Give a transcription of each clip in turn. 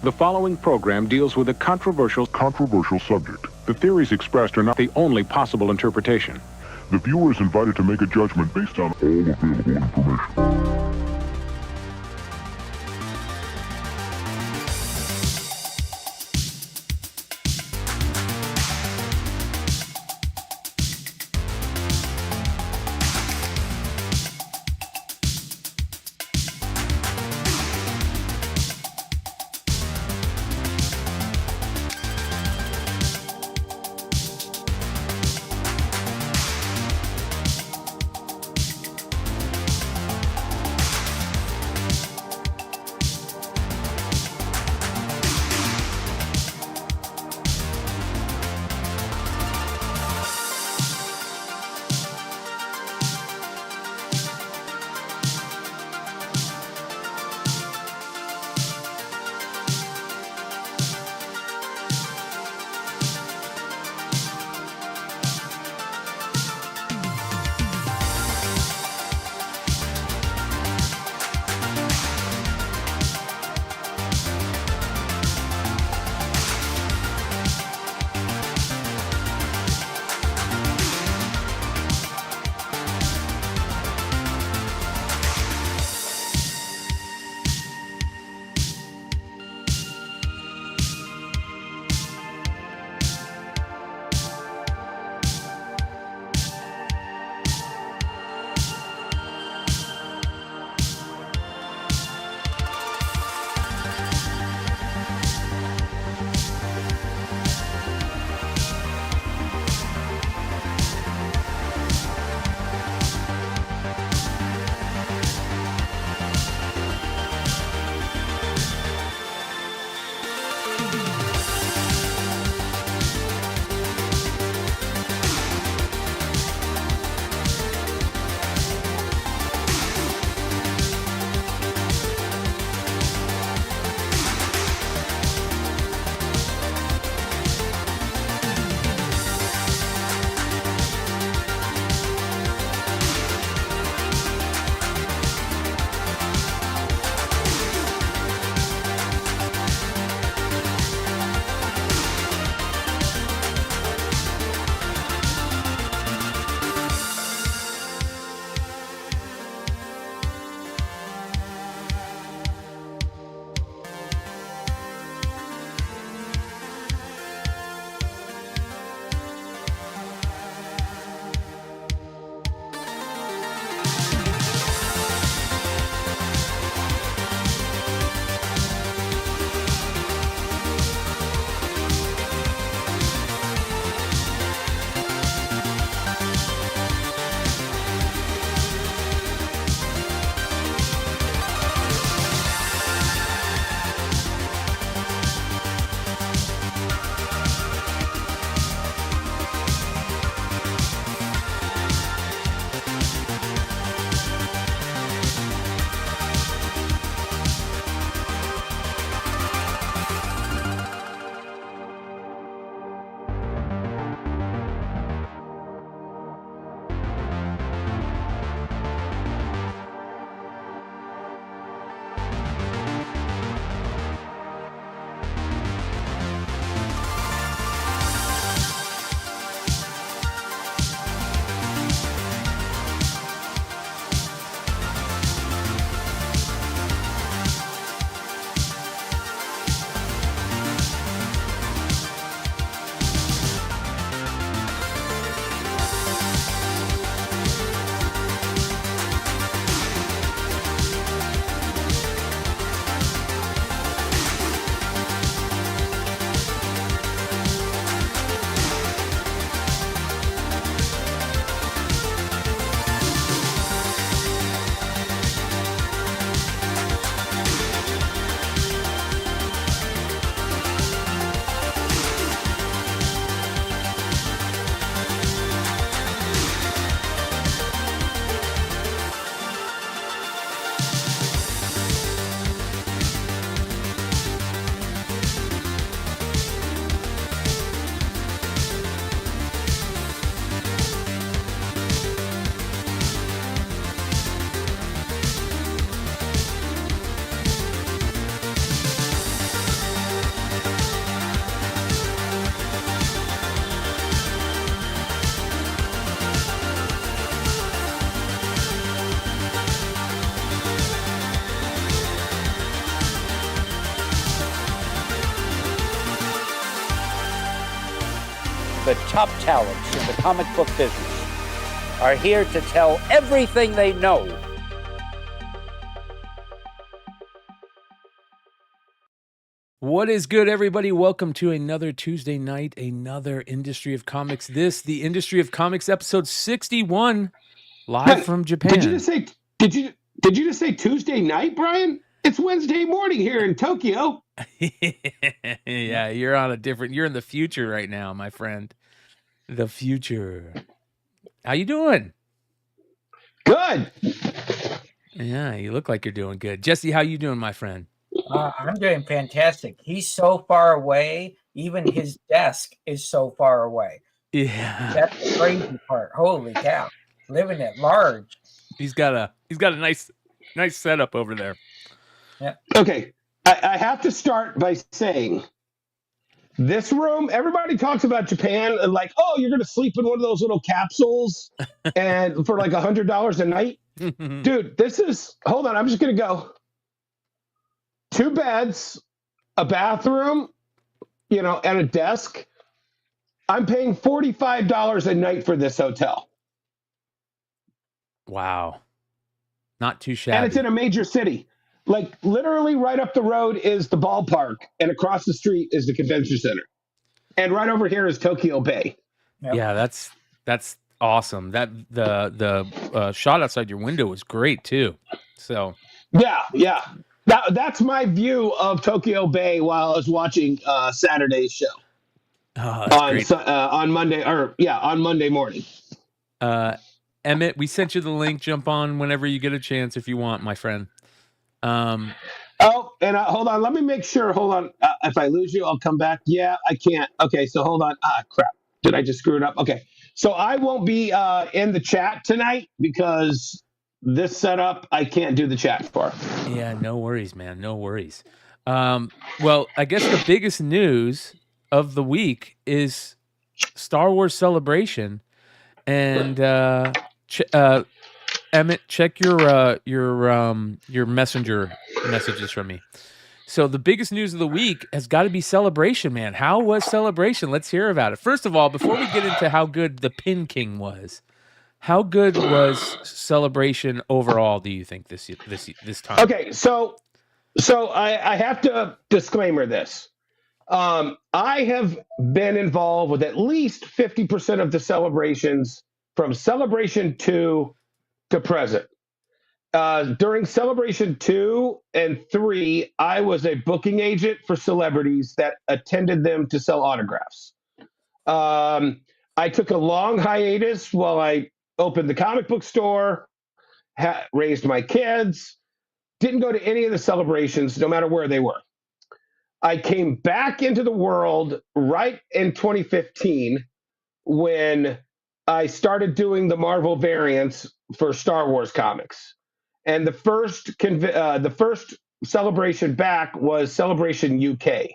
The following program deals with a controversial subject. The theories expressed are not the only possible interpretation. The viewer is invited to make a judgment based on all available information. the top talents in the comic book business are here to tell everything they know. What is good, everybody? Welcome to another Tuesday night, another Industry of Comics. The Industry of Comics, episode 61, live from Japan. Did you just say Tuesday night, Brian? It's Wednesday morning here in Tokyo. Yeah, you're in the future right now, my friend. The future. How you doing? Good. Yeah, you look like you're doing good. Jesse, how you doing, my friend? I'm doing fantastic. He's so far away, even his desk is so far away. Yeah. That's the crazy part. Holy cow. Living at large. He's got a nice setup over there. Yeah. Okay. I have to start by saying this room, everybody talks about Japan and like, oh, you're going to sleep in one of those little capsules and for like $100 a night. Dude, hold on. I'm just going to go 2 beds, a bathroom, and a desk. I'm paying $45 a night for this hotel. Wow. Not too shabby. And it's in a major city. Like literally right up the road is the ballpark and across the street is the convention center. And right over here is Tokyo Bay. Yep. Yeah, that's awesome. That the shot outside your window was great too. So Yeah. That's my view of Tokyo Bay while I was watching Saturday's show. Oh, that's great. On Monday morning. Emmet, we sent you the link. Jump on whenever you get a chance if you want, my friend. Hold on. Let me make sure. Hold on. If I lose you, I'll come back. Yeah, I can't. Okay, so hold on. Crap. Did I just screw it up? Okay. So I won't be in the chat tonight because this setup, I can't do the chat for. Yeah, no worries, man. No worries. Well, I guess the biggest news of the week is Star Wars Celebration. And Emmet, check your messenger messages from me. So the biggest news of the week has got to be Celebration, man. How was Celebration? Let's hear about it. First of all, before we get into how good the Pin King was, how good was Celebration overall? Do you think this time? Okay, so I have to disclaimer this. I have been involved with at least 50% of the celebrations from Celebration 2 to present. During Celebration 2 and 3, I was a booking agent for celebrities that attended them to sell autographs. I took a long hiatus while I opened the comic book store, raised my kids, didn't go to any of the celebrations, no matter where they were. I came back into the world right in 2015 when I started doing the Marvel variants for Star Wars comics. And the first celebration back was Celebration UK.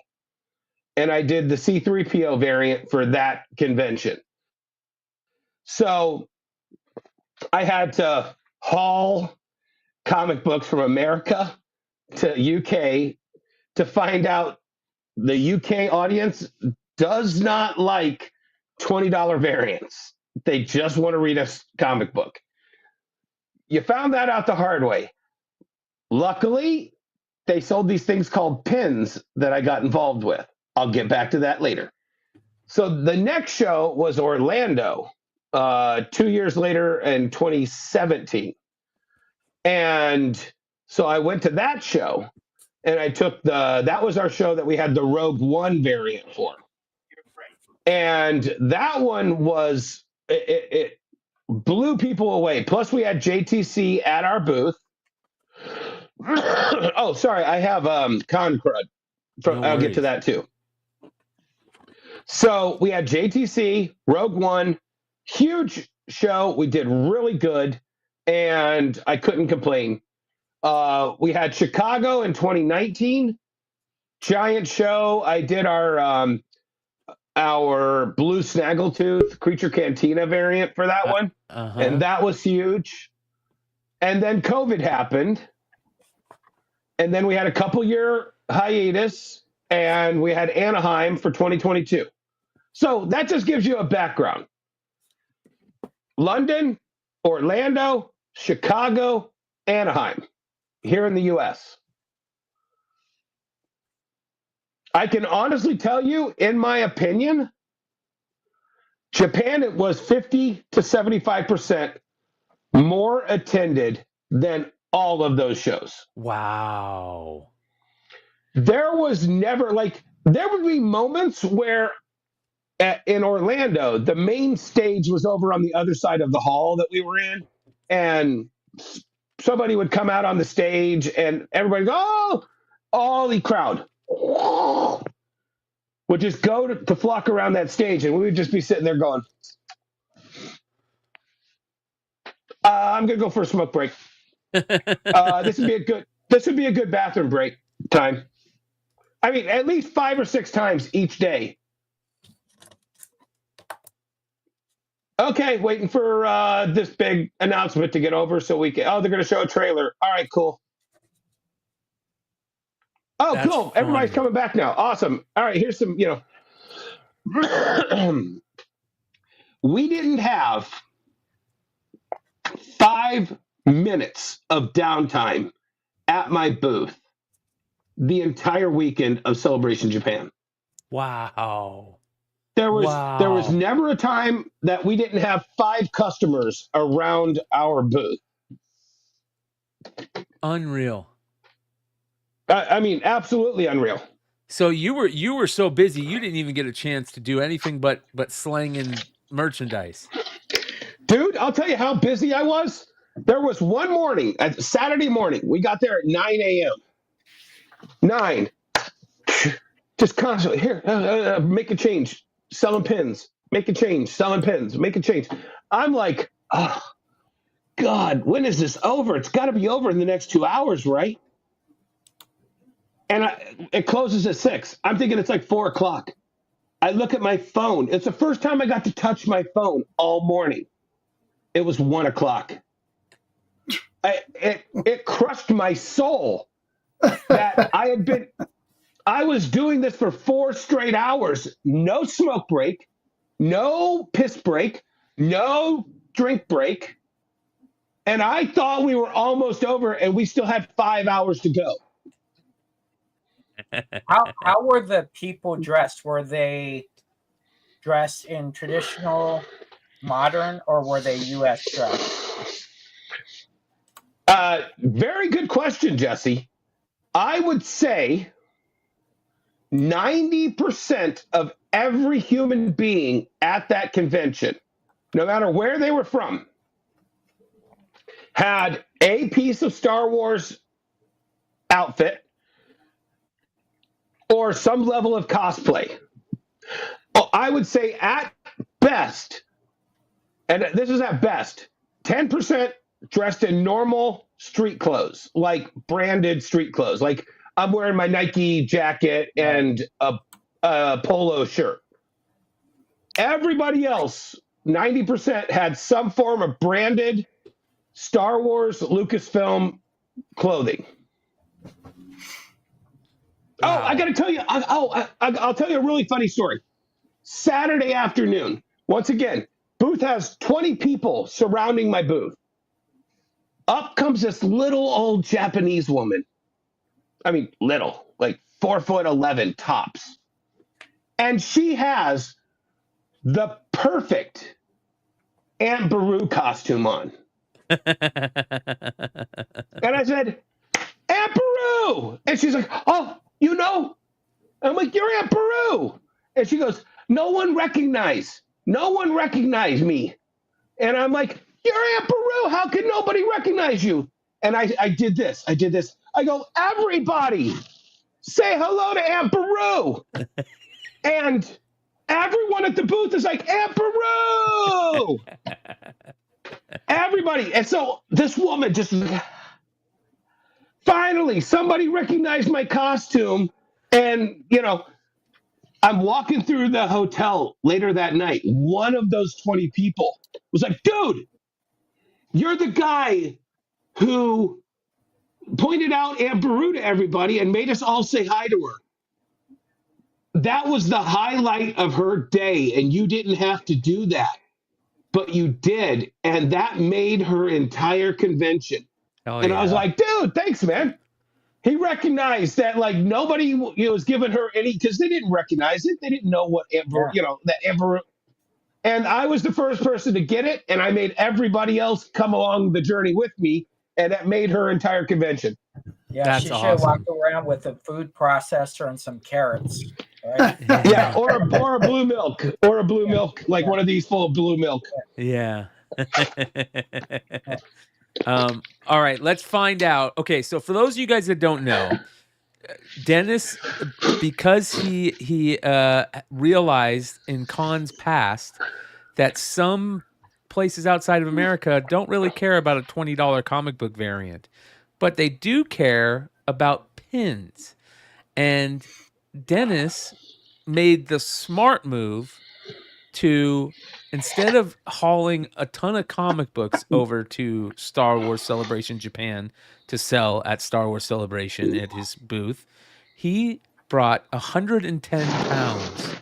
And I did the C-3PO variant for that convention. So I had to haul comic books from America to UK to find out the UK audience does not like $20 variants. They just want to read a comic book. You found that out the hard way. Luckily, they sold these things called pins that I got involved with. I'll get back to that later. So the next show was Orlando, 2 years later in 2017. And so I went to that show. And I took that was our show that we had the Rogue One variant for. And that one was, it blew people away. Plus we had JTC at our booth. Oh, sorry. I have con crud. I'll get to that too. So we had JTC, Rogue One, huge show. We did really good. And I couldn't complain. We had Chicago in 2019, giant show. I did our Blue Snaggletooth Creature Cantina variant for that one, and that was huge. And then COVID happened, and then we had a couple year hiatus, and we had Anaheim for 2022. So that just gives you a background. London, Orlando, Chicago, Anaheim, here in the U.S. I can honestly tell you, in my opinion, Japan, it was 50 to 75% more attended than all of those shows. Wow. There was never, like, there would be moments where in Orlando, the main stage was over on the other side of the hall that we were in, and somebody would come out on the stage, and everybody go, oh, all the crowd would just go to flock around that stage, and we would just be sitting there going, I'm gonna go for a smoke break. This would be a good bathroom break time. I mean, at least 5 or 6 times each day. Okay, waiting for this big announcement to get over so we can. Oh, they're going to show a trailer. All right, cool. Oh, That's cool. Everybody's funny. coming back now. Awesome. All right, here's some, we didn't have 5 minutes of downtime at my booth the entire weekend of Celebration Japan. Wow. There was never a time that we didn't have 5 customers around our booth. Unreal. I mean, absolutely unreal. So you were so busy you didn't even get a chance to do anything but slanging merchandise. Dude, I'll tell you how busy I was. There was one morning, Saturday morning, we got there at 9 a.m. 9. Just constantly, here, make a change, selling pins, make a change, selling pins, make a change. I'm like, oh, God, when is this over? It's got to be over in the next 2 hours, right? And it closes at 6. I'm thinking it's like 4 o'clock. I look at my phone. It's the first time I got to touch my phone all morning. It was 1 o'clock. It crushed my soul that I was doing this for 4 straight hours. No smoke break, no piss break, no drink break. And I thought we were almost over and we still had 5 hours to go. How were the people dressed? Were they dressed in traditional, modern, or were they U.S. dressed? Very good question, Jesse. I would say 90% of every human being at that convention, no matter where they were from, had a piece of Star Wars outfit or some level of cosplay. I would say at best, and this is at best, 10% dressed in normal street clothes, like branded street clothes. Like I'm wearing my Nike jacket and a polo shirt. Everybody else, 90%, had some form of branded Star Wars Lucasfilm clothing. Wow. Oh, I got to tell you. I'll tell you a really funny story. Saturday afternoon, once again, booth has 20 people surrounding my booth. Up comes this little old Japanese woman. I mean, little, like 4'11" tops. And she has the perfect Aunt Beru costume on. And I said, Aunt Beru! And she's like, oh, you know? I'm like, you're Aunt Beru. And she goes, no one recognized me. And I'm like, you're Aunt Beru. How can nobody recognize you? And I did this. I go, everybody, say hello to Aunt Beru. And everyone at the booth is like, Aunt Beru. Everybody. And so this woman just, finally, somebody recognized my costume. And, I'm walking through the hotel later that night. One of those 20 people was like, dude, you're the guy who pointed out Aunt Beru to everybody and made us all say hi to her. that was the highlight of her day, and you didn't have to do that, but you did, and that made her entire convention. Hell And I was yeah. like, dude, thanks, man. He recognized that like nobody was giving her any, because they didn't recognize it. They didn't know what ever, that ever. And I was the first person to get it, and I made everybody else come along the journey with me, and that made her entire convention. Yeah, That's she should have awesome. walked around with a food processor and some carrots. Right? Yeah, or a blue milk, like one of these full of blue milk. Yeah. All right, let's find out. Okay, so for those of you guys that don't know, Dennis, because he realized in cons past that some places outside of America don't really care about a $20 comic book variant, but they do care about pins. And Dennis made the smart move to, instead of hauling a ton of comic books over to Star Wars Celebration Japan to sell at Star Wars Celebration at his booth, he brought 110 pounds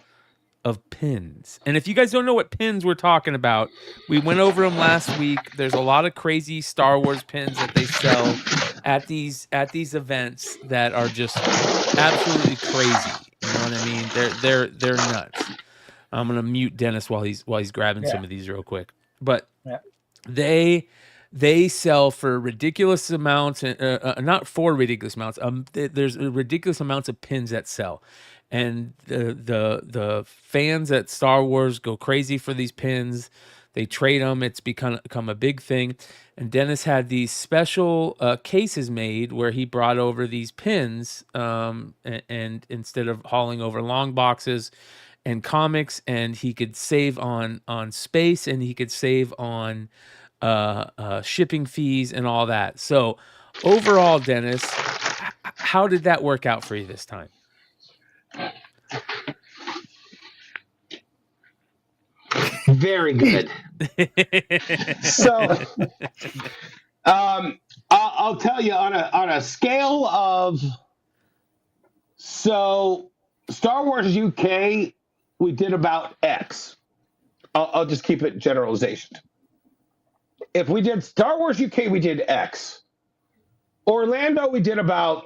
of pins. And if you guys don't know what pins we're talking about, we went over them last week. There's a lot of crazy Star Wars pins that they sell at these events that are just absolutely crazy. You know what I mean? They're nuts. I'm gonna mute Dennis while he's grabbing some of these real quick. But they sell for ridiculous amounts, not for ridiculous amounts. There's ridiculous amounts of pins that sell, and the fans at Star Wars go crazy for these pins. They trade them. It's become a big thing. And Dennis had these special cases made where he brought over these pins, and instead of hauling over long boxes and comics, and he could save on space, and he could save on shipping fees and all that. So overall, Dennis, how did that work out for you this time? Very good. So I'll tell you on a scale of, so Star Wars UK, we did about X. I'll just keep it generalization. If we did Star Wars UK, we did X. Orlando, we did about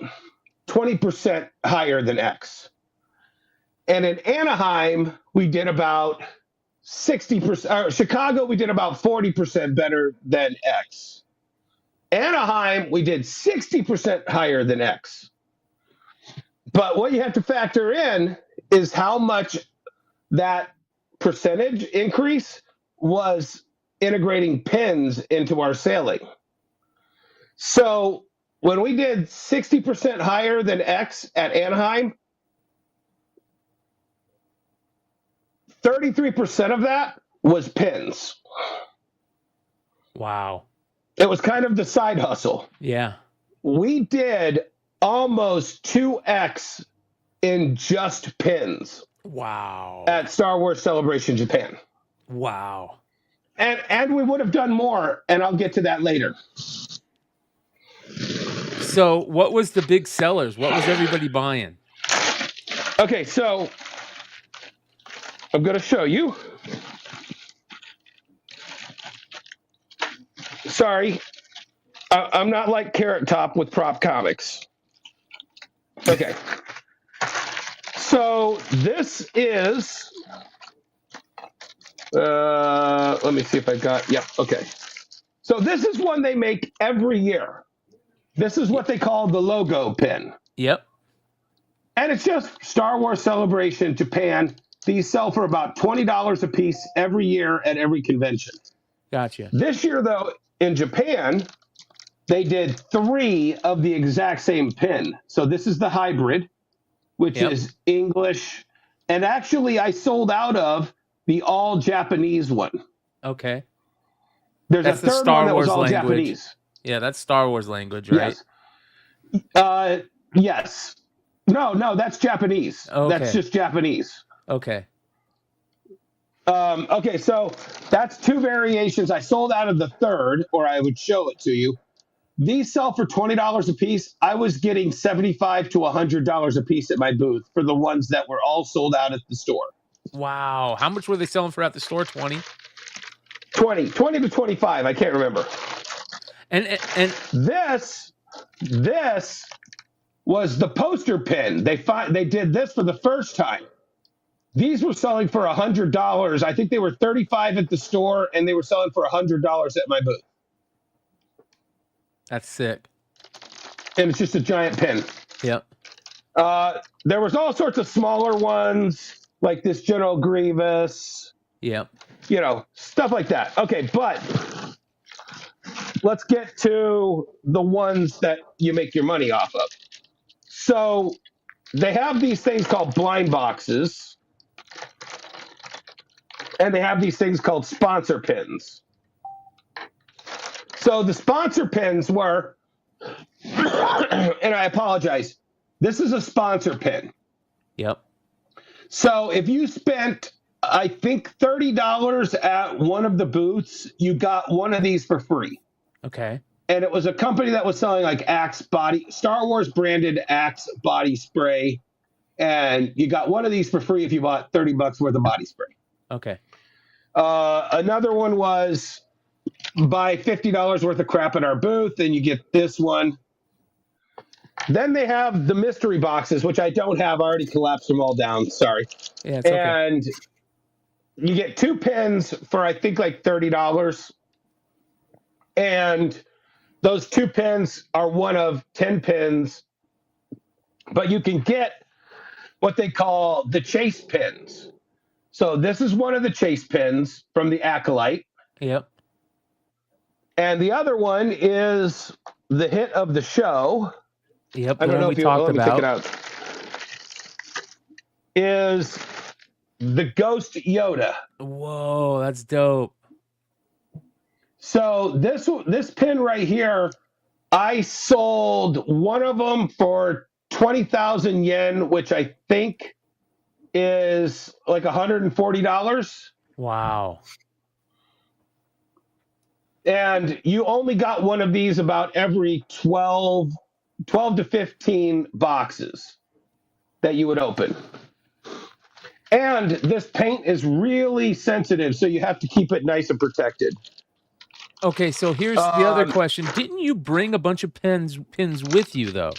20% higher than X. And in Anaheim, we did about 60%. Chicago, we did about 40% better than X. Anaheim, we did 60% higher than X. But what you have to factor in is how much that percentage increase was integrating pins into our sailing. So when we did 60% higher than X at Anaheim, 33% of that was pins. Wow. It was kind of the side hustle. Yeah. We did almost 2X in just pins. Wow. At Star Wars Celebration Japan. Wow. And we would have done more, and I'll get to that later. So what was the big sellers? What was everybody buying? Okay, so I'm going to show you. Sorry, I'm not like Carrot Top with prop comics. Okay. So this is, let me see if I got, yep, okay. So this is one they make every year. This is what they call the logo pin. Yep. And it's just Star Wars Celebration Japan. These sell for about $20 a piece every year at every convention. Gotcha. This year, though, in Japan, they did 3 of the exact same pin. So this is the hybrid, which is English. And actually, I sold out of the all Japanese one. Okay. There's that's a third the Star one that Wars was all language. Japanese. Yeah, that's Star Wars language, right? Yes. Yes. No, that's Japanese. Okay. That's just Japanese. Okay. Okay, so that's 2 variations. I sold out of the third, or I would show it to you. These sell for $20 a piece. I was getting $75 to $100 a piece at my booth for the ones that were all sold out at the store. Wow. How much were they selling for at the store? 20? 20 to 25. I can't remember. And This was the poster pin. They did this for the first time. These were selling for $100. I think they were $35 at the store, and they were selling for $100 at my booth. that's sick. And it's just a giant pin. Yep. There was all sorts of smaller ones, like this General Grievous, Yep. Stuff like that. Okay, but let's get to the ones that you make your money off of. So they have these things called blind boxes, and they have these things called sponsor pins. So the sponsor pins were, and I apologize, this is a sponsor pin. Yep. So if you spent, I think, $30 at one of the booths, you got one of these for free. Okay. And it was a company that was selling like Star Wars branded Axe body spray. And you got one of these for free if you bought $30 worth of body spray. Okay. Another one was buy $50 worth of crap at our booth and you get this one. Then they have the mystery boxes, which I don't have. I already collapsed them all down. Sorry. Yeah, it's okay. And you get 2 pins for, I think, like $30. And those 2 pins are one of 10 pins. But you can get what they call the chase pins. So this is one of the chase pins from the Acolyte. Yep. And the other one is the hit of the show. Yep. I don't know if you let me pick it about. out. Is the Ghost Yoda. Whoa, that's dope. So this pin right here, I sold one of them for 20,000 yen, which I think is like $140. Wow. And you only got one of these about every 12 to 15 boxes that you would open. And this paint is really sensitive, so you have to keep it nice and protected. Okay, so here's the other question. Didn't you bring a bunch of pins with you though?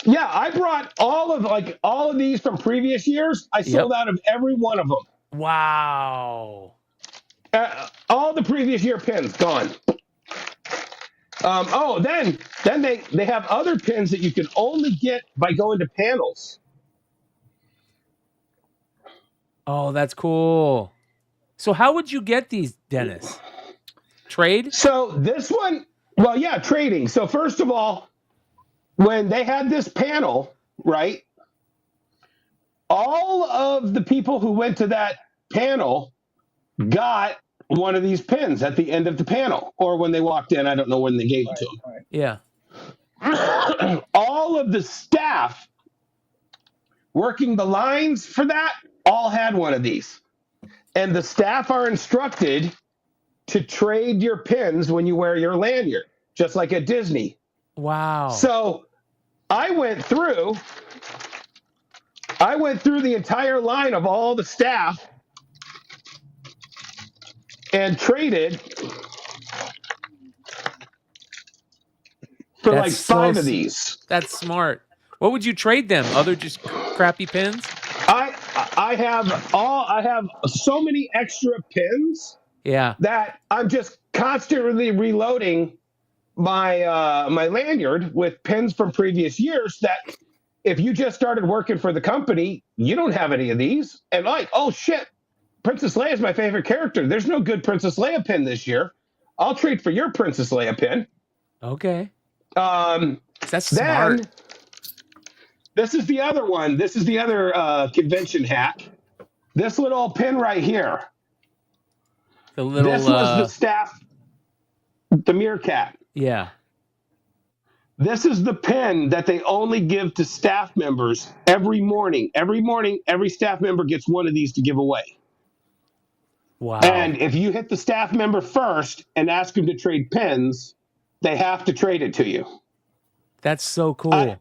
Yeah, I brought all of these from previous years. I sold out of every one of them. Wow. All the previous year pins gone. Then they have other pins that you can only get by going to panels. Oh, that's cool. So how would you get these, Dennis? Trade? So this one, trading. So first of all, when they had this panel, right, all of the people who went to that panel got one of these pins at the end of the panel, or when they walked in. I don't know when they gave it to them. Right. Yeah. All of the staff working the lines for that all had one of these. And the staff are instructed to trade your pins when you wear your lanyard, just like at Disney. Wow. So I went through the entire line of all the staff and traded for like 5 of these. That's smart. What would you trade them? Other just crappy pins? I have so many extra pins. Yeah. That I'm just constantly reloading my my lanyard with pins from previous years that if you just started working for the company, you don't have any of these. And like, oh shit, Princess Leia is my favorite character. There's no good Princess Leia pin this year. I'll trade for your Princess Leia pin. Okay. That's then, smart. This is the other one. This is the other convention hack. This little pin right here. The little. This was the staff, the meerkat. Yeah. This is the pin that they only give to staff members every morning. Every morning, every staff member gets one of these to give away. Wow. And if you hit the staff member first and ask him to trade pins, they have to trade it to you. That's so cool.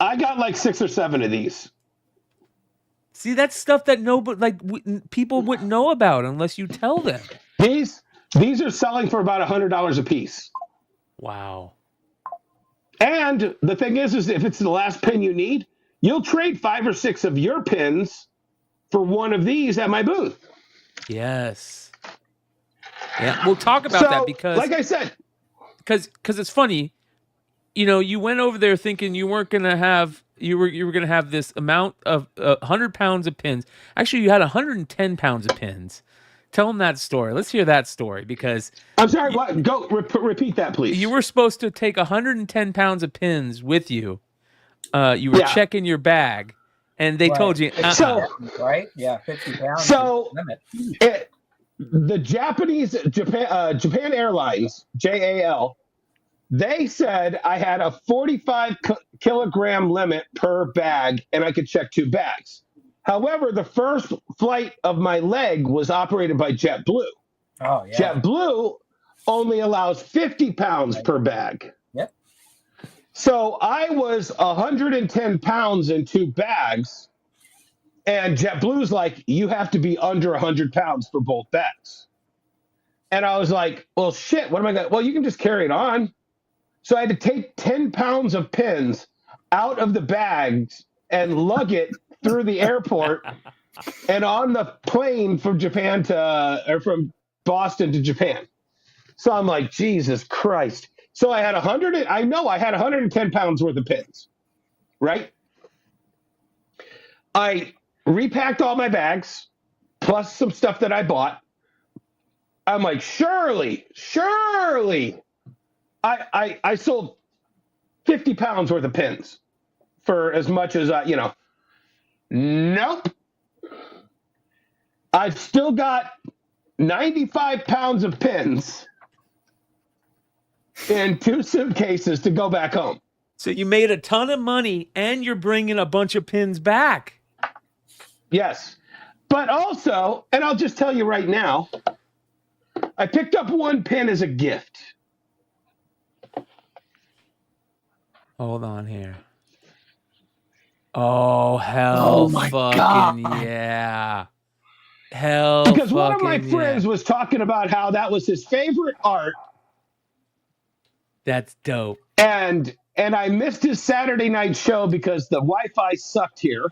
I got like 6 or 7 of these. See, that's stuff that people wouldn't know about unless you tell them. These are selling for about $100 a piece. Wow. And the thing is if it's the last pin you need, you'll trade 5 or 6 of your pins for one of these at my booth. Yes. Yeah, we'll talk about that because, like I said, because it's funny. You know, you went over there thinking you weren't gonna have you were gonna have this amount of 100 pounds of pins. Actually, you had 110 pounds of pins. Tell them that story. Let's hear that story because I'm sorry. What? Go repeat that, please. You were supposed to take 110 pounds of pins with you. You were checking your bag, and they told you. So right, yeah, 50 pounds. So the Japan Airlines JAL. They said I had a 45 kilogram limit per bag, and I could check 2 bags. However, the first flight of my leg was operated by JetBlue. Oh, yeah. JetBlue only allows 50 pounds per bag. Yep. So I was 110 pounds in 2 bags, and JetBlue's like, you have to be under 100 pounds for both bags. And I was like, well, shit, what am I going to... Well, you can just carry it on. So I had to take 10 pounds of pins out of the bags and lug it through the airport and on the plane from from Boston to Japan. So I'm like, Jesus Christ. So I had 110 pounds worth of pins, right? I repacked all my bags plus some stuff that I bought. I'm like, surely. I sold 50 pounds worth of pins for as much as, Nope. I've still got 95 pounds of pins in 2 suitcases to go back home. So you made a ton of money and you're bringing a bunch of pins back. Yes. But also, and I'll just tell you right now, I picked up 1 pin as a gift. Hold on here. Oh, hell fucking God. Yeah. Hell because one of my friends was talking about how that was his favorite art. That's dope. And I missed his Saturday night show because the Wi-Fi sucked here.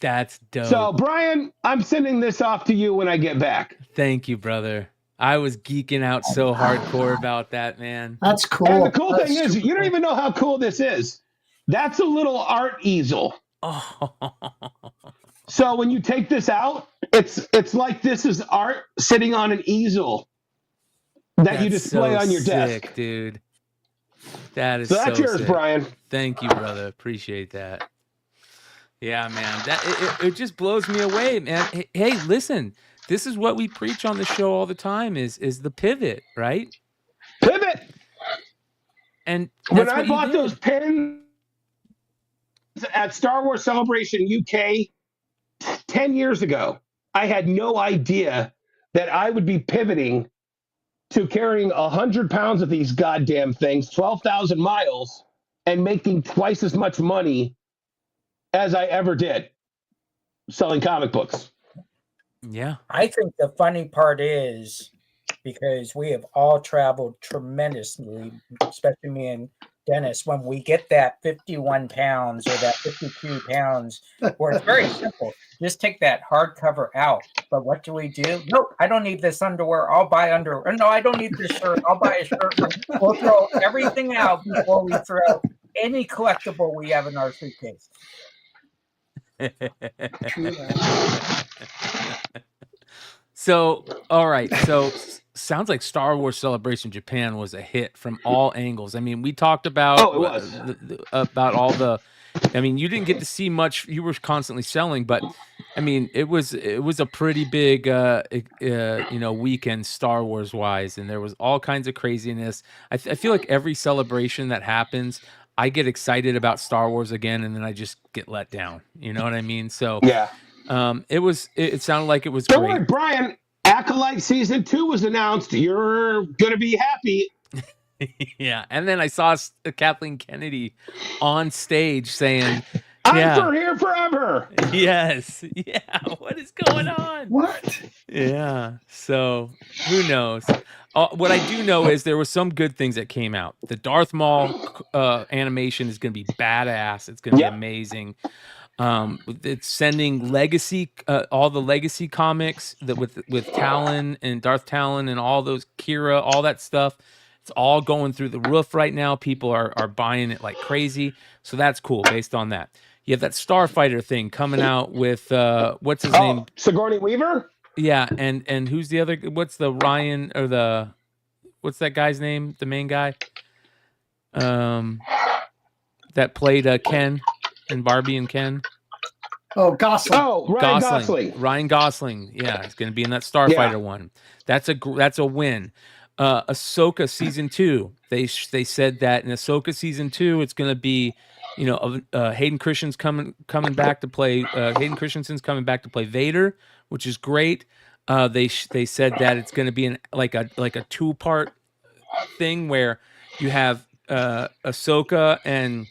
That's dope. So, Brian, I'm sending this off to you when I get back. Thank you, brother. I was geeking out so hardcore about that, man. That's cool. And the cool thing is, you don't even know how cool this is. That's a little art easel. Oh. So when you take this out, it's like this is art sitting on an easel that you display on your desk, dude. That is so that's yours, sick. Brian. Thank you, brother. Appreciate that. Yeah, man. That it just blows me away, man. Hey, listen. This is what we preach on the show all the time is the pivot, right? Pivot. And when I bought those pins at Star Wars Celebration UK 10 years ago, I had no idea that I would be pivoting to carrying 100 pounds of these goddamn things, 12,000 miles, and making twice as much money as I ever did selling comic books. Yeah. I think the funny part is because we have all traveled tremendously, especially me and Dennis, when we get that 51 pounds or that 52 pounds, where it's very simple. Just take that hardcover out. But what do we do? Nope, I don't need this underwear. I'll buy underwear. No, I don't need this shirt. I'll buy a shirt. We'll throw everything out before we throw any collectible we have in our suitcase. So, all right. So, sounds like Star Wars Celebration Japan was a hit from all angles. I mean, we talked about about all the. I mean, you didn't get to see much. You were constantly selling, but I mean, it was a pretty big, weekend Star Wars wise, and there was all kinds of craziness. I feel like every celebration that happens, I get excited about Star Wars again, and then I just get let down. You know what I mean? So yeah. It sounded like it was Don't great. worry, Brian. Acolyte Season 2 was announced. You're going to be happy. Yeah, and then I saw Kathleen Kennedy on stage saying, I'm for here forever. Yes. Yeah. What is going on? What? Yeah. So who knows? What I do know is there were some good things that came out. The Darth Maul animation is going to be badass. It's going to be amazing. It's sending legacy, all the legacy comics that with Talon and Darth Talon and all those Kira, all that stuff. It's all going through the roof right now. People are buying it like crazy. So that's cool based on that. You have that Starfighter thing coming out with what's his name? Sigourney Weaver? Yeah, and who's the other? What's the Ryan or what's that guy's name? The main guy, that played Ken and Barbie and Ken. Oh, Gosling. Oh, Ryan Gosling. Ryan Gosling. Yeah, he's going to be in that Starfighter one. That's a win. Ahsoka season 2. They said that in Ahsoka season 2, it's going to be, Hayden Christensen's coming back to play. Hayden Christensen's coming back to play Vader, which is great. They said that it's going to be like a 2-part thing where you have Ahsoka and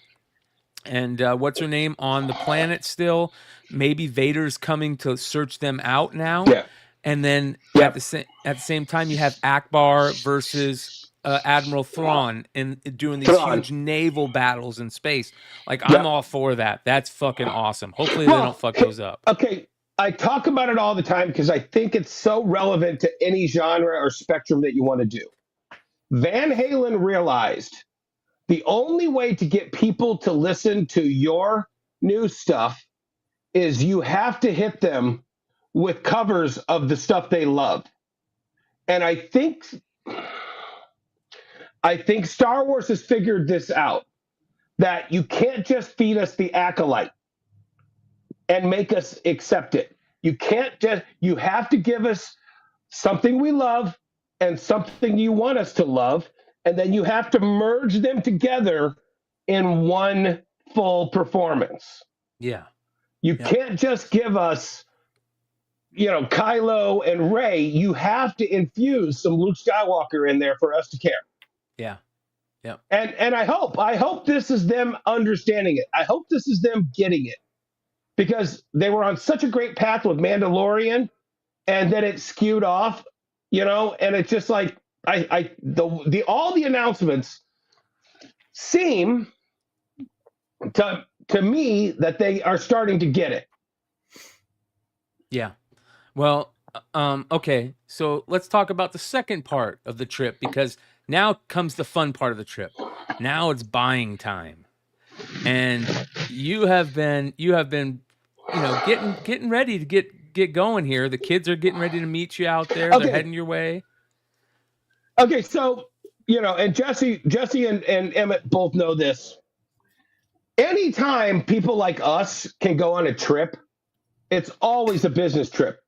what's her name on the planet still. Maybe Vader's coming to search them out now. Yeah. And then at the same time, you have Akbar versus Admiral Thrawn and doing these huge naval battles in space. Like, I'm all for that. That's fucking awesome. Hopefully they don't fuck those up. Okay, I talk about it all the time because I think it's so relevant to any genre or spectrum that you want to do. Van Halen realized the only way to get people to listen to your new stuff is you have to hit them with covers of the stuff they love. And I think Star Wars has figured this out, that you can't just feed us the Acolyte and make us accept it. You have to give us something we love and something you want us to love, and then you have to merge them together in one full performance. Yeah. You can't just give us, Kylo and Rey. You have to infuse some Luke Skywalker in there for us to care. Yeah. Yeah. And I hope this is them understanding it. I hope this is them getting it, because they were on such a great path with Mandalorian, and then it skewed off, and it's just like all the announcements seem to me that they are starting to get it. Yeah. Well, okay. So let's talk about the second part of the trip, because now comes the fun part of the trip. Now it's buying time. And you have been, getting ready to get going here. The kids are getting ready to meet you out there. Okay. They're heading your way. Okay, so and Jesse and Emmet both know this. Anytime people like us can go on a trip, it's always a business trip,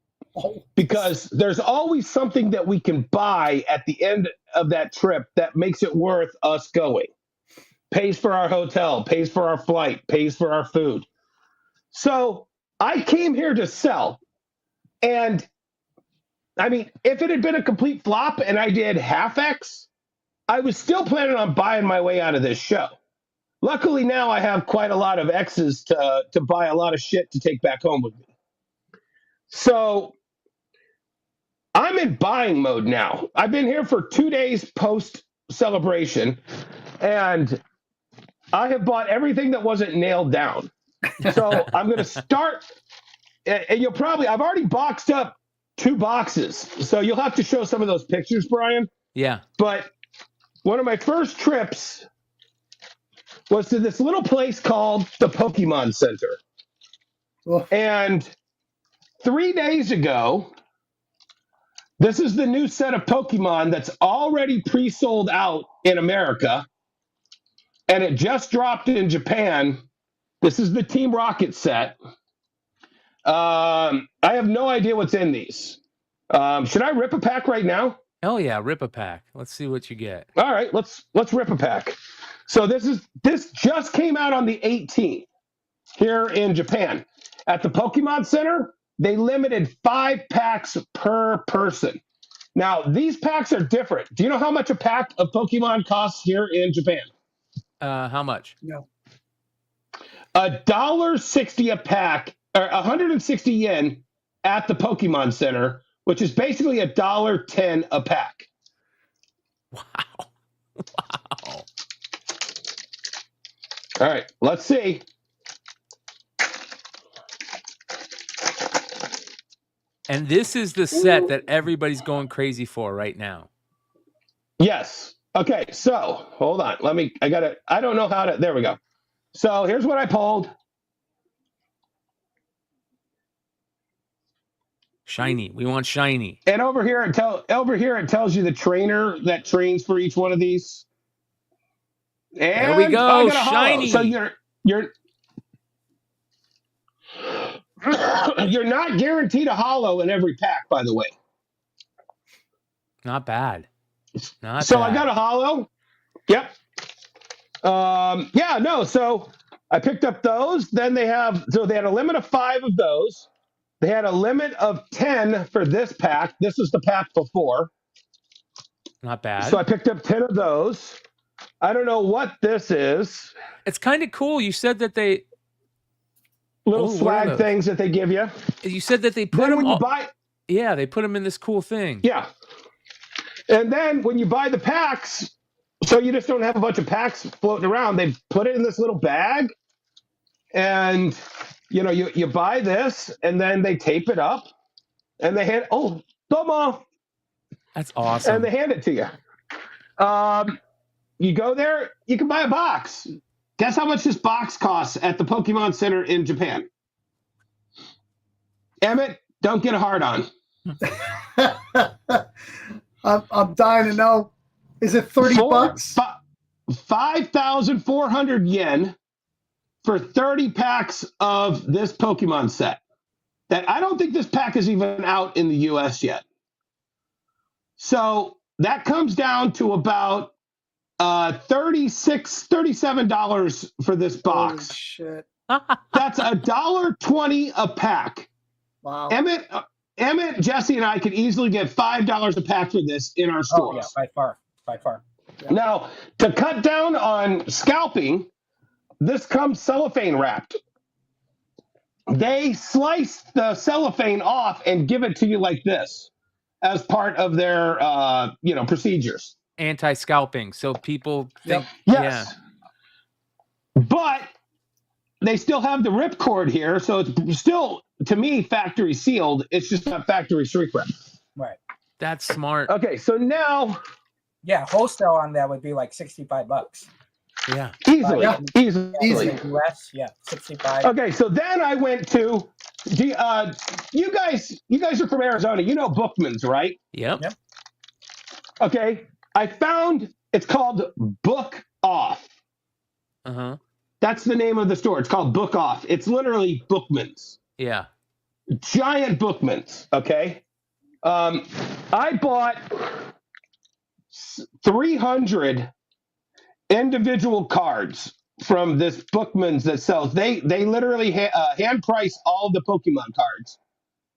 because there's always something that we can buy at the end of that trip that makes it worth us going. Pays for our hotel, pays for our flight, pays for our food. So I came here to sell. And I mean, if it had been a complete flop and I did half X, I was still planning on buying my way out of this show. Luckily now I have quite a lot of X's to buy a lot of shit to take back home with me. So I'm in buying mode now. I've been here for 2 days post celebration, and I have bought everything that wasn't nailed down. So I'm going to start, and I've already boxed up 2 boxes. So you'll have to show some of those pictures, Brian. Yeah. But one of my first trips was to this little place called the Pokemon Center. Oh. And 3 days ago, this is the new set of Pokemon that's already pre-sold out in America, and it just dropped in Japan. This is the Team Rocket set. I have no idea what's in these. Should I rip a pack right now? Hell yeah, rip a pack. Let's see what you get. All right, let's rip a pack. So this just came out on the 18th here in Japan. At the Pokemon Center, they limited 5 packs per person. Now, these packs are different. Do you know how much a pack of Pokemon costs here in Japan? How much? No. $1.60 a pack, or 160 yen at the Pokemon Center, which is basically $1.10 a pack. Wow. All right, let's see. And this is the set that everybody's going crazy for right now. Yes. Okay, so hold on. I don't know how to, there we go. So here's what I pulled. Shiny. We want shiny. And over here it tells you the trainer that trains for each one of these. And There we go. I got a holo. Shiny. So you're not guaranteed a holo in every pack, by the way. Not bad. Not so bad. I got a holo. Yep. So I picked up those. Then they had a limit of 5 of those. They had a limit of 10 for this pack. This was the pack before. Not bad. So I picked up 10 of those. I don't know what this is. It's kind of cool. You said that they Little what are swag those? things that they give you. You said that they put Then them when you all... buy, Yeah, they put them in this cool thing. yeah. And then when you buy the packs, so you just don't have a bunch of packs floating around. They put it in this little bag, and you buy this, and then they tape it up, and they hand toma, That's awesome. and they hand it to you. You go there, you can buy a box. Guess how much this box costs at the Pokemon Center in Japan? Emmet, don't get a hard on. I'm dying to know. Is it 30 bucks? 5,400 yen for 30 packs of this Pokemon set. That I don't think this pack is even out in the US yet. So that comes down to about $37 for this box. Holy shit. That's $1.20 a pack. Wow. Emmet, Jesse, and I could easily get $5 a pack for this in our stores. Oh, yeah, by far. Yeah. Now, to cut down on scalping, this comes cellophane wrapped. They slice the cellophane off and give it to you like this as part of their, procedures. Anti-scalping, so people think... Yes. But they still have the ripcord here, so it's still, to me, factory sealed. It's just not factory shrink wrap. Right. That's smart. Okay, so now... Yeah, wholesale on that would be like $65. Yeah. Easily. In the US, yeah, 65. Okay, so then I went to... you guys are from Arizona. You know Bookman's, right? Yep. Okay, I found... It's called Book Off. Uh-huh. That's the name of the store. It's called Book Off. It's literally Bookman's. Yeah. Giant Bookman's, okay? I bought 300 individual cards from this Bookman's that sells. They literally hand price all the Pokemon cards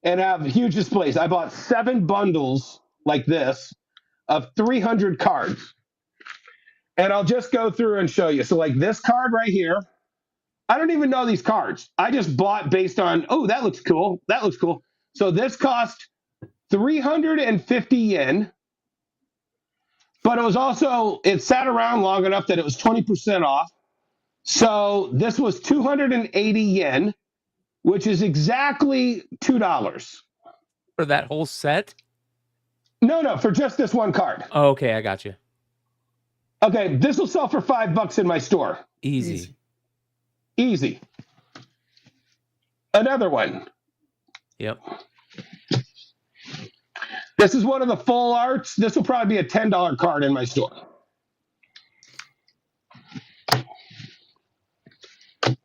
and have huge displays. I bought 7 bundles like this of 300 cards. And I'll just go through and show you. So like this card right here, I don't even know these cards. I just bought based on, that looks cool. That looks cool. So this cost 350 yen. But it sat around long enough that it was 20% off. So this was 280 yen, which is exactly $2. For that whole set? No, for just this one card. Oh, okay, I got you. Okay, this will sell for $5 in my store. Easy. Another one. Yep. This is one of the full arts. This will probably be a $10 card in my store.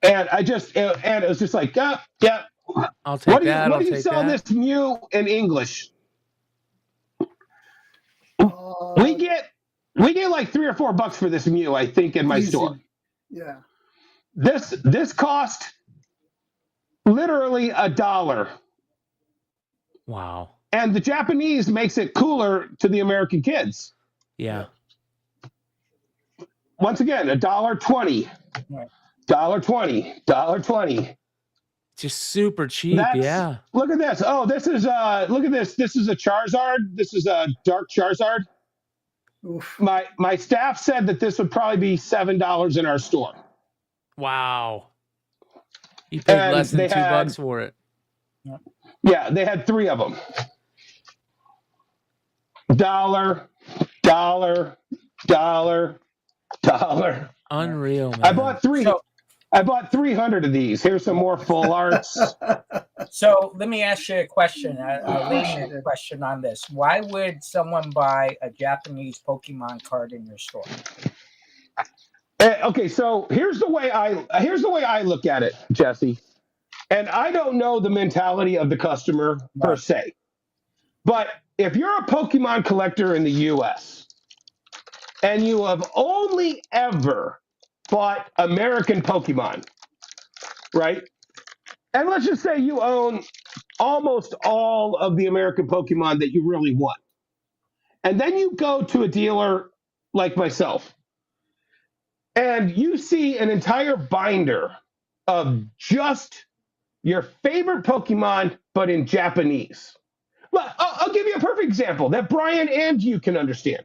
And it was just like, yeah. I'll take that. What do you sell this Mew in English? We get like $3 or $4 for this Mew, I think, in my store. Yeah. This cost literally $1. Wow. And the Japanese makes it cooler to the American kids. Yeah. Once again, $1.20, Right. $1.20, $1.20. Just super cheap. That's, Yeah. Look at this. Oh, this is look at this. This is a Charizard. This is a dark Charizard. Oof. My staff said that this would probably be $7 in our store. Wow. You paid And less than they $2 had- for it. Yeah, they had 3 of them. $1, $1, $1, $1. Unreal, man. I bought 3. So- I bought 300 of these. Here's some more full arts. So let me ask you a question, a layman question on this. Why would someone buy a Japanese Pokemon card in your store? Okay, so here's the way I look at it, Jesse. And I don't know the mentality of the customer per se. But if you're a Pokemon collector in the US and you have only ever bought American Pokemon, right? And let's just say you own almost all of the American Pokemon that you really want. And then you go to a dealer like myself and you see an entire binder of just your favorite Pokemon, but in Japanese. Well, I'll give you a perfect example that Brian and you can understand.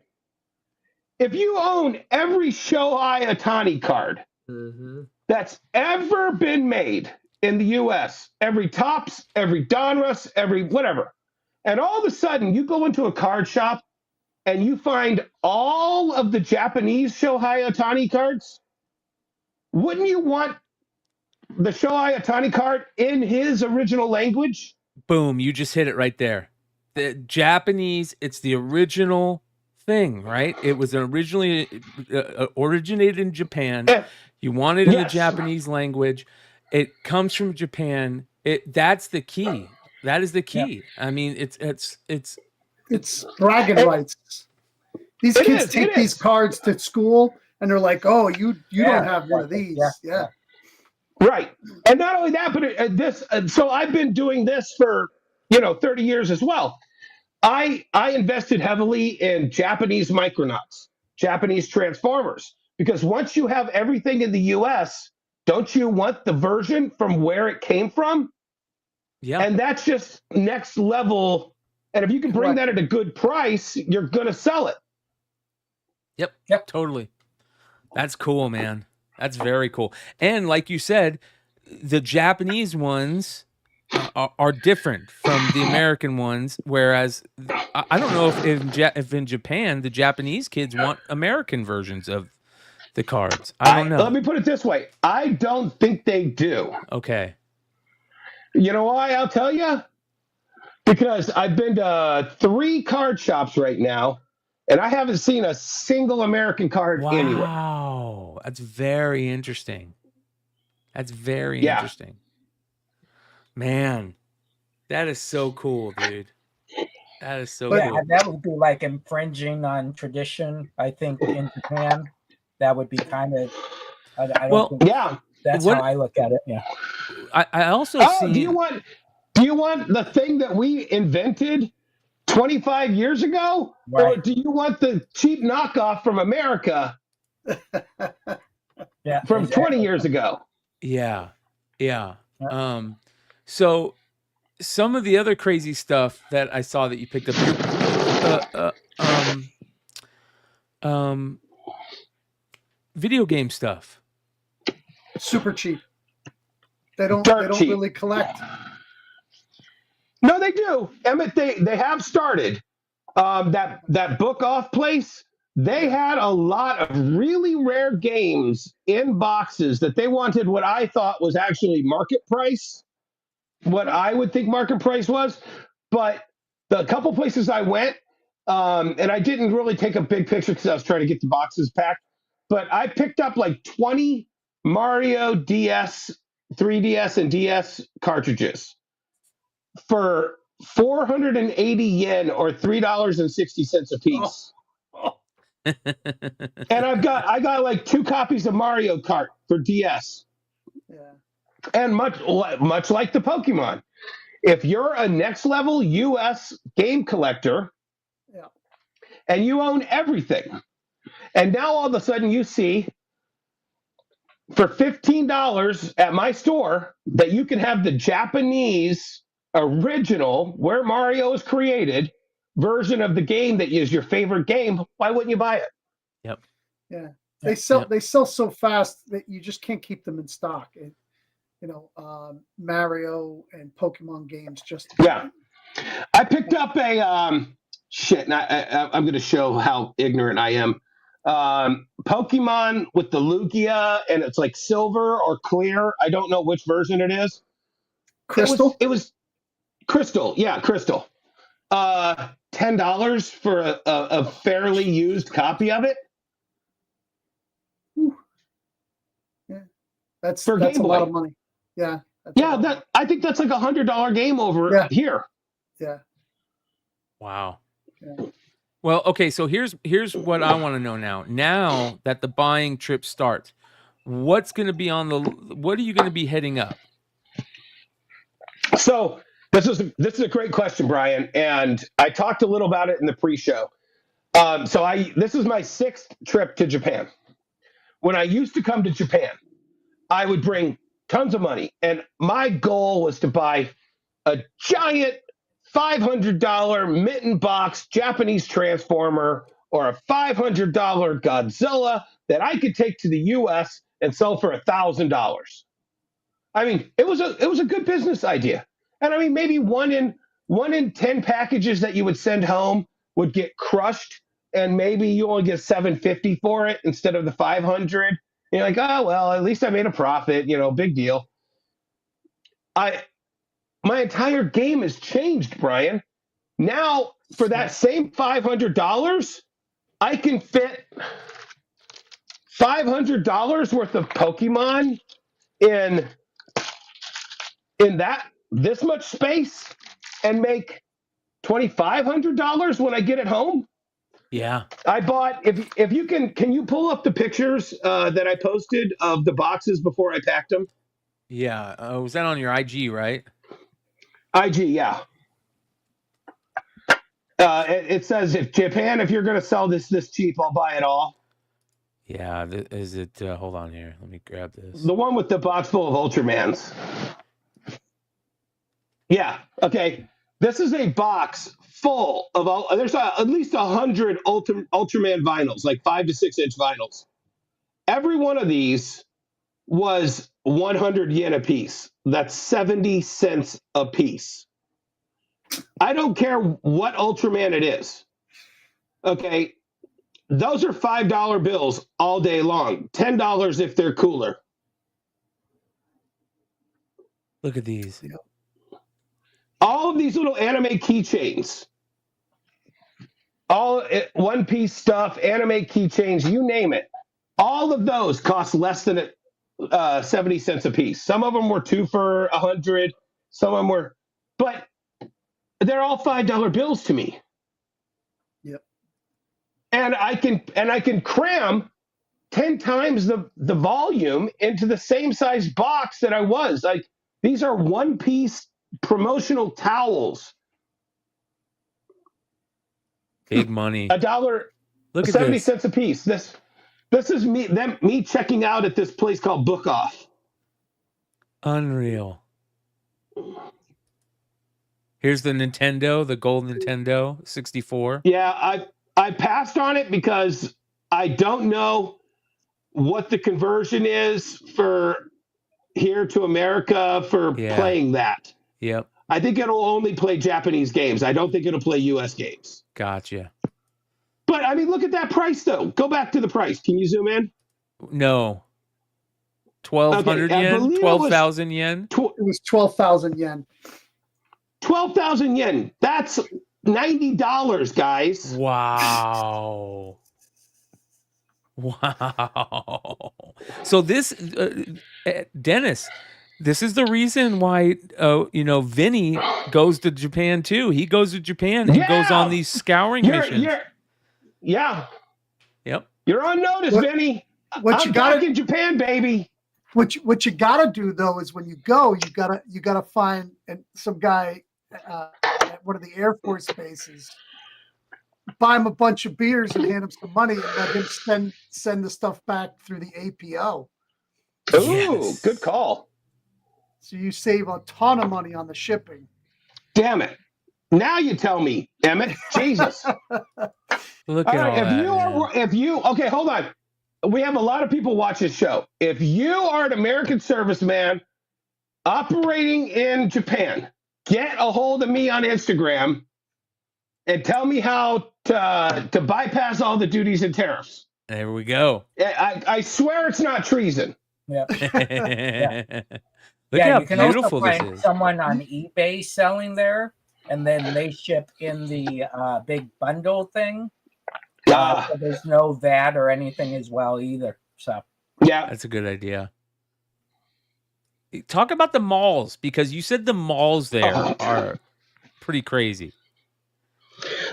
If you own every Shohei Ohtani card that's ever been made in the US, every Topps, every Donruss, every whatever, and all of a sudden you go into a card shop and you find all of the Japanese Shohei Ohtani cards, wouldn't you want the Shohei Ohtani card in his original language? Boom, you just hit it right there. The Japanese, it's the original thing, right? It was originally originated in Japan. You want it in the Japanese language. It comes from Japan. That's the key. That is the key. I mean, It's bragging rights. These kids take these cards to school and they're like, "Oh, you don't have one of these." Yeah. Right. And not only that, but so I've been doing this for 30 years as well. I invested heavily in Japanese Micronauts, Japanese Transformers, because once you have everything in the US, don't you want the version from where it came from? Yeah. And that's just next level. And if you can bring that at a good price, you're going to sell it. Yep, totally. That's cool, man. That's very cool. And like you said, the Japanese ones are different from the American ones, whereas I don't know if in Japan the Japanese kids want American versions of the cards. I don't know. Let me put it this way. I don't think they do. Okay. You know why? I'll tell you. Because I've been to 3 card shops right now, and I haven't seen a single American card anywhere. Wow. That's very interesting. That's very interesting. Man, that is so cool, dude. That is so cool. That would be like infringing on tradition, I think, in Japan. That would be kind of, I don't think that's how I look at it. Yeah. I also see. Do you want the thing that we invented 25 years ago? Right. Or do you want the cheap knockoff from America from 20 years ago? Yeah. So some of the other crazy stuff that I saw that you picked up, video game stuff. Super cheap. They don't cheap. really collect. No, they do. Emmet, they have started that book off place. They had a lot of really rare games in boxes that they wanted what I thought was actually market price, what I would think market price was. But the couple places I went, and I didn't really take a big picture because I was trying to get the boxes packed, but I picked up like 20 Mario DS, 3DS, and DS cartridges for 480 yen or $3.60 a piece. And I got like 2 copies of Mario Kart for DS. Yeah. And much like the Pokemon, if you're a next level US game collector Yeah. and you own everything, and now all of a sudden you see for $15 at my store that you can have the Japanese original, where Mario is created, version of the game that is your favorite game, why wouldn't you buy it? Yep. Yeah. They sell so fast that you just can't keep them in stock. Mario and Pokemon games just Yeah. I picked up a and I'm going to show how ignorant I am. Pokemon with the Lugia, and it's like silver or clear. I don't know which version it is. Crystal. It was Crystal. Yeah, Crystal. $10 for a fairly used copy of it. Yeah, that's For a Game lot Boy. of money. Yeah. I think that's like $100 game over here. Yeah. Wow. Yeah. Well, okay, so here's what I want to know now. Now that the buying trip starts, what are you going to be heading up? So this is a great question, Brian, and I talked a little about it in the pre-show. This is my 6th trip to Japan. When I used to come to Japan, I would bring tons of money, and my goal was to buy a giant $500 mitten box Japanese Transformer or a $500 Godzilla that I could take to the U.S. and sell for $1,000. I mean, it was a good business idea, and I mean maybe one in 10 packages that you would send home would get crushed, and maybe you only get $750 for it instead of the $500. You're like, oh well, at least I made a profit. Big deal. My entire game has changed, Brian. Now, for that same $500, I can fit $500 worth of Pokemon in this much space and make $2,500 when I get it home. Yeah. I bought, if you can you pull up the pictures that I posted of the boxes before I packed them? Yeah. Was that on your IG, right? IG, yeah. It says, if you're going to sell this cheap, I'll buy it all. Yeah. Is it? Hold on here. Let me grab this. The one with the box full of Ultramans. Yeah. Okay. This is a box full of there's at least 100 Ultraman vinyls, like 5 to 6 inch vinyls. Every one of these was 100 yen a piece. That's 70 cents a piece. I don't care what Ultraman it is. Okay. Those are $5 bills all day long. $10 if they're cooler. Look at these. All of these little anime keychains, all One Piece stuff, anime keychains, you name it. All of those cost less than 70 cents a piece. Some of them were 2 for 100. Some of them were, but they're all $5 bills to me. Yep. And I can cram 10 times the volume into the same size box that I was. Like, these are One Piece promotional towels. Big money. $1. Look at 70 this. cents a piece. This is me checking out at this place called Book Off. Unreal. Here's the Nintendo, the gold Nintendo 64. Yeah, I passed on it because I don't know what the conversion is for here to America for playing that. Yep. I think it'll only play Japanese games. I don't think it'll play US games. Gotcha. But I mean, look at that price though. Go back to the price. Can you zoom in? No. 1,200 yen? 12,000 yen? It was 12,000 yen. 12,000 yen. That's $90, guys. Wow. Wow. So this, Dennis, this is the reason why, Vinny goes to Japan too. He goes to Japan and goes on these scouring missions. Yeah. Yep. You're on notice, Vinny. What I'm you got back in Japan, baby. What you gotta do though is when you go, you gotta find some guy at one of the Air Force bases, buy him a bunch of beers and hand him some money, and let him send the stuff back through the APO. Ooh, good call. So you save a ton of money on the shipping. Damn it! Now you tell me, Emmett. Jesus. Look All at right, all that. okay, hold on. We have a lot of people watch this show. If you are an American serviceman operating in Japan, get a hold of me on Instagram and tell me how to bypass all the duties and tariffs. There we go. I swear it's not treason. Yeah. Look how you can beautiful also this find is. someone on eBay selling there, and then they ship in the big bundle thing. So there's no VAT or anything as well either. So yeah, that's a good idea. Talk about the malls, because you said the malls there are pretty crazy.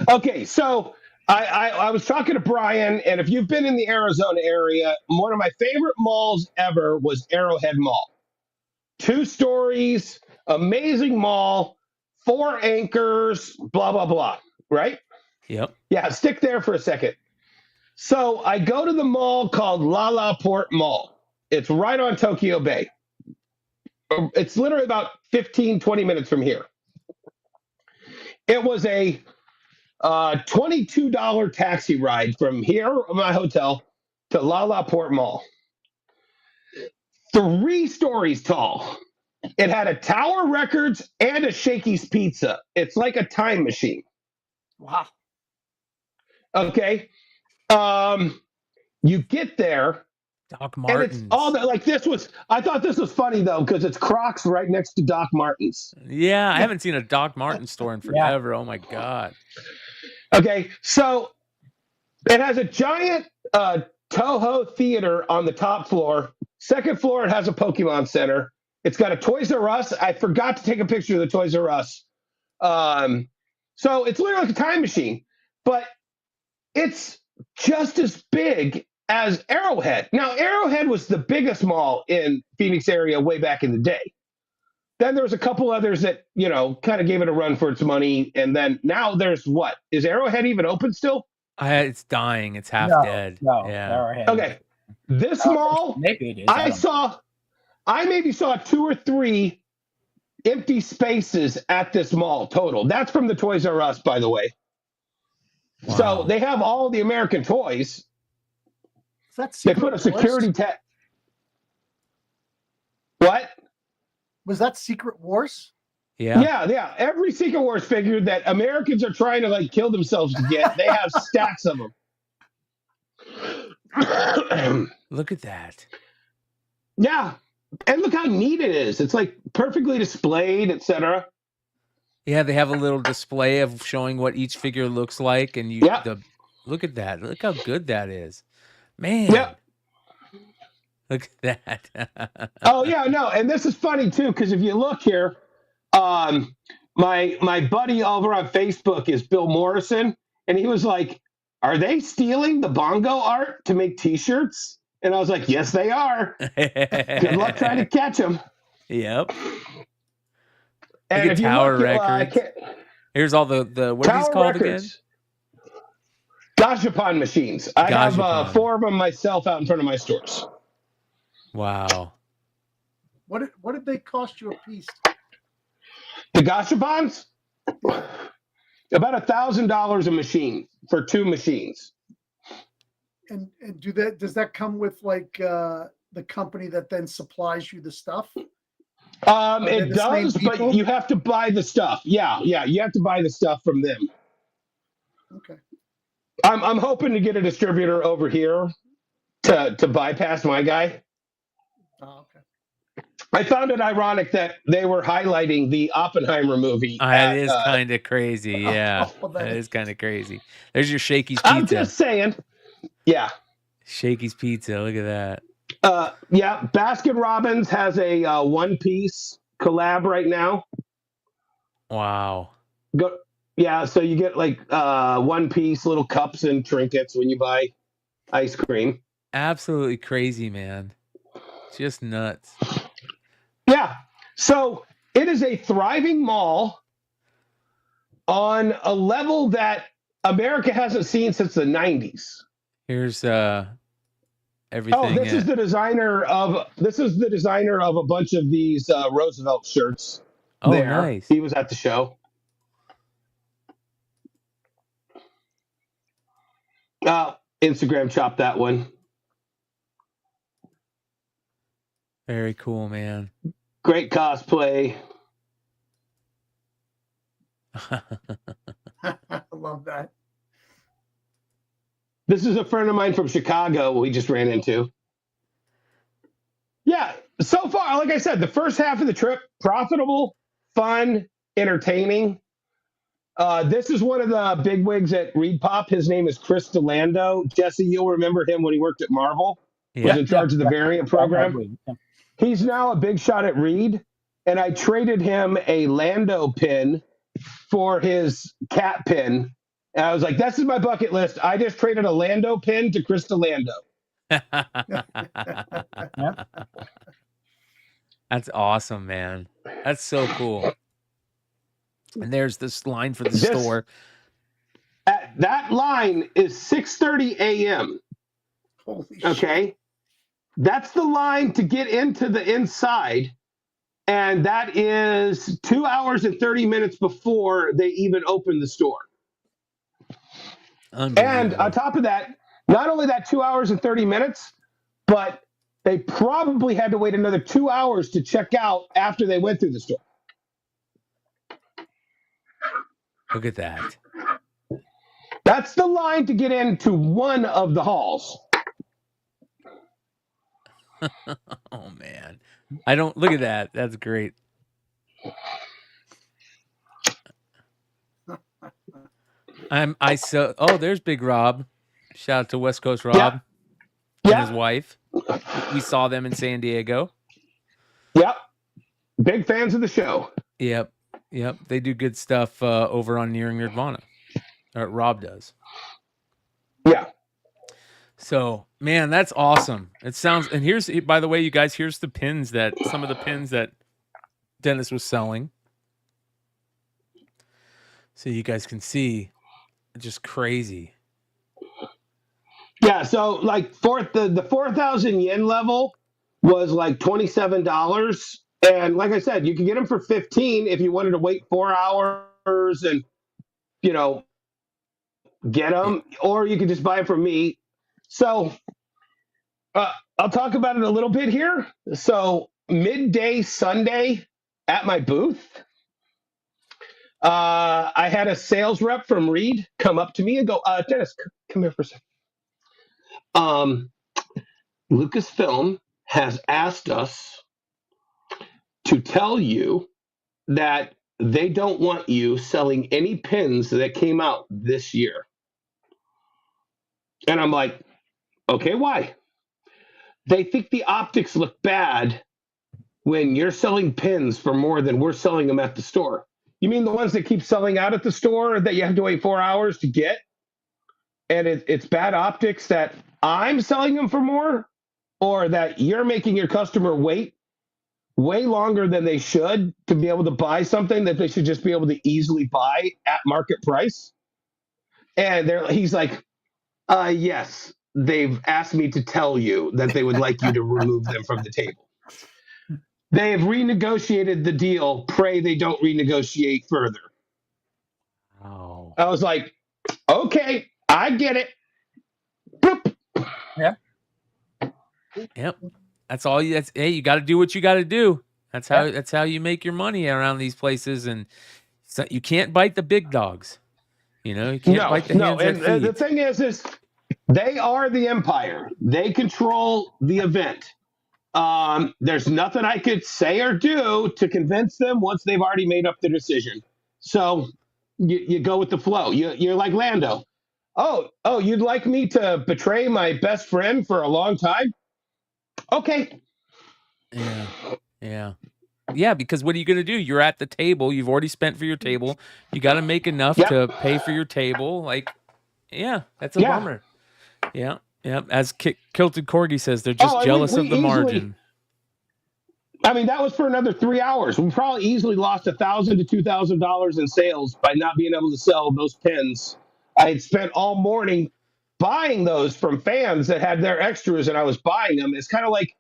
Okay, so I was talking to Brian, and if you've been in the Arizona area, one of my favorite malls ever was Arrowhead Mall. 2 stories, amazing mall, 4 anchors, blah, blah, blah, right? Yep. Yeah, stick there for a second. So I go to the mall called La Port Mall. It's right on Tokyo Bay. It's literally about 15, 20 minutes from here. It was a $22 taxi ride from here, my hotel, to La Port Mall. 3 stories tall. It had a Tower Records and a Shakey's Pizza. It's like a time machine. Wow. Okay. You get there. Doc Martens. And it's all that, like, I thought this was funny though, because it's Crocs right next to Doc Martens. Yeah, I haven't seen a Doc Martens store in forever. Oh my God. Okay. So it has a giant Toho theater on the top floor. Second floor, it has a Pokemon Center. It's got a Toys R Us. I forgot to take a picture of the Toys R Us. So it's literally like a time machine, but it's just as big as Arrowhead. Now, Arrowhead was the biggest mall in Phoenix area way back in the day. Then there was a couple others that, kind of gave it a run for its money. And then now there's what? Is Arrowhead even open still? It's dying. It's half dead. No, yeah. Arrowhead. Okay. This mall, maybe it is. I maybe saw 2 or 3 empty spaces at this mall total. That's from the Toys R Us, by the way. Wow. So they have all the American toys. They put a security tag. What? Was that Secret Wars? Yeah. Yeah. Every Secret Wars figure that Americans are trying to kill themselves to get, they have stacks of them. Look at that. Yeah. And look how neat it is. It's perfectly displayed, etc. Yeah, they have a little display of showing what each figure looks like, and look at that. Look how good that is. Man. Yeah. Look at that. Oh yeah, no, and this is funny too, because if you look here, my buddy over on Facebook is Bill Morrison, and he was like, "Are they stealing the bongo art to make T-shirts?" And I was like, "Yes, they are. Good luck trying to catch them." Yep. And if Tower you look, Records. Here's all the what are these called Records. again? Gashapon machines. I have 4 of them myself out in front of my stores. Wow. What did they cost you a piece? The Gashapons? About $1,000 a machine for 2 machines. And does that come with the company that then supplies you the stuff? It does, but you have to buy the stuff. Yeah, you have to buy the stuff from them. Okay. I'm hoping to get a distributor over here to bypass my guy. Oh, okay. I found it ironic that they were highlighting the Oppenheimer movie. It is kind of crazy, yeah. That is kind of crazy. There's your Shakey's Pizza. I'm just saying. Yeah. Shakey's Pizza, look at that. Yeah, Baskin Robbins has a one-piece collab right now. Wow. Yeah, so you get one-piece little cups and trinkets when you buy ice cream. Absolutely crazy, man. Just nuts. Yeah. So it is a thriving mall on a level that America hasn't seen since the 90s. Here's everything. Oh, this is the designer of a bunch of these Roosevelt shirts. Oh, there. nice. He was at the show. Instagram chopped that one. Very cool, man. Great cosplay. I love that. This is a friend of mine from Chicago we just ran into. Yeah, so far, like I said, the first half of the trip, profitable, fun, entertaining. This is one of the bigwigs at Reed Pop. His name is Chris DeLando. Jesse, you'll remember him when he worked at Marvel. Was in charge of the variant program. He's now a big shot at Reed, and I traded him a Lando pin for his cat pin. And I was like, this is my bucket list. I just traded a Lando pin to Chris DeLando. That's awesome, man. That's so cool. And there's this line for the store. That line is 6:30 a.m. Holy okay? shit. That's the line to get into the inside. And that is 2 hours and 30 minutes before they even open the store. And on top of that, not only that 2 hours and 30 minutes, but they probably had to wait another 2 hours to check out after they went through the store. Look at that. That's the line to get into one of the halls. Oh, man. I don't look at that. That's great. There's Big Rob. Shout out to West Coast Rob and his wife. We saw them in San Diego. Yep. Big fans of the show. Yep. They do good stuff over on Nearing Nirvana. Rob does. Yeah. So, man, that's awesome. It sounds, and here's, by the way, you guys, here's some of the pins that Dennis was selling. So you guys can see, just crazy. Yeah, so like the 4,000 yen level was like $27. And like I said, you can get them for 15 if you wanted to wait 4 hours and, get them, or you could just buy them from me. So I'll talk about it a little bit here. So midday Sunday at my booth, I had a sales rep from Reed come up to me and go, Dennis, come here for a second. Lucasfilm has asked us to tell you that they don't want you selling any pins that came out this year. And I'm like, okay, why? They think the optics look bad when you're selling pins for more than we're selling them at the store. You mean the ones that keep selling out at the store that you have to wait 4 hours to get? And it's bad optics that I'm selling them for more, or that you're making your customer wait way longer than they should to be able to buy something that they should just be able to easily buy at market price? And he's like, yes, they've asked me to tell you that they would like you to remove them from the table. They have renegotiated the deal. Pray they don't renegotiate further. Oh. I was like, okay, I get it. Boop. Yeah. Yep. That's all you. Hey, you got to do what you got to do. That's how you make your money around these places, and so you can't bite the big dogs. You can't bite the hands that feed. And the thing is they are the empire. They control the event. There's nothing I could say or do to convince them once they've already made up their decision. So you go with the flow. You're like Lando. Oh, you'd like me to betray my best friend for a long time? Okay. Yeah, because what are you going to do? You're at the table. You've already spent for your table. You got to make enough to pay for your table. That's a bummer. Yeah. As Kilted Corgi says, they're just jealous of the margin. I mean, that was for another 3 hours. We probably easily lost $1,000 to $2,000 in sales by not being able to sell those pins. I had spent all morning buying those from fans that had their extras, and I was buying them. It's kind of like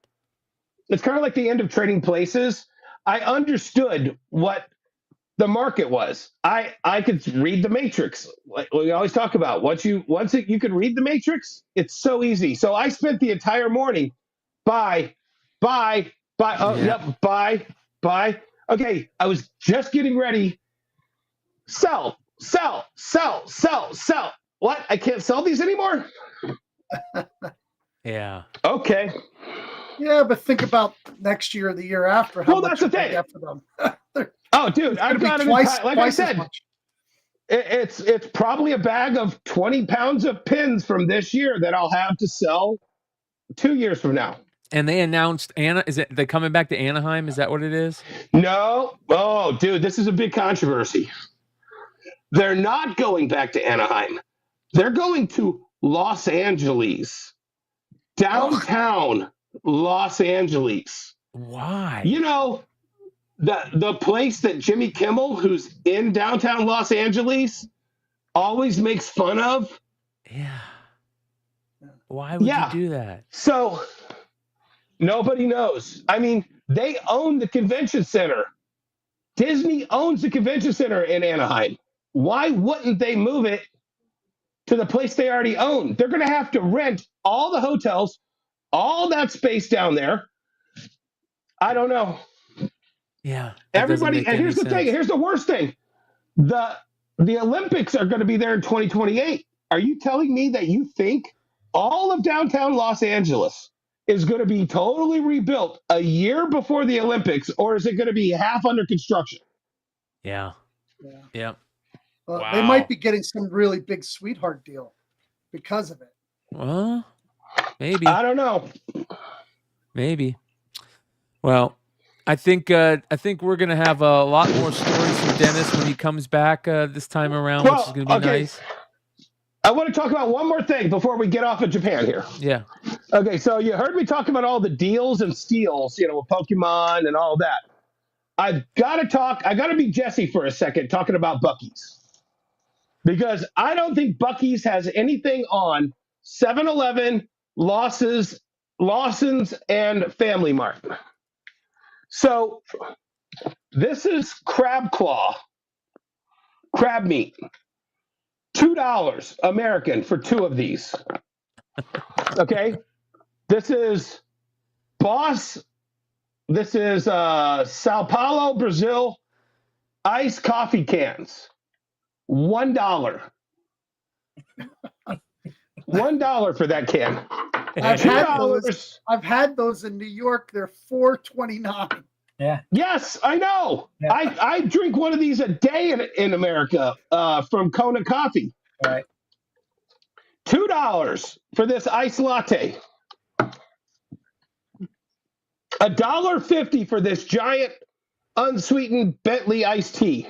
the end of Trading Places. I understood what the market was. I could read the matrix. Like we always talk about. Once you could read the matrix, it's so easy. So I spent the entire morning buy. Oh, Yeah. yep, buy. Okay, I was just getting ready. Sell. What? I can't sell these anymore? Yeah. Okay. Yeah, but think about next year or the year after. How Well, much that's the you're gonna thing. get for them? They're Oh, dude, I've gonna got be an twice, entire, like I twice as said, much. it's probably a bag of 20 pounds of pins from this year that I'll have to sell 2 years from now. And they announced they coming back to Anaheim? Is that what it is? No. Oh, dude, this is a big controversy. They're not going back to Anaheim. They're going to Los Angeles, downtown Los Angeles. Why? You know, the place that Jimmy Kimmel, who's in downtown Los Angeles, always makes fun of. Yeah. Why would you do that? So nobody knows. I mean, they own the convention center. Disney owns the convention center in Anaheim. Why wouldn't they move it to the place they already own? They're going to have to rent all the hotels, all that space down there. I don't know. Yeah. Everybody, and here's the thing. Here's the worst thing. The Olympics are going to be there in 2028. Are you telling me that you think all of downtown Los Angeles is going to be totally rebuilt a year before the Olympics, or is it going to be half under construction? Yeah. Yeah. Well, they might be getting some really big sweetheart deal because of it. Well, maybe. I don't know. Maybe. Well, I think we're gonna have a lot more stories from Dennis when he comes back this time around, which is gonna be nice. I want to talk about one more thing before we get off of Japan here. Yeah. Okay, so you heard me talk about all the deals and steals, with Pokemon and all that. I got to be Jesse for a second talking about Buc-ee's. Because I don't think Buc-ee's has anything on 7-Eleven, Lawson's, and Family Mart. So this is crab meat. $2 American for 2 of these. Okay? This is Boss. This is Sao Paulo, Brazil, iced coffee cans. $1. $1 for that can. I've had those in New York. They're $4.29. Yeah. Yes, I know. Yeah. I drink one of these a day in America from Kona Coffee. Right. $2 for this iced latte. $1.50 for this giant unsweetened Bentley iced tea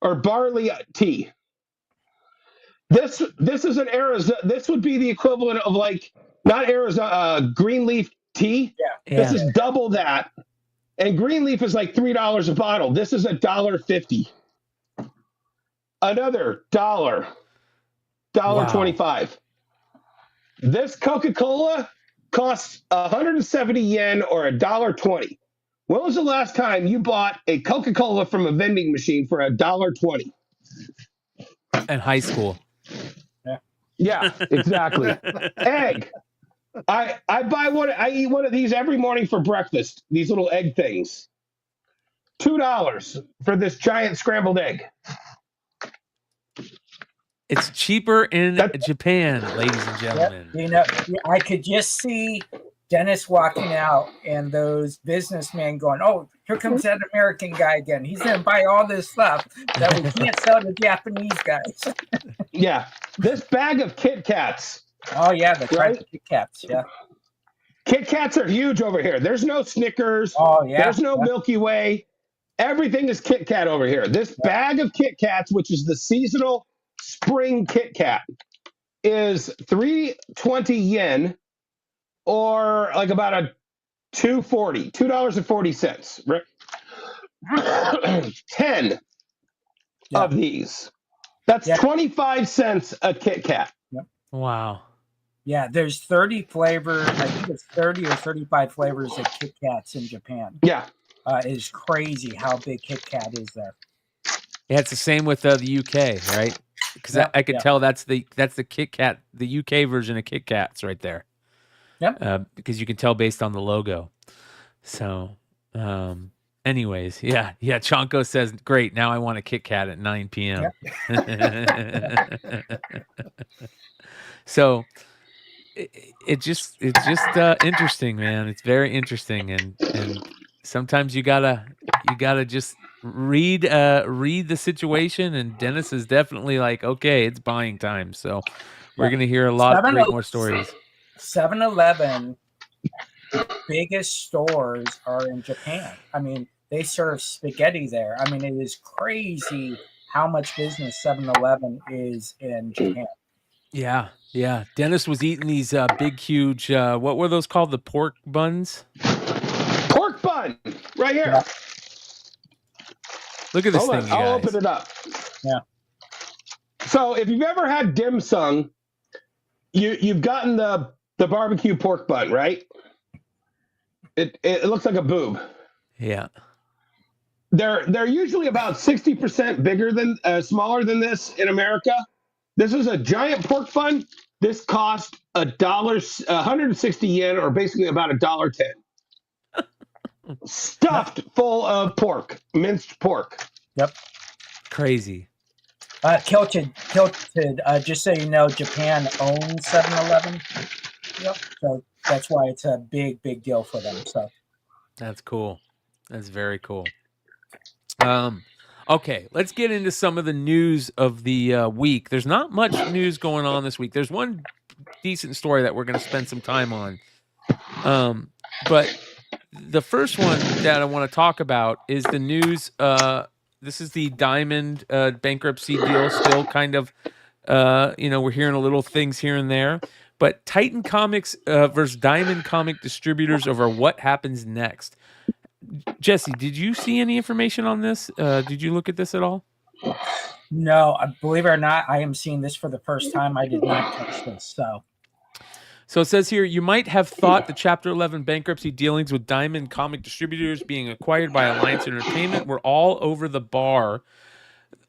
or barley tea. This is an Arizona. This would be the equivalent of not Arizona green leaf tea. Yeah. This is double that. And green leaf is like $3 a bottle. This is $1.50. Another $1.25. Wow. This Coca-Cola costs 170 yen or $1.20. When was the last time you bought a Coca-Cola from a vending machine for $1.20? In high school. Yeah, exactly. Egg. I buy one. I eat one of these every morning for breakfast. These little egg things. $2 for this giant scrambled egg. It's cheaper in Japan, ladies and gentlemen. Yep. I could just see Dennis walking out and those businessmen going, "Oh, here comes that American guy again. He's going to buy all this stuff that we can't sell to Japanese guys." Yeah. This bag of Kit Kats. Oh, yeah, the Kit Kats, yeah. Kit Kats are huge over here. There's no Snickers. Oh, yeah. There's no Milky Way. Everything is Kit Kat over here. This bag of Kit Kats, which is the seasonal spring Kit Kat, is 320 yen or like about $2.40. Right? 10 Yeah. of these. That's Yeah. 25 cents a Kit Kat. Wow. Yeah, there's 30 flavors. I think it's 30 or 35 flavors of Kit Kats in Japan. Yeah. It is crazy how big Kit Kat is there. Yeah, it's the same with the UK, right? Because Yep, I could yep. tell that's the Kit Kat, the UK version of Kit Kats right there. Yep. Because you can tell based on the logo. So, anyways, yeah. Chonko says, "Great, now I want a Kit Kat at 9 p.m." So, it's just interesting, man. It's very interesting, and sometimes you gotta just read the situation. And Dennis is definitely like, okay, it's buying time. So we're gonna hear a lot more stories. 7-Eleven biggest stores are in Japan. I mean, they serve spaghetti there. I mean, it is crazy how much business 7-Eleven is in Japan. Yeah. Dennis was eating these big, huge. What were those called? The pork buns. Pork bun, right here. Yeah. Look at this Hold thing, on, you guys. I'll open it up. Yeah. So if you've ever had dim sum, you've gotten the barbecue pork bun, right? It looks like a boob. Yeah. They're usually about 60% bigger than smaller than this in America. This is a giant pork bun. This cost $160 yen, or basically about $1.10. Stuffed full of pork, minced pork. Yep. Crazy. Kilted. Just so you know, Japan owns 7-Eleven. Yep. So that's why it's a big deal for them. So that's cool. That's very cool. Okay, let's get into some of the news of the week. There's not much news going on this week. There's one decent story that we're going to spend some time on. But the first one that I want to talk about is the news. This is the Diamond bankruptcy deal. Still kind of, we're hearing a little things here and there. But Titan Comics versus Diamond Comic Distributors over what happens next. Jesse, did you see any information on this? Did you look at this at all? No, believe it or not, I am seeing this for the first time. I did not catch this. So it says here, you might have thought the Chapter 11 bankruptcy dealings with Diamond Comic Distributors being acquired by Alliance Entertainment were all over bar,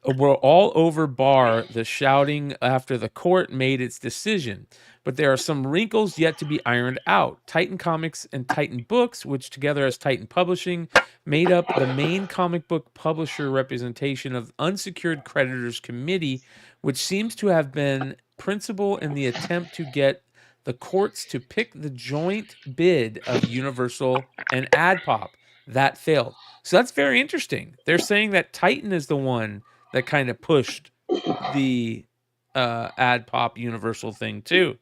the shouting after the court made its decision. But there are some wrinkles yet to be ironed out. Titan Comics and Titan Books, which together as Titan Publishing, made up the main comic book publisher representation of Unsecured Creditors Committee, which seems to have been principal in the attempt to get the courts to pick the joint bid of Universal and AdPop. That failed. So that's very interesting. They're saying that Titan is the one that kind of pushed the AdPop Universal thing too.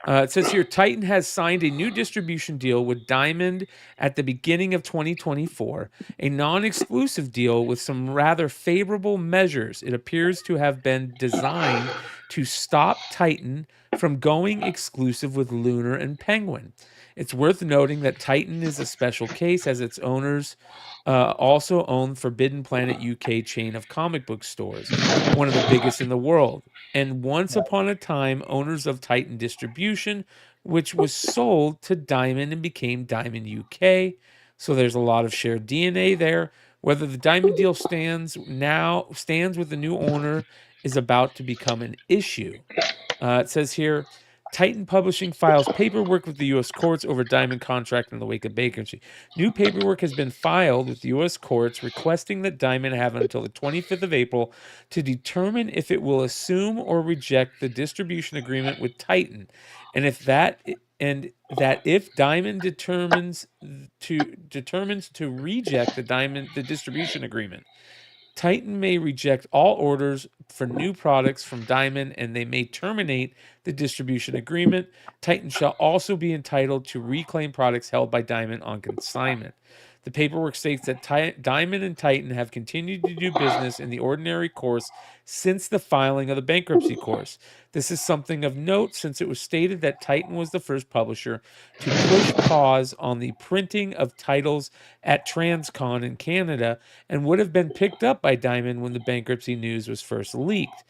It says here, Titan has signed a new distribution deal with Diamond at the beginning of 2024, a non-exclusive deal with some rather favorable measures. It appears to have been designed to stop Titan from going exclusive with Lunar and Penguin. It's worth noting that Titan is a special case, as its owners also own Forbidden Planet UK chain of comic book stores, one of the biggest in the world. And once upon a time, owners of Titan Distribution, which was sold to Diamond and became Diamond UK. So there's a lot of shared DNA there. Whether the Diamond deal stands with the new owner is about to become an issue. It says here, Titan Publishing files paperwork with the U.S. courts over Diamond contract in the wake of bankruptcy. New paperwork has been filed with the U.S. courts requesting that Diamond have until the 25th of April to determine if it will assume or reject the distribution agreement with Titan, and if Diamond determines to reject the distribution agreement, Titan may reject all orders for new products from Diamond, and they may terminate the distribution agreement. Titan shall also be entitled to reclaim products held by Diamond on consignment. The paperwork states that Diamond and Titan have continued to do business in the ordinary course since the filing of the bankruptcy course. This is something of note since it was stated that Titan was the first publisher to push pause on the printing of titles at Transcon in Canada and would have been picked up by Diamond when the bankruptcy news was first leaked.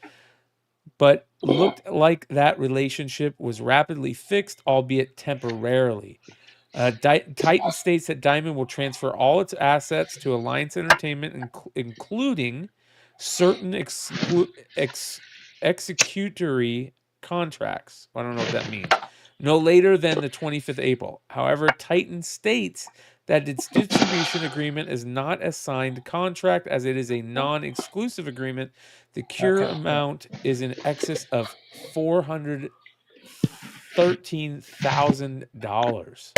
But looked like that relationship was rapidly fixed, albeit temporarily. Titan states that Diamond will transfer all its assets to Alliance Entertainment, including certain executory contracts. I don't know what that means. No later than the 25th of April. However, Titan states that its distribution agreement is not a signed contract as it is a non-exclusive agreement. The cure amount is in excess of $413,000,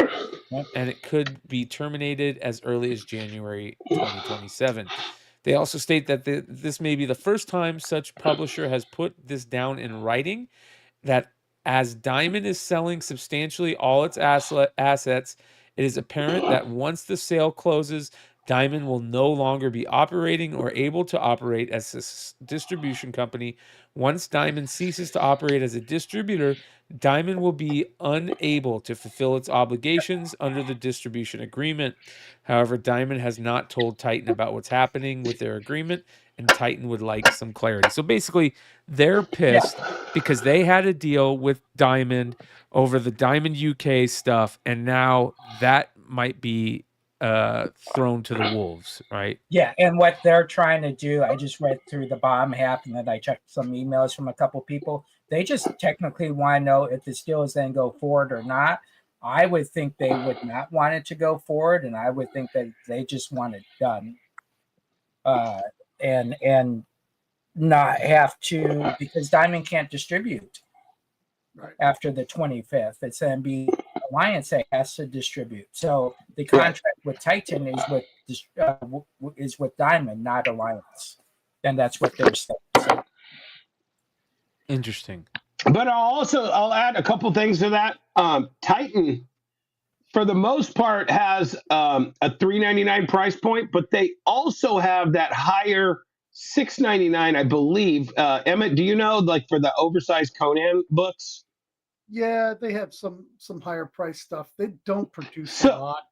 and it could be terminated as early as January 2027. They also state that this may be the first time such publisher has put this down in writing, that as Diamond is selling substantially all its assets, it is apparent that once the sale closes, Diamond will no longer be operating or able to operate as a distribution company. Once Diamond ceases to operate as a distributor, Diamond will be unable to fulfill its obligations under the distribution agreement. However, Diamond has not told Titan about what's happening with their agreement, and Titan would like some clarity. So basically, they're pissed because they had a deal with Diamond over the Diamond UK stuff, and now that might be thrown to the wolves, right? Yeah, and what they're trying to do, I just read through the bottom half, and then I checked some emails from a couple people. They just technically want to know if this deal is going to go forward or not. I would think they would not want it to go forward, and I would think that they just want it done, and not have to, because Diamond can't distribute after the 25th. It's going to be Alliance that has to distribute. So the contract with Titan is with Diamond, not Alliance, and that's what they're saying. So. Interesting. But I'll add a couple things to that. Titan, for the most part, has a $3.99 price point, but they also have that higher $6.99, I believe. Emmet, do you know, like for the oversized Conan books? Yeah, they have some higher price stuff. They don't produce a lot.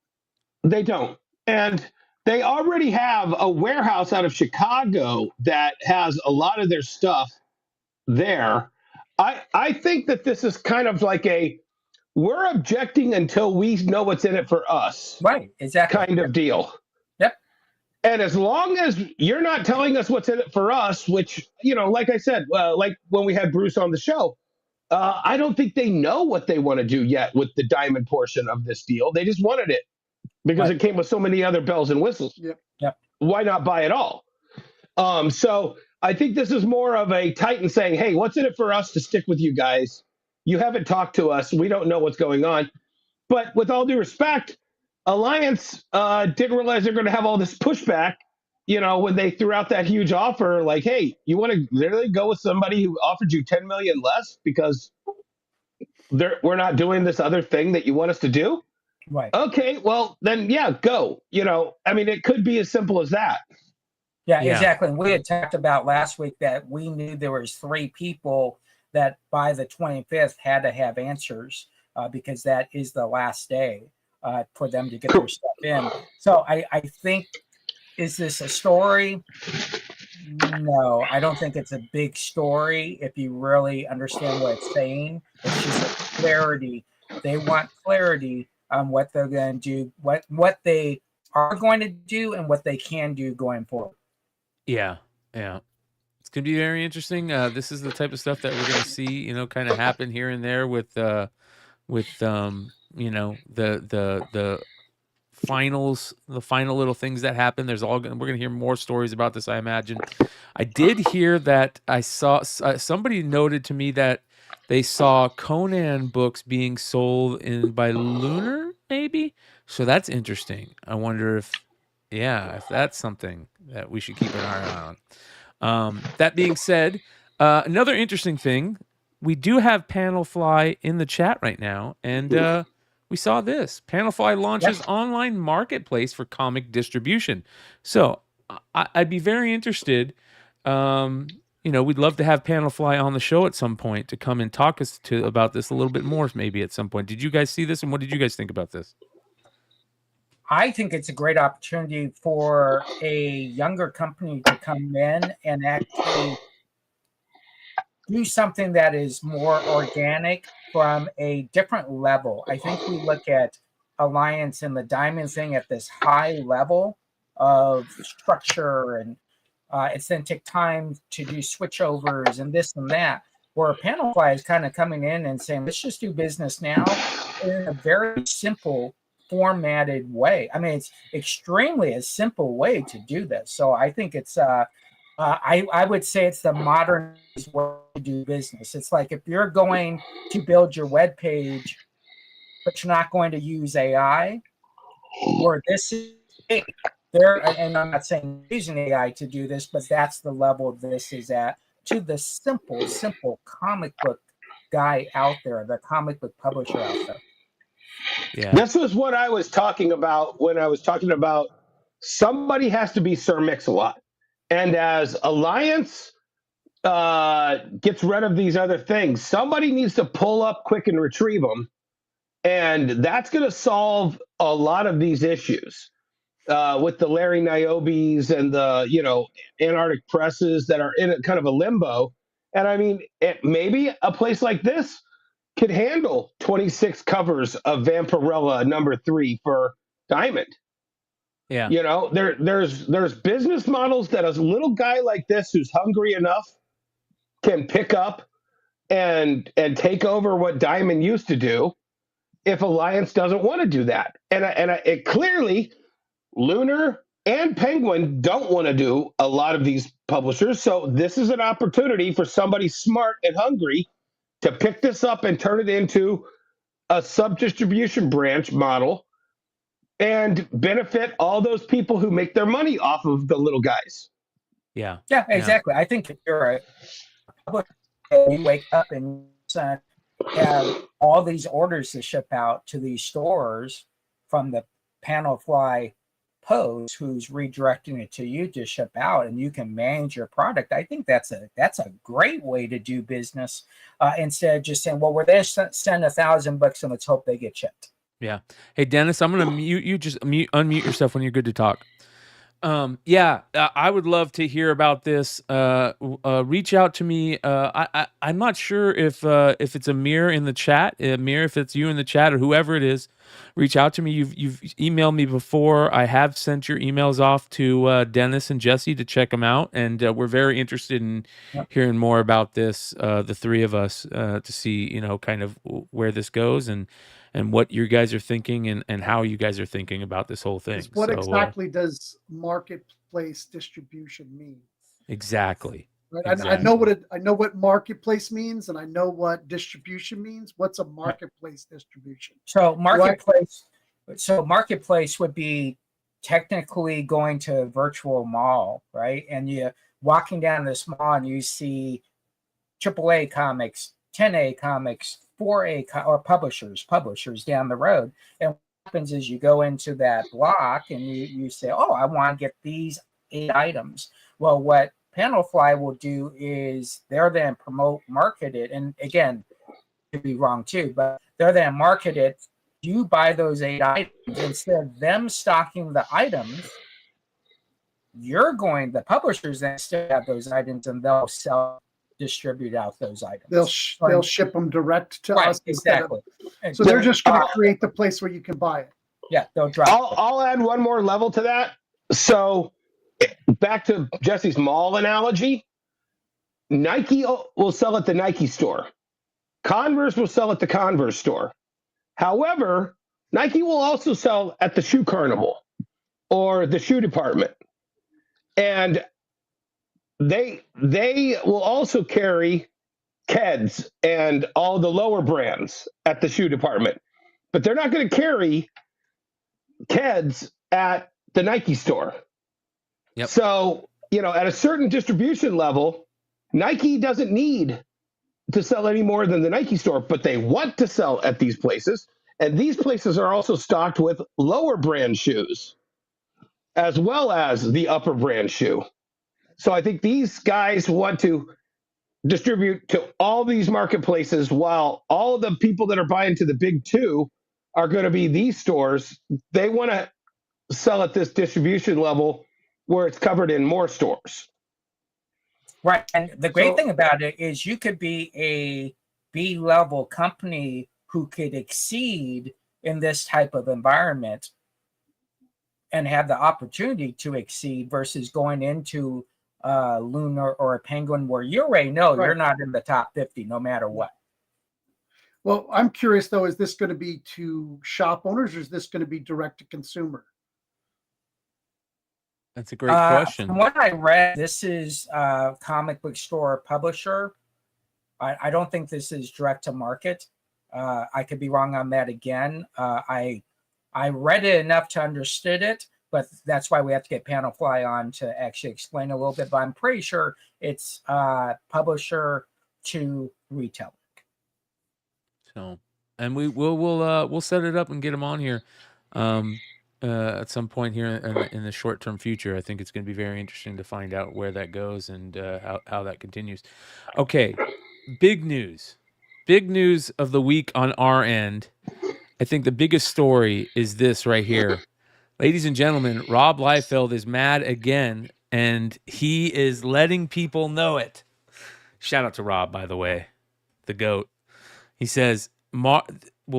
They don't. And they already have a warehouse out of Chicago that has a lot of their stuff there. I think that this is kind of like we're objecting until we know what's in it for us. Right, exactly. Kind of deal. Yep. And as long as you're not telling us what's in it for us, which, like I said, like when we had Bruce on the show, I don't think they know what they want to do yet with the Diamond portion of this deal. They just wanted it because it came with so many other bells and whistles. Yep. Why not buy it all? So I think this is more of a Titan saying, hey, what's in it for us to stick with you guys? You haven't talked to us. We don't know what's going on. But with all due respect, Alliance didn't realize they're going to have all this pushback, when they threw out that huge offer, like, hey, you want to literally go with somebody who offered you $10 million less because we're not doing this other thing that you want us to do? Right. Okay, well, then, go. It could be as simple as that. Yeah, exactly. And we had talked about last week that we knew there was 3 people that by the 25th had to have answers because that is the last day for them to get their stuff in. So I think, is this a story? No, I don't think it's a big story if you really understand what it's saying. It's just a clarity. They want clarity on what they're going to do, what they are going to do, and what they can do going forward. Yeah. It's going to be very interesting. This is the type of stuff that we're going to see, kind of happen here and there with the finals, the final little things that happen. We're going to hear more stories about this, I imagine. I did hear that I saw somebody noted to me that they saw Conan books being sold by Lunar, maybe. So that's interesting. I wonder if that's something that we should keep an eye on. That being said, another interesting thing, we do have Panelfly in the chat right now, and we saw this. Panelfly launches online marketplace for comic distribution. So I'd be very interested. We'd love to have Panelfly on the show at some point to come and talk us about this a little bit more, maybe at some point. Did you guys see this, and what did you guys think about this? I think it's a great opportunity for a younger company to come in and actually do something that is more organic from a different level. I think we look at Alliance and the Diamond thing at this high level of structure, and it's then take time to do switchovers and this and that, where Panelfly is kind of coming in and saying, let's just do business now in a very simple formatted way. I mean, it's extremely a simple way to do this. So I think it's I would say it's the modern way to do business. It's like if you're going to build your web page, but you're not going to use AI, or this is there, and I'm not saying using AI to do this, but that's the level this is at, to the simple comic book guy out there, the comic book publisher out there. Yeah. This was what I was talking about when I was talking about somebody has to be Sir Mix-a-Lot. And as Alliance gets rid of these other things, somebody needs to pull up quick and retrieve them. And that's going to solve a lot of these issues with the Larry Niobes and the, Antarctic presses that are in a kind of a limbo. And I mean, maybe a place like this could handle 26 covers of Vampirella #3 for Diamond. Yeah. There's business models that a little guy like this who's hungry enough can pick up and take over what Diamond used to do if Alliance doesn't want to do that. And it clearly Lunar and Penguin don't want to do a lot of these publishers. So this is an opportunity for somebody smart and hungry to pick this up and turn it into a sub-distribution branch model and benefit all those people who make their money off of the little guys. Yeah, exactly. I think if you're you wake up and have all these orders to ship out to these stores from the Panelfly post who's redirecting it to you to ship out, and you can manage your product. I think that's a great way to do business instead of just saying, well, we're there to send $1,000 and let's hope they get shipped. Yeah. Hey, Dennis, I'm going to mute you. Just unmute yourself when you're good to talk. I would love to hear about this. Reach out to me. I'm not sure if it's Amir in the chat. Amir, if it's you in the chat or whoever it is, reach out to me. You've emailed me before. I have sent your emails off to Dennis and Jesse to check them out, and we're very interested in hearing more about this. The three of us to see kind of where this goes and what you guys are thinking and how you guys are thinking about this whole thing. What exactly does marketplace distribution mean? Exactly. Right? Exactly. I know what marketplace means, and I know what distribution means. What's a marketplace distribution? So marketplace would be technically going to a virtual mall, right? And you're walking down this mall and you see AAA comics, 10A comics, 4A or publishers down the road. And what happens is you go into that block and you say, oh, I want to get these 8 items. Well, what Panelfly will do is they're then market it. And again, could be wrong too, but they're then market it. You buy those 8 items instead of them stocking the items. The publishers then still have those items and they'll distribute out those items. They'll ship them direct to us. Exactly. So they're just going to create the place where you can buy it. Yeah, they'll drop. I'll add one more level to that. So back to Jesse's mall analogy, Nike will sell at the Nike store. Converse will sell at the Converse store. However, Nike will also sell at the Shoe Carnival or the shoe department. And they will also carry Keds and all the lower brands at the shoe department. But they're not going to carry Keds at the Nike store. Yep. So, at a certain distribution level, Nike doesn't need to sell any more than the Nike store, but they want to sell at these places. And these places are also stocked with lower brand shoes, as well as the upper brand shoe. So I think these guys want to distribute to all these marketplaces, while all the people that are buying to the big two are going to be these stores. They want to sell at this distribution level where it's covered in more stores. Right. And the great thing about it is you could be a B-level company who could exceed in this type of environment and have the opportunity to exceed versus going into Lunar or a Penguin where you already know you're not in the top 50 no matter what. Well, I'm curious though, is this going to be to shop owners or is this going to be direct to consumer? That's a great question. From what I read, this is comic book store publisher. I don't think this is direct to market. I could be wrong on that again. I read it enough to understand it, but that's why we have to get Panel Fly on to actually explain a little bit. But I'm pretty sure it's publisher to retailer. So, and we'll set it up and get him on here at some point here in the short-term future. I think it's going to be very interesting to find out where that goes and how that continues. Okay, big news of the week on our end. I think the biggest story is this right here. Ladies and gentlemen, Rob Liefeld is mad again, and he is letting people know it. Shout out to Rob, by the way, the GOAT. He says,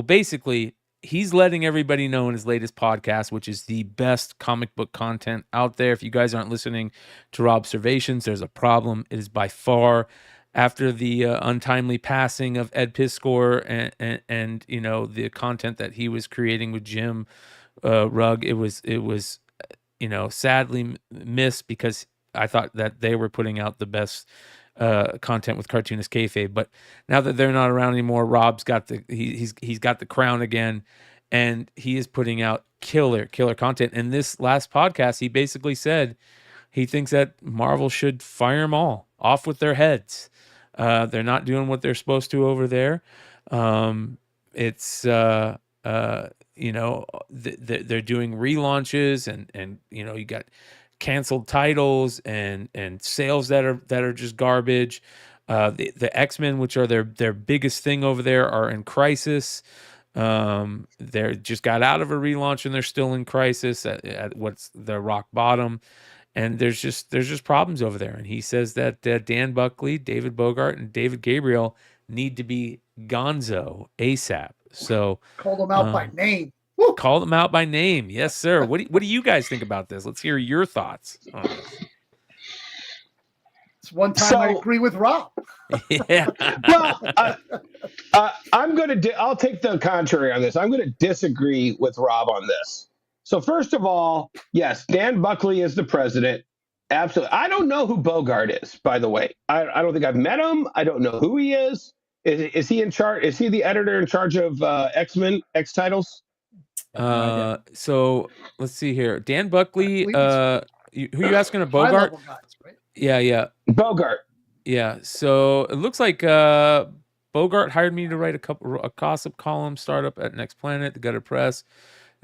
basically, he's letting everybody know in his latest podcast, which is the best comic book content out there. If you guys aren't listening to Rob's Observations, there's a problem. It is by far, after the untimely passing of Ed Piskor and you know the content that he was creating with Jim Rugg, it was you know sadly missed because I thought that they were putting out the best content with cartoonist kayfabe, but now that they're not around anymore, Rob's got he's got the crown again, and he is putting out killer content. And this last podcast, he basically said he thinks that Marvel should fire them all off with their heads. They're not doing what they're supposed to over there. It's you know they're doing relaunches and you know you got canceled titles and sales that are just garbage. The X-Men, which are their biggest thing over there, are in crisis. They're just got out of a relaunch and they're still in crisis at what's the rock bottom. And there's just problems over there. And he says that Dan Buckley, David Bogart, and David Gabriel need to be gonzo ASAP. So call them out by name. Woo! Call them out by name. Yes, sir. What do you guys think about this? Let's hear your thoughts on this. It's one time I agree with Rob. Yeah. Well, I'll take the contrary on this. I'm going to disagree with Rob on this. So first of all, yes, Dan Buckley is the president. Absolutely. I don't know who Bogart is, by the way. I don't think I've met him. I don't know who he is. Is he in charge? Is he the editor in charge of X-Men, X titles? So let's see here. Dan Buckley, who are you asking? A Bogart? Guys, right? Yeah. Bogart. Yeah. So it looks like Bogart hired me to write a gossip column startup at Next Planet, the Gutter Press.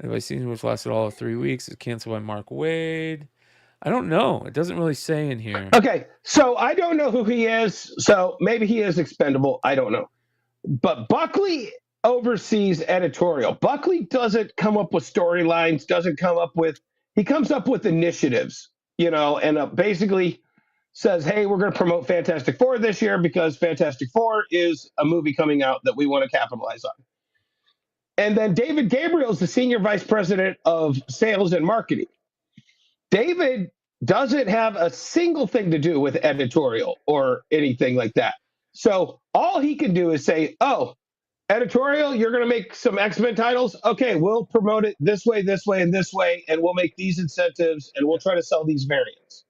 Everybody season which lasted all of 3 weeks. It's canceled by Mark Waid. I don't know. It doesn't really say in here. Okay, so I don't know who he is. So maybe he is expendable. I don't know. But Buckley oversees editorial. Buckley doesn't come up with storylines, he comes up with initiatives, you know, and basically says, hey, we're going to promote Fantastic Four this year because Fantastic Four is a movie coming out that we want to capitalize on. And then David Gabriel is the senior vice president of sales and marketing. David doesn't have a single thing to do with editorial or anything like that. So all he can do is say, oh, editorial, you're going to make some X-Men titles? Okay, we'll promote it this way, and this way, and we'll make these incentives, and we'll try to sell these variants.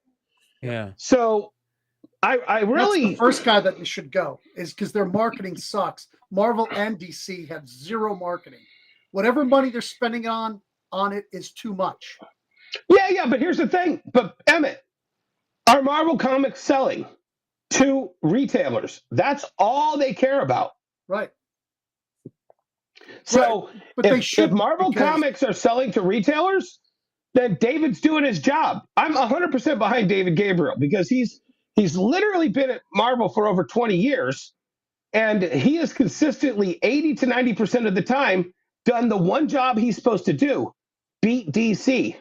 Yeah. So I really... That's the first guy that should go, is because their marketing sucks. Marvel and DC have zero marketing. Whatever money they're spending on it is too much. Yeah, but here's the thing. But Emmet, are Marvel comics selling to retailers? That's all they care about. Right. So But they if should Marvel because Comics are selling to retailers, then David's doing his job. I'm 100% behind David Gabriel because he's literally been at Marvel for over 20 years, and he has consistently 80 to 90% of the time done the one job he's supposed to do, beat DC.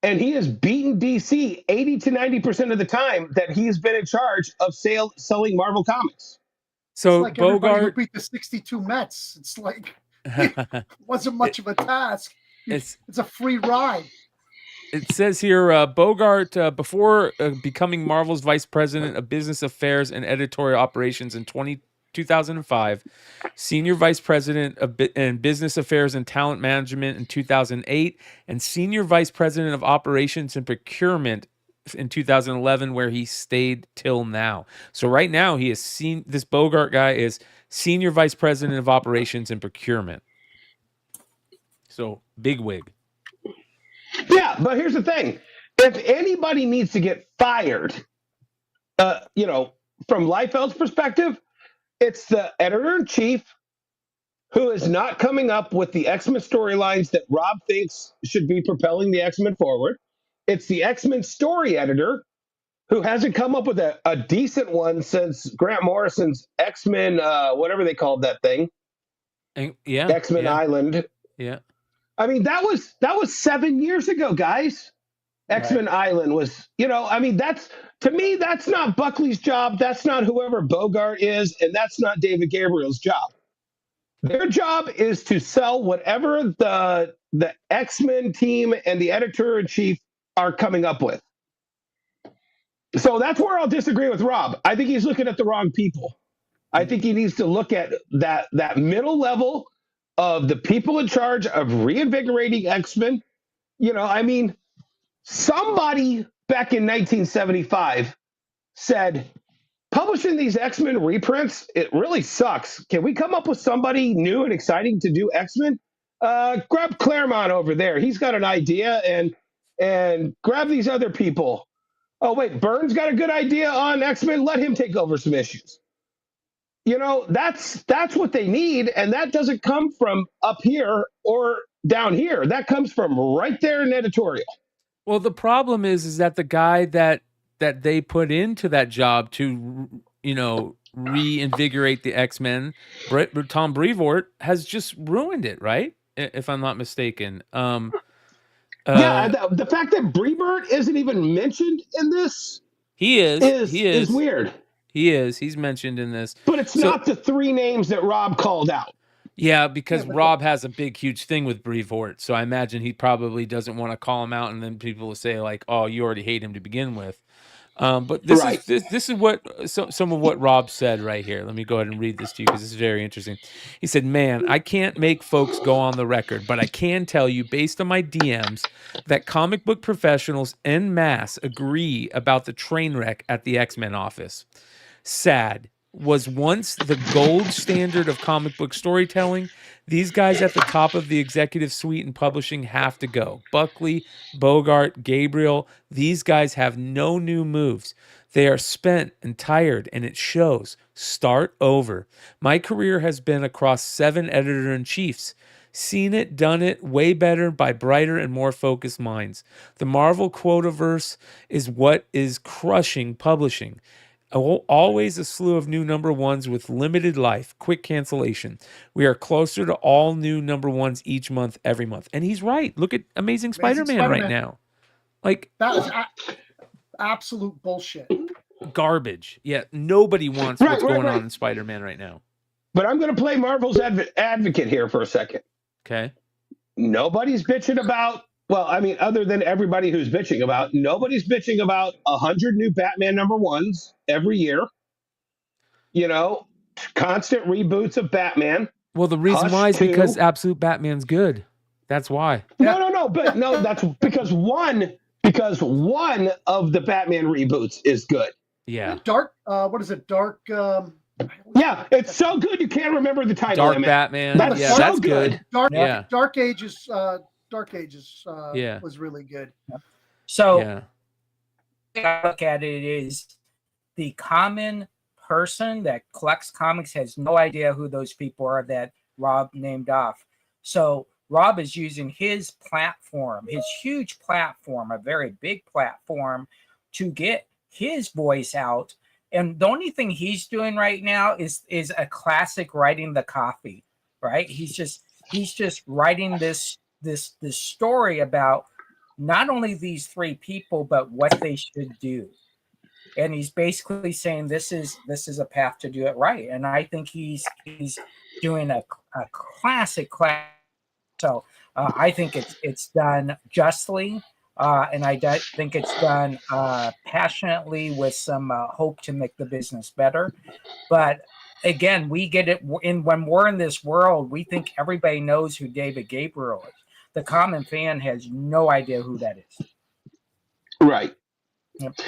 And he has beaten DC 80 to 90% of the time that he's been in charge of selling Marvel Comics. it's So like everybody who Bogart, beat the 62 Mets. It's like it wasn't much of a task. it's It's a free ride. it says here Bogart, before becoming Marvel's vice president of business affairs and editorial operations in 2005, senior vice president of and business affairs and talent management in 2008, and senior vice president of operations and procurement in 2011, where he stayed till now. So right now he is this Bogart guy is senior vice president of operations and procurement. So big wig. Yeah, but here's the thing. If anybody needs to get fired, from Liefeld's perspective, it's the editor-in-chief who is not coming up with the X-Men storylines that Rob thinks should be propelling the X-Men forward. It's the X-Men story editor who hasn't come up with a decent one since Grant Morrison's X-Men, whatever they called that thing. X-Men Island. Yeah. I mean, that was 7 years ago, guys. X-Men Island was, that's, to me, that's not Buckley's job. That's not whoever Bogart is, and that's not David Gabriel's job. Their job is to sell whatever the X-Men team and the editor-in-chief are coming up with. So that's where I'll disagree with Rob. I think he's looking at the wrong people. I think he needs to look at that middle level of the people in charge of reinvigorating X-Men. Somebody back in 1975 said, publishing these X-Men reprints, it really sucks. Can we come up with somebody new and exciting to do X-Men? Grab Claremont over there. He's got an idea, and grab these other people. Oh, wait, Byrne's got a good idea on X-Men. Let him take over some issues. That's what they need, and that doesn't come from up here or down here. That comes from right there in editorial. Well, the problem is that the guy that they put into that job to, reinvigorate the X-Men, Tom Brevoort, has just ruined it, right? If I'm not mistaken. The fact that Brevoort isn't even mentioned in this is weird. He is. He's mentioned in this. But it's not the three names that Rob called out. Yeah, because Rob has a big, huge thing with Brevoort. So I imagine he probably doesn't want to call him out, and then people will say, like, oh, you already hate him to begin with. But this is what some of what Rob said right here. Let me go ahead and read this to you because this is very interesting. He said, man, I can't make folks go on the record, but I can tell you based on my DMs that comic book professionals en masse agree about the train wreck at the X-Men office. Sad. Was once the gold standard of comic book storytelling. These guys at the top of the executive suite and publishing have to go. Buckley, Bogart, Gabriel, these guys have no new moves. They are spent and tired, and it shows. Start over. My career has been across 7 editor-in-chiefs. Seen it, done it, way better by brighter and more focused minds. The Marvel quotaverse is what is crushing publishing. Always a slew of new number ones with limited life, quick cancellation. We are closer to all new number ones each month, every month. And he's right. Look at Amazing Spider-Man right now. Like, that is absolute bullshit. Garbage. Yeah, nobody wants what's going on in Spider-Man right now. But I'm going to play Marvel's advocate here for a second. Okay. Nobody's bitching about, other than everybody who's bitching about, nobody's bitching about 100 new Batman number ones every year. Constant reboots of Batman. Well, the reason why is because Absolute Batman's good. That's why. No, but no, that's because one of the Batman reboots is good. Yeah. Dark, what is it? Dark. Yeah, it's so good you can't remember the title. Dark Batman. That's good. Dark Ages. Dark Ages was really good. So I look at it is the common person that collects comics has no idea who those people are that Rob named off. So Rob is using his platform, his huge platform, a very big platform, to get his voice out. And the only thing he's doing right now is a classic writing the coffee, right? He's just writing this story about not only these three people, but what they should do. And he's basically saying this is a path to do it right. And I think he's doing a classic. So I think it's done justly, and I think it's done passionately with some hope to make the business better. But again, we get it when we're in this world. We think everybody knows who David Gabriel is. The common fan has no idea who that is. Right.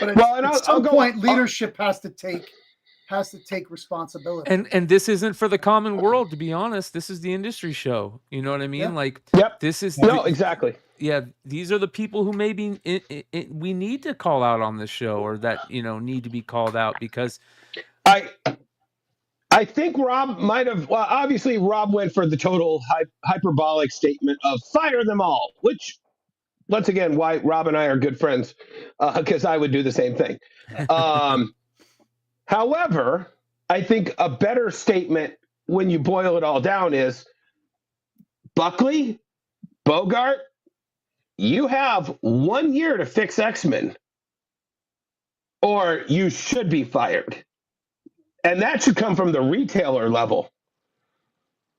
But Well, at some point, leadership has to take responsibility. And this isn't for the common world, to be honest. This is the industry show. You know what I mean? Yep. Like, Yep. this is exactly. Yeah, these are the people who maybe we need to call out on this show, or that need to be called out, because I think Rob might have. Well, obviously, Rob went for the total hyperbolic statement of "fire them all," which, once again, why Rob and I are good friends, because I would do the same thing. However, I think a better statement, when you boil it all down, is Buckley, Bogart, you have 1 year to fix X-Men, or you should be fired. And that should come from the retailer level.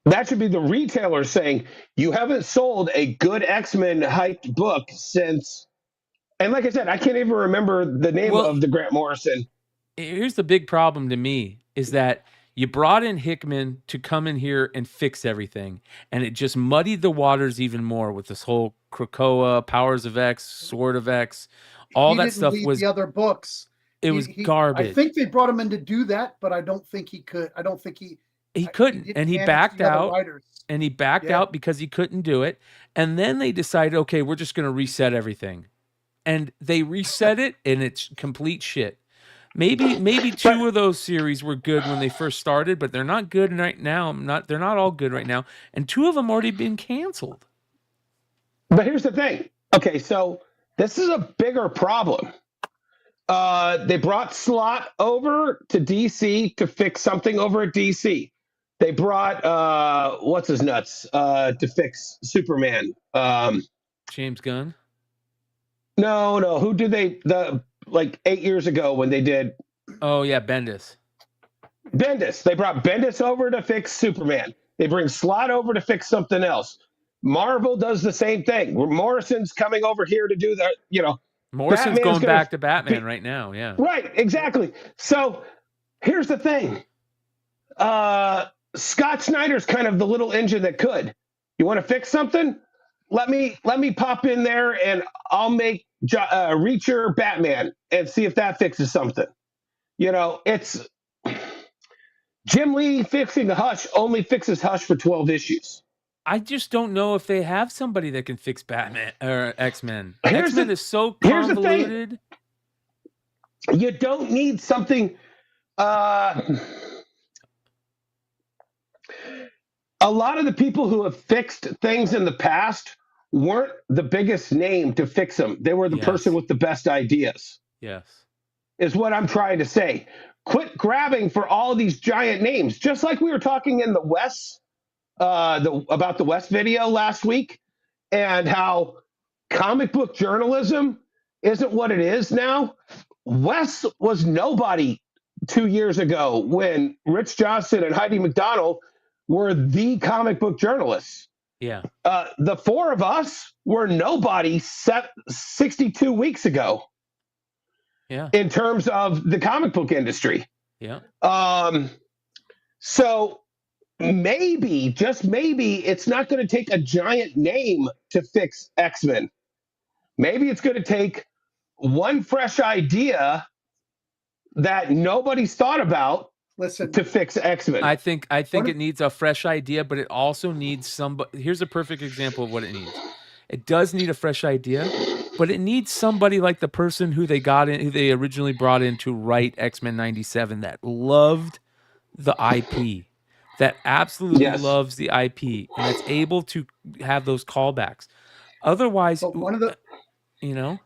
That should be the retailer saying, you haven't sold a good X-Men hyped book since. And like I said, I can't even remember the name of the Grant Morrison. Here's the big problem to me, is that you brought in Hickman to come in here and fix everything, and it just muddied the waters even more with this whole Krakoa, Powers of X, Sword of X, all that stuff was the other books. It was garbage. I think they brought him in to do that, but I don't think he could. I don't think he couldn't, and he backed out. And he backed out because he couldn't do it. And then they decided, okay, we're just going to reset everything, and they reset it, and it's complete shit. Maybe two of those series were good when they first started, but they're not good right now. They're not all good right now, and two of them already been canceled. But here's the thing. Okay, so this is a bigger problem. They brought Slott over to DC to fix something over at DC. They brought what's his nuts to fix Superman. James Gunn. No. Who did they? Like 8 years ago when they did. Oh yeah, Bendis. They brought Bendis over to fix Superman. They bring Slott over to fix something else. Marvel does the same thing. Morrison's coming over here to do the. Morrison's going back to Batman right now. Yeah. Right. Exactly. So here's the thing. Scott Snyder's kind of the little engine that could. You want to fix something? Let me pop in there and I'll make Reacher Batman and see if that fixes something. It's Jim Lee fixing the Hush only fixes Hush for 12 issues. I just don't know if they have somebody that can fix Batman or X-Men. X-Men is so convoluted. You don't need something. A lot of the people who have fixed things in the past weren't the biggest name to fix them. They were the person with the best ideas. Yes. Is what I'm trying to say. Quit grabbing for all these giant names. Just like we were talking in the West, about the West video last week, and how comic book journalism isn't what it is now. Wes was nobody 2 years ago when Rich Johnson and Heidi McDonald were the comic book journalists. Yeah. The four of us were nobody 62 weeks ago. Yeah. In terms of the comic book industry. Yeah. So maybe, just maybe, it's not going to take a giant name to fix X-Men. Maybe it's going to take one fresh idea that nobody's thought about to fix X-Men. I think it needs a fresh idea, but it also needs somebody. Here's a perfect example of what it needs. It does need a fresh idea, but it needs somebody like the person who they originally brought in to write X-Men 97 that loved the IP, that absolutely Yes. loves the IP and that's able to have those callbacks. Otherwise, But one of the Well,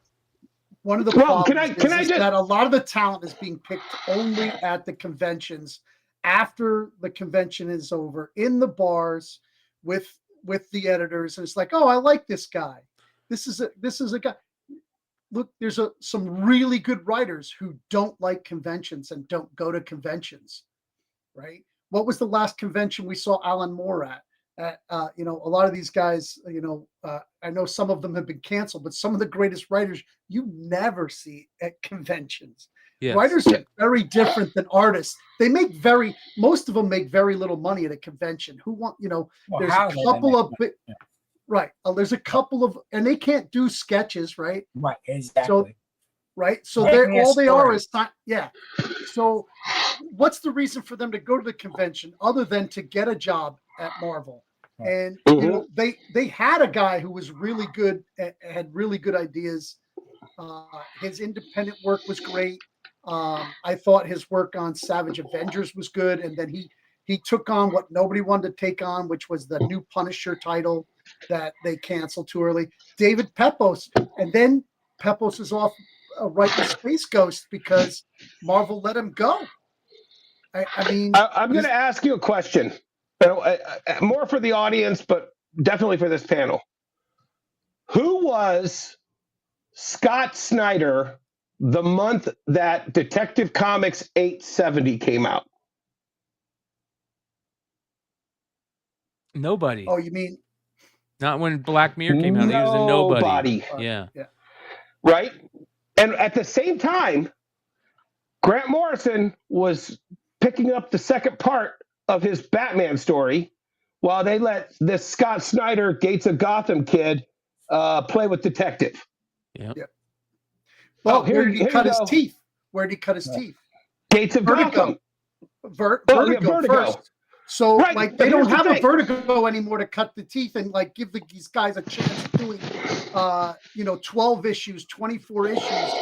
problems can I is just that a lot of the talent is being picked only at the conventions after the convention is over in the bars with the editors, and it's like, oh, I like this guy. This is a guy. Look, there's some really good writers who don't like conventions and don't go to conventions, right? What was the last convention we saw Alan Moore at? A lot of these guys, I know some of them have been canceled, but some of the greatest writers you never see at conventions. yes. Writers are very different than artists. Most of them make very little money at a convention. There's a couple of, right. There's a couple of, and they can't do sketches, right? Right, exactly. So Make me a all they are story. is not, yeah. So what's the reason for them to go to the convention other than to get a job at Marvel? And they had a guy who was really good, had really good ideas. His independent work was great. I thought his work on Savage Avengers was good, and then he took on what nobody wanted to take on, which was the new Punisher title that they canceled too early. David Pepos, and then Pepos is off writing Space Ghost because Marvel let him go. I'm going to ask you a question, more for the audience, but definitely for this panel. Who was Scott Snyder the month that Detective Comics 870 came out? Nobody. Oh, you mean not when Black Mirror came out? He was a nobody. Yeah. Right? And at the same time, Grant Morrison was picking up the second part of his Batman story while they let this Scott Snyder Gates of Gotham kid play with Detective. Yeah. Well, where did he cut his teeth? Where did he cut his teeth? Gates of Gotham. Vertigo first. So they don't have a Vertigo anymore to cut the teeth and give these guys a chance of doing 12 issues, 24 issues.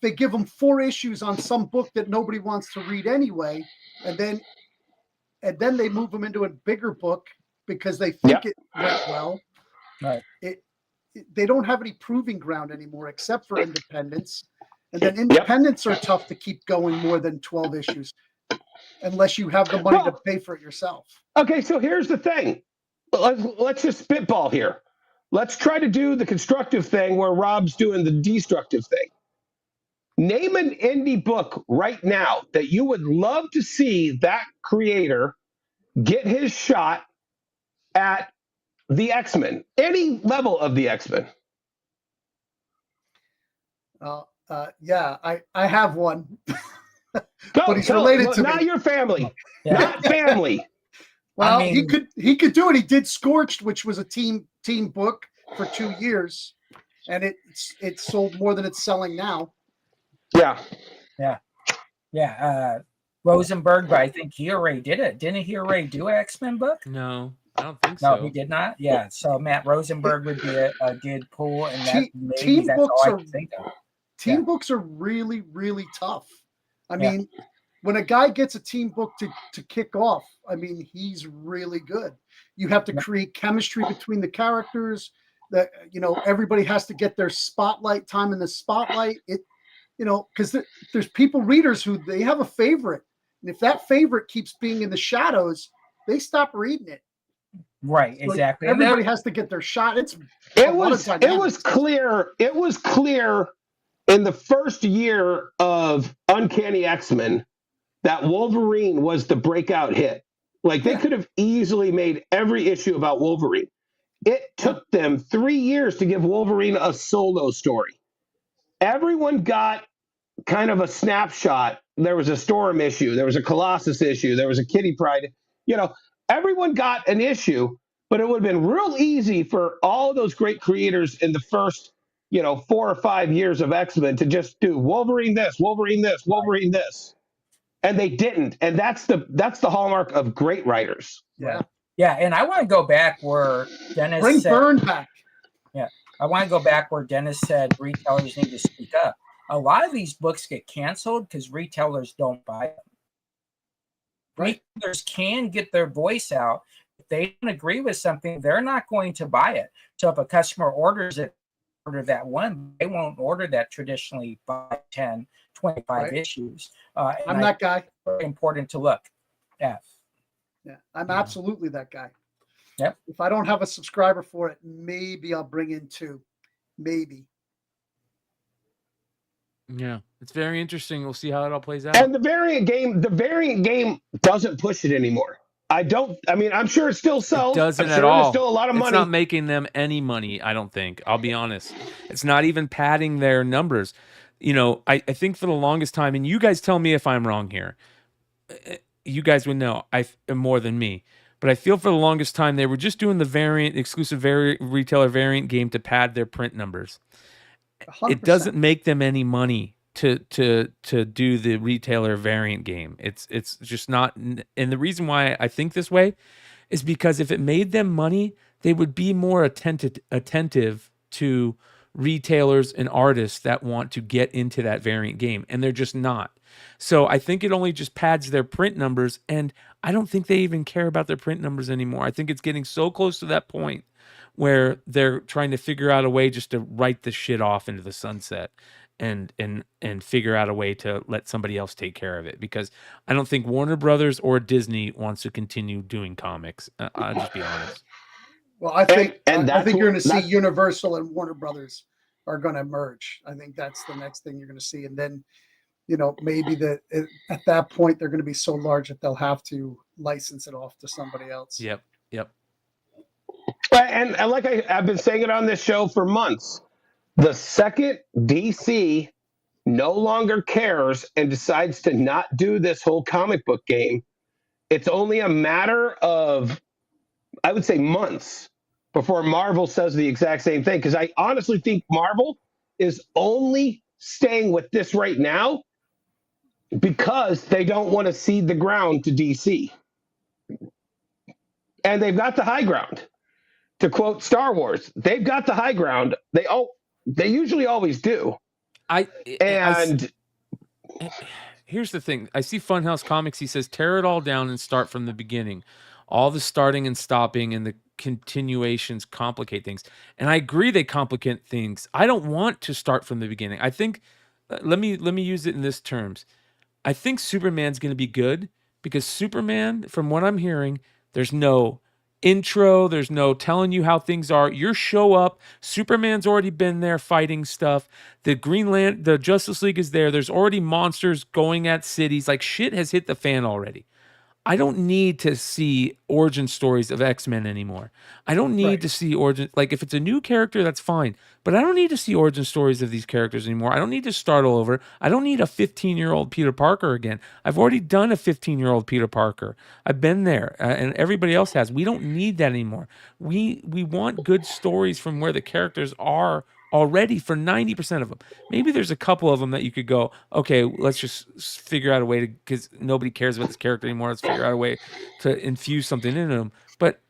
They give them 4 issues on some book that nobody wants to read anyway, and then they move them into a bigger book because they think it went well. Right. They don't have any proving ground anymore except for independents, and then independents are tough to keep going more than 12 issues unless you have the money to pay for it yourself. Okay, so here's the thing. Let's just spitball here. Let's try to do the constructive thing where Rob's doing the destructive thing. Name an indie book right now that you would love to see that creator get his shot at the X-Men, any level of the X-Men. I have one. But he's related to not me. your family. Not family. Well, he could do it. He did Scorched, which was a team book for 2 years, and it sold more than it's selling now. Yeah. Rosenberg, but I think he already did it. Didn't he already do an X-Men book? No, I don't think so. No, he did not. Yeah. So Matt Rosenberg would be a good pull, and team that's books all I can think of. Team books are really, really tough. I mean, when a guy gets a team book to kick off, I mean, he's really good. You have to create chemistry between the characters. That everybody has to get their spotlight time in the spotlight. Because there's readers who they have a favorite, and if that favorite keeps being in the shadows, they stop reading it. Right, exactly. Everybody has to get their shot. It was clear in the first year of Uncanny X-Men that Wolverine was the breakout hit. They could have easily made every issue about Wolverine. It took them 3 years to give Wolverine a solo story. Everyone got kind of a snapshot. There was a Storm issue. There was a Colossus issue. There was a Kitty Pryde. Everyone got an issue, but it would have been real easy for all of those great creators in the first, 4 or 5 years of X-Men to just do Wolverine this, Wolverine this, Wolverine this. And they didn't. And that's the hallmark of great writers. Yeah. Yeah, and I want to go back where Dennis Bring said, Byrne back. Yeah. I want to go back where Dennis said retailers need to speak up. A lot of these books get canceled because retailers don't buy them. retailers can get their voice out. If they don't agree with something, they're not going to buy it. So if a customer orders it, order that one, they won't order that traditionally 5, 10, 25 issues. I'm that guy. Very important to look at. Yeah, I'm absolutely that guy. Yep. If I don't have a subscriber for it, maybe I'll bring in 2. Maybe. Yeah, it's very interesting. We'll see how it all plays out. And the variant game doesn't push it anymore. I mean, I'm sure it still sells. It doesn't I'm at sure all. There's still a lot of money. It's not making them any money, I don't think. I'll be honest. It's not even padding their numbers. You know, I think for the longest time, and you guys tell me if I'm wrong here. You guys would know more than me. But I feel for the longest time they were just doing the exclusive retailer variant game to pad their print numbers. 100%. It doesn't make them any money to do the retailer variant game. It's just not. And the reason why I think this way is because if it made them money, they would be more attentive to retailers and artists that want to get into that variant game, and they're just not. So I think it only just pads their print numbers, and I don't think they even care about their print numbers anymore. I think it's getting so close to that point where they're trying to figure out a way just to write the shit off into the sunset and figure out a way to let somebody else take care of it, because I don't think Warner Brothers or Disney wants to continue doing comics. I'll just be honest. Well, I think I think you're going to see Universal and Warner Brothers are going to merge. I think that's the next thing you're going to see, and then maybe at that point they're going to be so large that they'll have to license it off to somebody else. Yep. And like I've been saying it on this show for months, the second DC no longer cares and decides to not do this whole comic book game, it's only a matter of, I would say, months before Marvel says the exact same thing. Because I honestly think Marvel is only staying with this right now because they don't want to cede the ground to DC. And they've got the high ground. To quote Star Wars, they've got the high ground. They usually always do. Here's the thing. I see Funhouse Comics. He says, tear it all down and start from the beginning. All the starting and stopping and the continuations complicate things. And I agree they complicate things. I don't want to start from the beginning. I think, let me use it in this terms. I think Superman's going to be good because Superman, from what I'm hearing, there's no intro, there's no telling you how things are. You show up, Superman's already been there fighting stuff. The Justice League is there. There's already monsters going at cities. Like, shit has hit the fan already. I don't need to see origin stories of X-Men anymore. I don't need to see origin. Like, if it's a new character, that's fine. But I don't need to see origin stories of these characters anymore. I don't need to start all over. I don't need a 15-year-old Peter Parker again. I've already done a 15-year-old Peter Parker. I've been there, and everybody else has. We don't need that anymore. We want good stories from where the characters are already for 90% of them. Maybe there's a couple of them that you could go, okay, let's just figure out a way to, because nobody cares about this character anymore. Let's figure out a way to infuse something into them. But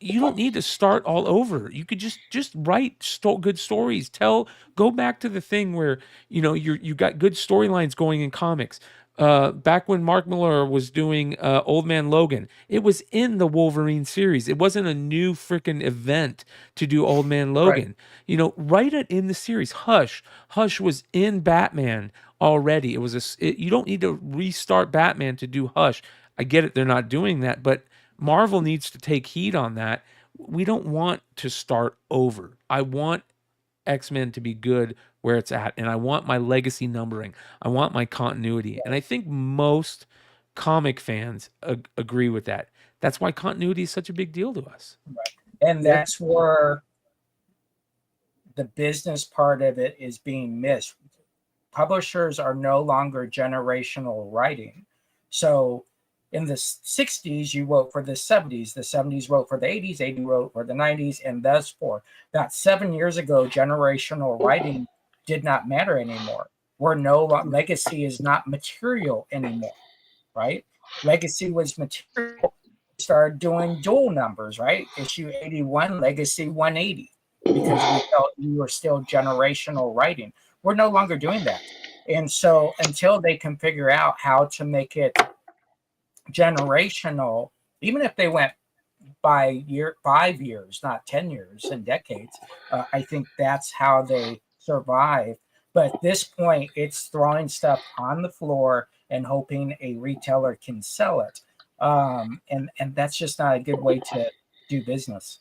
you don't need to start all over. You could just write good stories. Go back to the thing where, you got good storylines going in comics. Back when Mark Millar was doing Old Man Logan, it was in the Wolverine series. It wasn't a new freaking event to do Old Man Logan. Write it in the series. Hush was in Batman already. It was you don't need to restart Batman to do Hush. I get it, they're not doing that, but Marvel needs to take heed on that. We don't want to start over. I want X-Men to be good where it's at, and I want my legacy numbering. I want my continuity, and I think most comic fans agree with that. That's why continuity is such a big deal to us. And that's where the business part of it is being missed. Publishers are no longer generational writing. So in the 60s, you wrote for the 70s. The 70s wrote for the 80s. 80s wrote for the 90s, and thus forth. About 7 years ago, generational writing did not matter anymore. Legacy is not material anymore, right? Legacy was material. Started doing dual numbers, right? Issue 81, Legacy 180, because we felt you were still generational writing. We're no longer doing that. And so until they can figure out how to make it generational, even if they went by 5 years, not 10 years and decades, I think that's how they survive. But at this point, it's throwing stuff on the floor and hoping a retailer can sell it. And that's just not a good way to do business.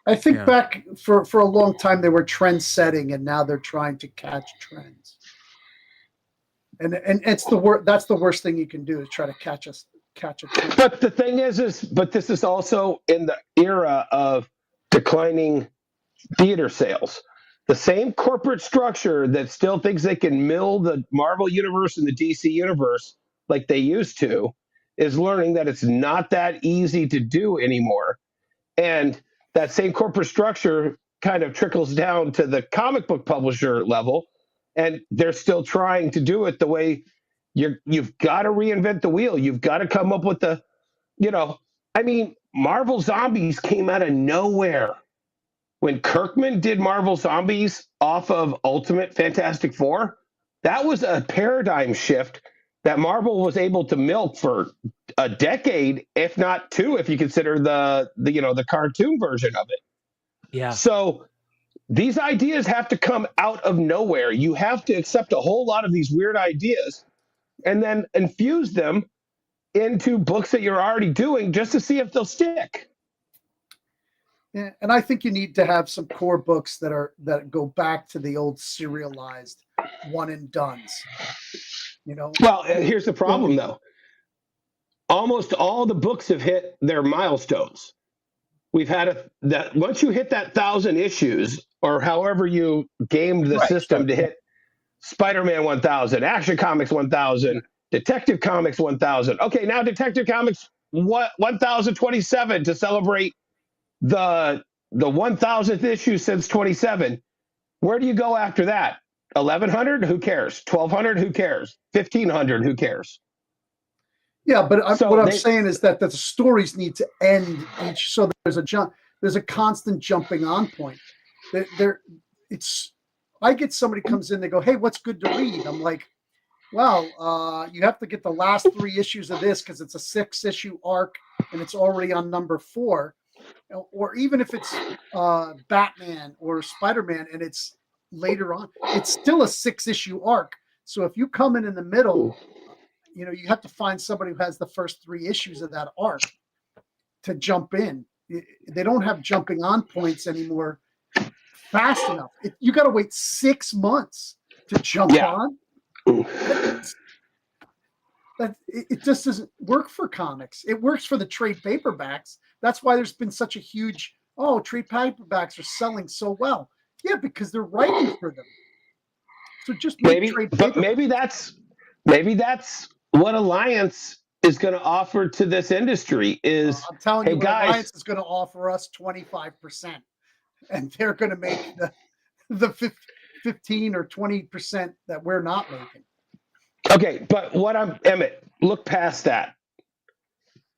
I think back for a long time, they were trend setting, and now they're trying to catch trends. And it's that's the worst thing you can do, is try to catch a trend. But the thing is but this is also in the era of declining theater sales. The same corporate structure that still thinks they can mill the Marvel universe and the DC universe like they used to is learning that it's not that easy to do anymore. And that same corporate structure kind of trickles down to the comic book publisher level, and they're still trying to do it the way you've got to reinvent the wheel. You've got to come up with Marvel Zombies came out of nowhere. When Kirkman did Marvel Zombies off of Ultimate Fantastic Four, that was a paradigm shift that Marvel was able to milk for a decade, if not two, if you consider the cartoon version of it. Yeah. So these ideas have to come out of nowhere. You have to accept a whole lot of these weird ideas and then infuse them into books that you're already doing just to see if they'll stick. Yeah, and I think you need to have some core books that go back to the old serialized one and dones. Well, here's the problem though. Almost all the books have hit their milestones. We've had that once you hit that 1,000 issues, or however you gamed the system to hit Spider-Man 1,000, Action Comics 1,000, Detective Comics 1,000. Okay, now Detective Comics 1,027 to celebrate the 1,000th issue since 27. Where do you go after that? 1,100? Who cares? 1,200? Who cares? 1,500? Who cares? Yeah, but what I'm saying is that the stories need to end each, so there's a constant jumping on point. I get somebody comes in, they go, "Hey, what's good to read?" I'm like, "Well, you have to get the last 3 issues of this because it's a 6-issue arc and it's already on number 4." Or even if it's Batman or Spider-Man and it's later on, it's still a 6-issue arc. So if you come in the middle, you have to find somebody who has the first 3 issues of that arc to jump in. They don't have jumping on points anymore fast enough. You got to wait 6 months to jump on. It just doesn't work for comics. It works for the trade paperbacks. That's why there's been such a huge, trade paperbacks are selling so well. Yeah, because they're writing for them. So just maybe that's what Alliance is going to offer to this industry is, I'm telling hey you, guys, Alliance is going to offer us 25%, and they're going to make the 15 or 20% that we're not making. Okay, but Emmet, look past that.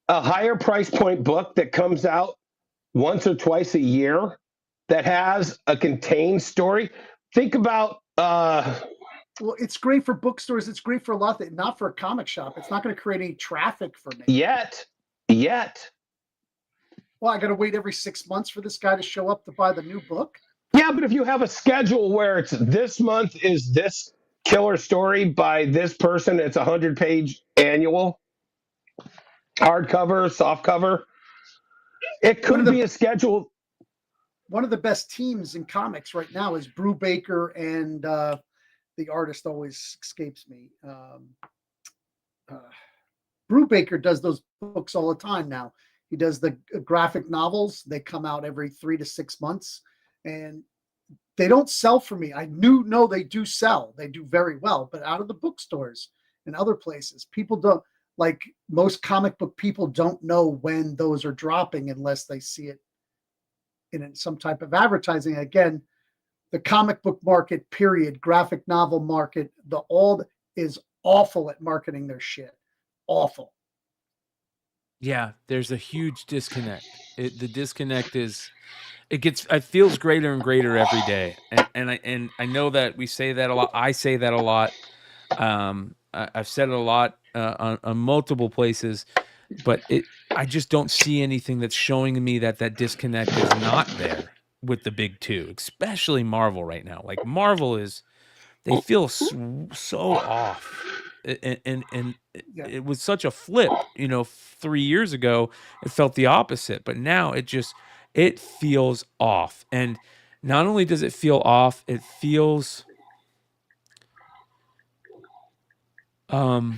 A higher price point book that comes out once or twice a year that has a contained story. Think about well, it's great for bookstores. It's great for a lot that not for a comic shop. It's not going to create any traffic for me. Yet. Well, I got to wait every 6 months for this guy to show up to buy the new book. Yeah, but if you have a schedule where it's this month is this killer story by this person, it's 100-page annual, hardcover, softcover. It could be a schedule. One of the best teams in comics right now is Brubaker and the artist always escapes me. Brubaker does those books all the time now. He does the graphic novels. They come out every 3 to 6 months, and they don't sell for me. I know they do sell. They do very well, but out of the bookstores and other places, people don't, like most comic book people, don't know when those are dropping unless they see it in some type of advertising. Again, the comic book market, period, graphic novel market, all is awful at marketing their shit. Awful. Yeah, there's a huge disconnect. The disconnect is, it feels greater and greater every day. And I know that we say that a lot. I say that a lot. I've said it a lot on multiple places, but I just don't see anything that's showing me that disconnect is not there with the big two, especially Marvel right now. Like Marvel they feel so off. And Yeah. it was such a flip, 3 years ago, it felt the opposite, but now it feels off. And not only does it feel off, it feels like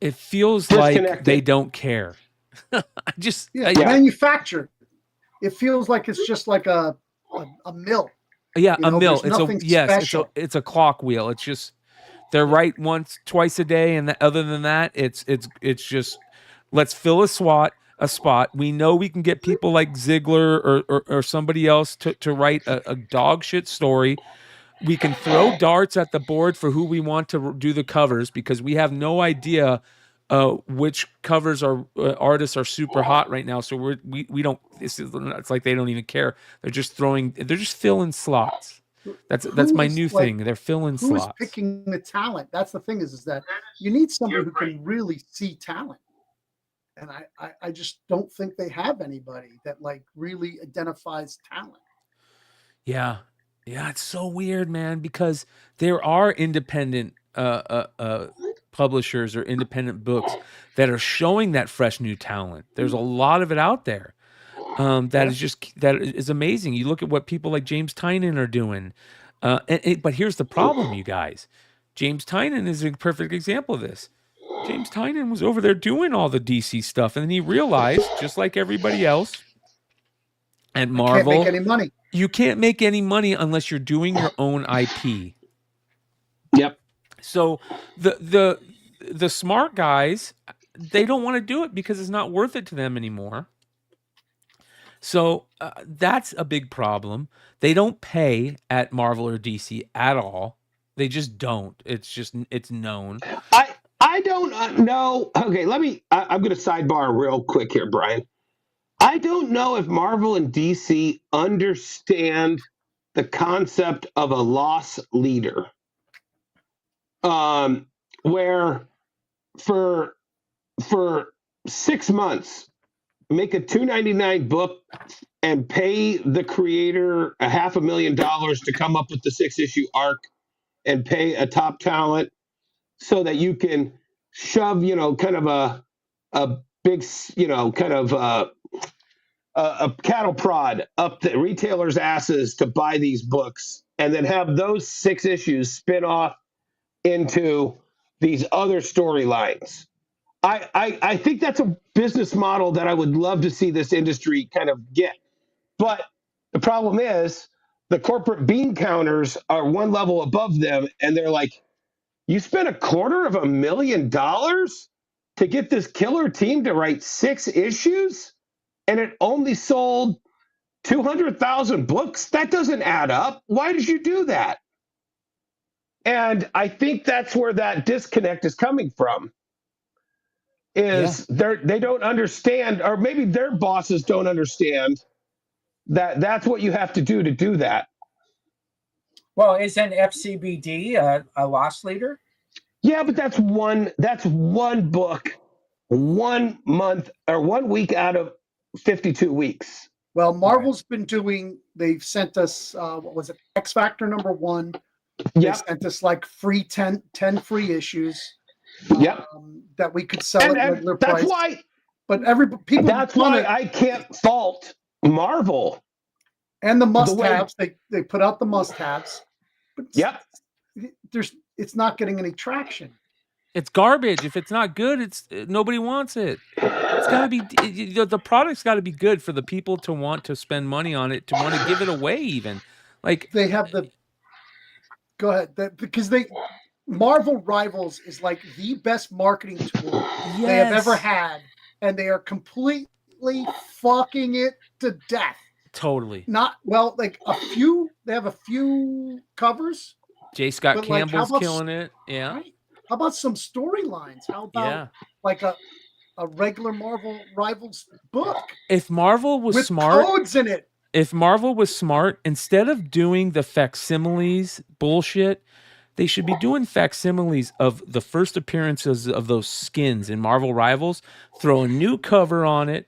Disconnected. they don't care. Manufactured. It feels like it's just like a mill. Yeah, You know, a mill. there's nothing special. It's a clock wheel. It's just they're right twice a day, and other than that, it's just let's fill a spot. We know we can get people like Ziegler or somebody else to write a dog shit story. We can throw darts at the board for who we want to do the covers because we have no idea which covers artists are super hot right now. So we don't. It's like they don't even care. They're just filling slots. That's my new thing. They're filling slots. Who's picking the talent? That's the thing is that you need somebody who can really see talent. And I just don't think they have anybody that like really identifies talent. Yeah. Yeah, it's so weird, man, because there are independent publishers or independent books that are showing that fresh new talent. There's a lot of it out there that is amazing. You look at what people like James Tynion are doing. But here's the problem, you guys. James Tynion is a perfect example of this. James Tynion was over there doing all the DC stuff, and then he realized, just like everybody else, at Marvel, can't make any money. You can't make any money unless you're doing your own IP. Yep. So the smart guys, they don't want to do it because it's not worth it to them anymore. So that's a big problem. They don't pay at Marvel or DC at all. They just don't. It's known. I don't know. Okay, I'm going to sidebar real quick here, Brian. I don't know if Marvel and DC understand the concept of a loss leader. Where for 6 months, make a $2.99 book and pay the creator $500,000 to come up with the 6-issue arc and pay a top talent so that you can shove, kind of a big, kind of a cattle prod up the retailers' asses to buy these books and then have those 6 issues spin off into these other storylines. I think that's a business model that I would love to see this industry kind of get. But the problem is the corporate bean counters are one level above them, and they're like, you spent $250,000 to get this killer team to write 6 issues, and it only sold 200,000 books? That doesn't add up. Why did you do that? And I think that's where that disconnect is coming from. They don't understand, or maybe their bosses don't understand that that's what you have to do that. Well, isn't FCBD a loss leader? Yeah, but that's one book, 1 month or 1 week out of 52 weeks. Well, Marvel's been doing, they've sent us, what was it, X Factor #1. They sent us like 10 free issues that we could sell at regular price. Why, but that's why I can't fault Marvel. And the must-haves, they put out the must-haves. But it's not getting any traction. It's garbage. If it's not good, nobody wants it. It's got to be the product's got to be good for the people to want to spend money on it, to want to give it away. Even like they have the. Go ahead, because Marvel Rivals is like the best marketing tool they have ever had, and they are completely fucking it to death. Totally. Not well, like they have a few covers. J. Scott Campbell's killing it. Yeah. Right? How about some storylines? How about like a regular Marvel Rivals book? If Marvel was smart, with codes in it. If Marvel was smart, instead of doing the facsimiles bullshit, they should be doing facsimiles of the first appearances of those skins in Marvel Rivals, throw a new cover on it,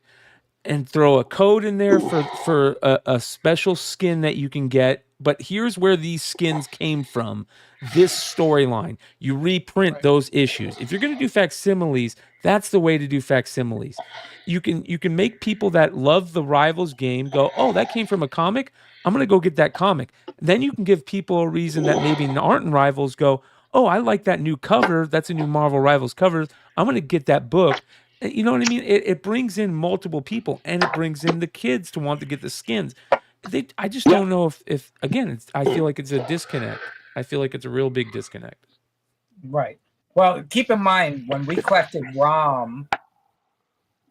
and throw a code in there for a special skin that you can get. But here's where these skins came from. This storyline. You reprint those issues. If you're going to do facsimiles, that's the way to do facsimiles. You can make people that love the Rivals game go, oh, that came from a comic? I'm going to go get that comic. Then you can give people a reason that maybe aren't in Rivals go, oh, I like that new cover. That's a new Marvel Rivals cover. I'm going to get that book. You know what I mean? It brings in multiple people, and it brings in the kids to want to get the skins. I just don't know if again, I feel like it's a disconnect. I feel like it's a real big disconnect. Right. Well, keep in mind, when we collected ROM,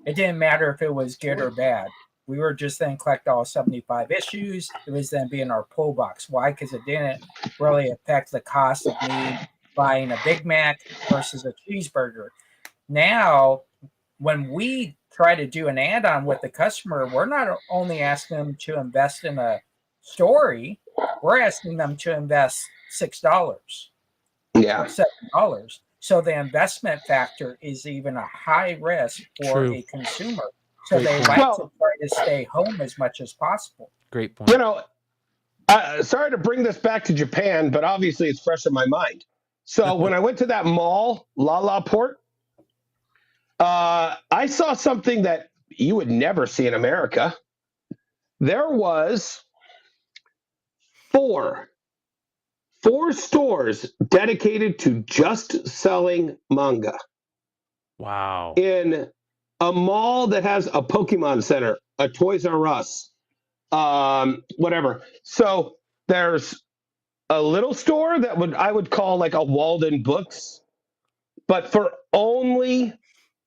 it didn't matter if it was good or bad. We were just then collect all 75 issues. It was then be in our pull box. Why? Because it didn't really affect the cost of me buying a Big Mac versus a cheeseburger. Now, when we try to do an add-on with the customer, we're not only asking them to invest in a story, we're asking them to invest $6, $7. So the investment factor is even a high risk for a consumer. So they like to try to stay home as much as possible. Great point. You know, sorry to bring this back to Japan, but obviously it's fresh in my mind. So when I went to that mall, La Port, I saw something that you would never see in America. There was four stores dedicated to just selling manga. Wow. In a mall that has a Pokemon Center, a Toys R Us, whatever. So there's a little store that I would call like a Walden Books, but for only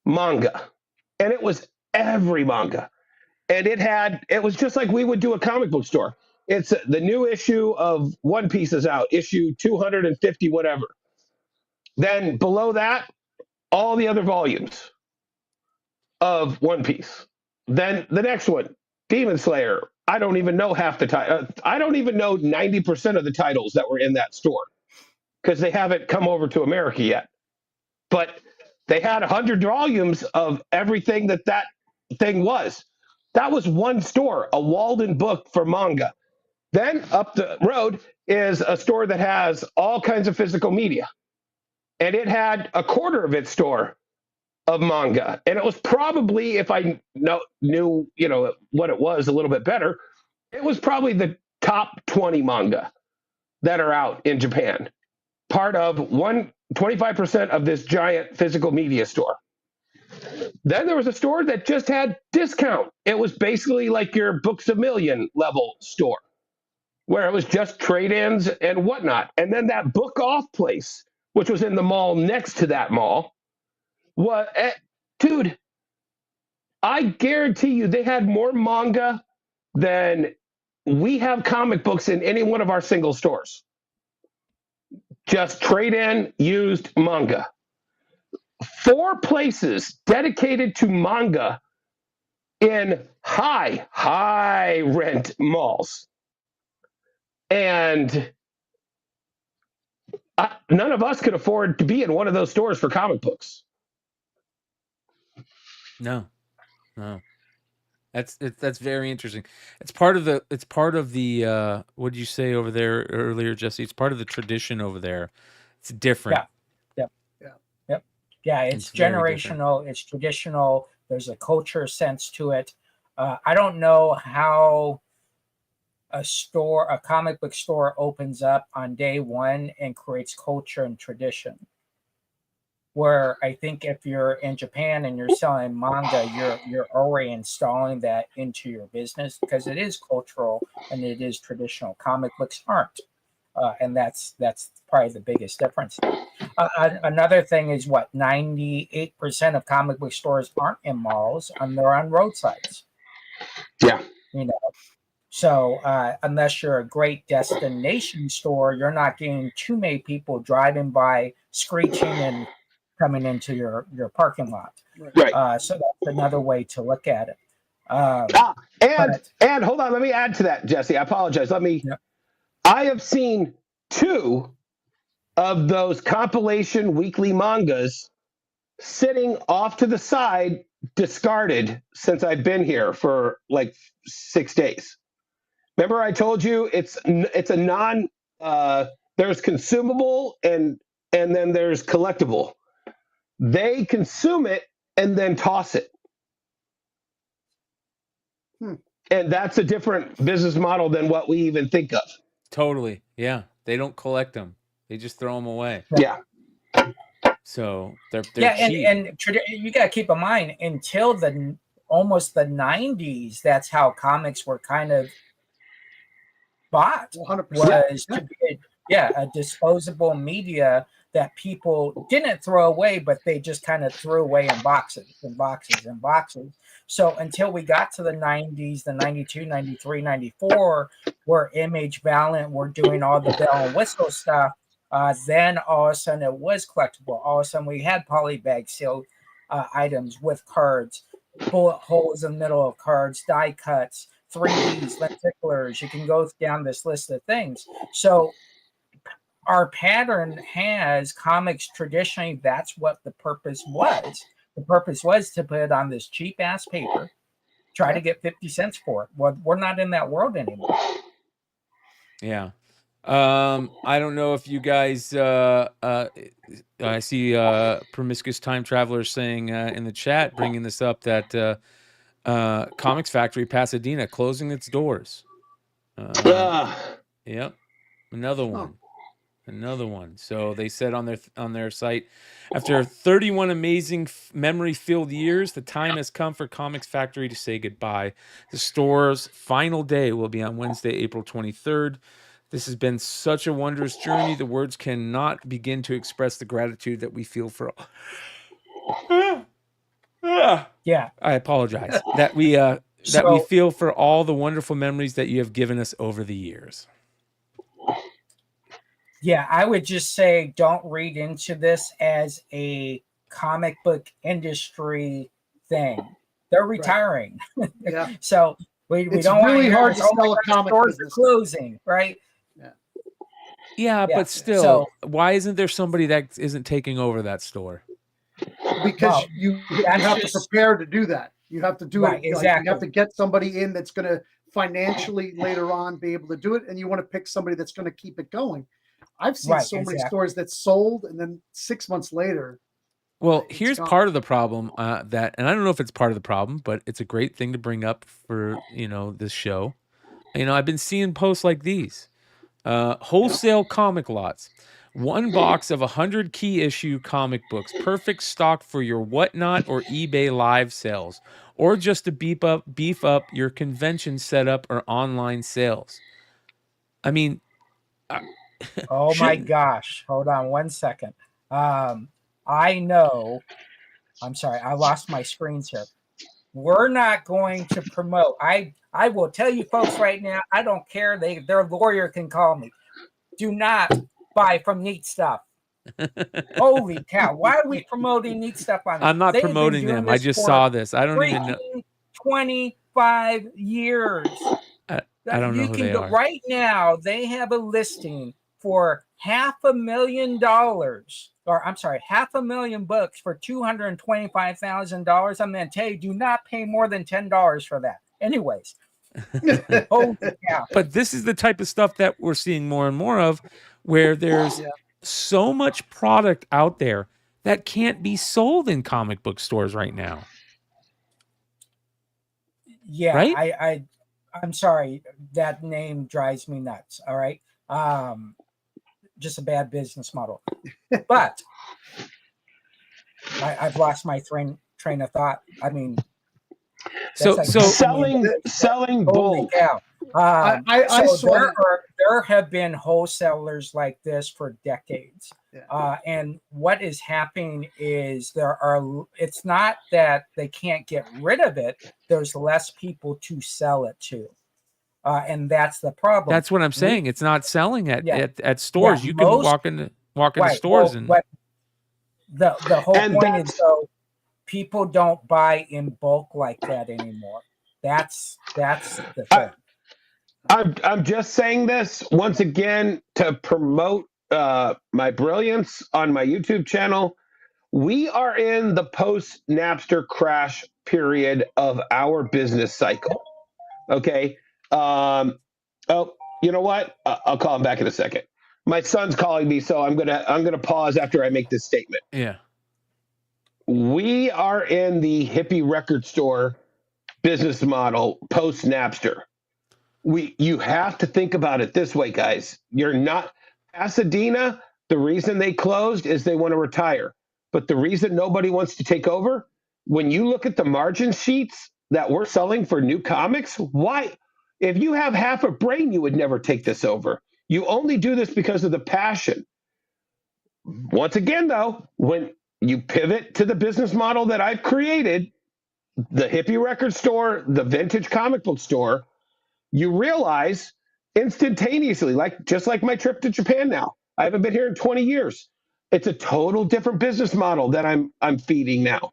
manga. And it was every manga. And it was just like we would do a comic book store. It's the new issue of One Piece is out, issue 250, whatever. Then below that, all the other volumes of One Piece. Then the next one, Demon Slayer. I don't even know half the title. I don't even know 90% of the titles that were in that store because they haven't come over to America yet. But they had 100 volumes of everything that thing was. That was one store, a Walden Book for manga. Then up the road is a store that has all kinds of physical media. And it had a quarter of its store of manga. And it was probably, if I knew what it was a little bit better, it was probably the top 20 manga that are out in Japan. Part of 25% of this giant physical media store. Then there was a store that just had discount. It was basically like your Books A Million level store, where it was just trade-ins and whatnot. And then that book off place, which was in the mall next to that mall, dude, I guarantee you they had more manga than we have comic books in any one of our single stores. Just trade-in, used manga. 4 places dedicated to manga in high rent malls. And none of us could afford to be in one of those stores for comic books. No. That's very interesting. It's part of the what did you say over there earlier, Jesse? It's part of the tradition over there. It's different. Yeah, it's generational, it's traditional, there's a culture sense to it. I don't know how a comic book store opens up on day one and creates culture and tradition. Where I think if you're in Japan and you're selling manga, you're already installing that into your business because it is cultural and it is traditional. Comic books aren't, and that's probably the biggest difference. Another thing is 98% of comic book stores aren't in malls, and they're on roadsides. Yeah, So unless you're a great destination store, you're not getting too many people driving by, screeching and coming into your parking lot. Right. So that's another way to look at it. And hold on, let me add to that, Jesse. I apologize. I have seen 2 of those compilation weekly mangas sitting off to the side, discarded since I've been here for like 6 days. Remember, I told you it's a non. There's consumable and then there's collectible. They consume it and then toss it. And that's a different business model than what we even think of. Totally. Yeah. They don't collect them. They just throw them away. Yeah. So they're Yeah, cheap. and you got to keep in mind, until almost the 90s, that's how comics were kind of bought. 100%. Was to be a disposable media that people didn't throw away, but they just kind of threw away in boxes and boxes and boxes. So until we got to the 90s, the 92, 93, 94, where Image, Valiant were doing all the bell and whistle stuff, then all of a sudden it was collectible. All of a sudden we had polybag sealed items with cards, bullet holes in the middle of cards, die cuts, 3Ds, lenticulars. You can go down this list of things. So our pattern has comics traditionally, that's what the purpose was. The purpose was to put it on this cheap ass paper, try to get 50 cents for it. Well, we're not in that world anymore. Yeah. I don't know if you guys, I see Promiscuous Time Traveler saying in the chat, bringing this up, that Comics Factory Pasadena closing its doors. Yep. Another one. Another one. So they said on their site, after 31 amazing memory-filled years, the time has come for Comics Factory to say goodbye. The store's final day will be on Wednesday, April 23rd. This has been such a wondrous journey. The words cannot begin to express the gratitude that we feel for. Yeah. I apologize. That we feel for all the wonderful memories that you have given us over the years. Yeah, I would just say don't read into this as a comic book industry thing. They're retiring. Right. Yeah. So we it's don't really want hard to sell a comic stores business. Are closing, right? Yeah, but still, why isn't there somebody that isn't taking over that store? Because you have to prepare to do that. You have to do it. Exactly. Like, you have to get somebody in that's going to financially later on be able to do it, and you want to pick somebody that's going to keep it going. I've seen so many stores that sold, and then 6 months later. Well, here's part of the problem and I don't know if it's part of the problem, but it's a great thing to bring up for this show. I've been seeing posts like these, wholesale comic lots, 1 box of 100 key issue comic books, perfect stock for your Whatnot or eBay live sales, or just to beef up your convention setup or online sales. I mean. Oh my gosh. Hold on 1 second. I know. I'm sorry. I lost my screen share. We're not going to promote. I will tell you folks right now, I don't care. Their lawyer can call me. Do not buy from Neat Stuff. Holy cow. Why are we promoting Neat Stuff on this? I'm not promoting them. I just saw this. I don't even know. 25 years. I don't know who they are. Right now, they have a listing for $500,000, or I'm sorry, 500,000 books for $225,000. I'm going to tell you, do not pay more than $10 for that. Anyways. Holy cow. But this is the type of stuff that we're seeing more and more of, where there's so much product out there that can't be sold in comic book stores right now. Yeah, right? I'm sorry. That name drives me nuts. All right. Just a bad business model. But I've lost my train of thought. I mean, so selling holy cow. There have been wholesalers like this for decades. And what is happening is it's not that they can't get rid of it. There's less people to sell it to. And that's the problem. That's what I'm saying. It's not selling at stores. You can walk into stores but the whole point is, though, people don't buy in bulk like that anymore. That's the thing. I'm just saying this once again to promote my brilliance on my YouTube channel. We are in the post Napster crash period of our business cycle. Okay. Oh, you know what? I'll call him back in a second. My son's calling me, so I'm gonna pause after I make this statement. Yeah. We are in the hippie record store business model post Napster. You have to think about it this way, guys. You're not Pasadena. The reason they closed is they want to retire. But the reason nobody wants to take over, when you look at the margin sheets that we're selling for new comics, why? If you have half a brain, you would never take this over. You only do this because of the passion. Once again, though, when you pivot to the business model that I've created, the hippie record store, the vintage comic book store, you realize instantaneously, just like my trip to Japan now. I haven't been here in 20 years. It's a total different business model that I'm feeding now.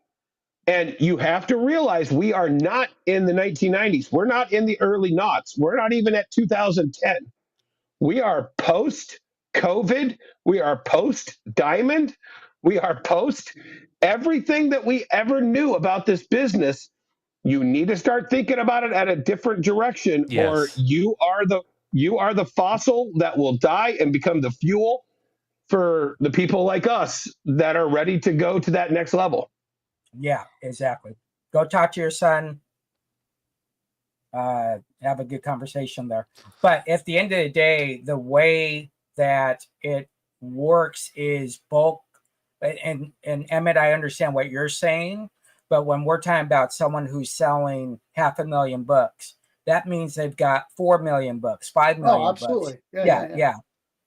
And you have to realize we are not in the 1990s. We're not in the early noughts. We're not even at 2010. We are post-COVID. We are post-Diamond. We are post everything that we ever knew about this business. You need to start thinking about it at a different direction, or Yes. you are the fossil that will die and become the fuel for the people like us that are ready to go to that next level. Yeah, exactly. Go talk to your son. Have a good conversation there. But at the end of the day, the way that it works is bulk. And Emmet, I understand what you're saying, but when we're talking about someone who's selling 500,000 books, that means they've got 4 million books, 5 million absolutely. books. Yeah.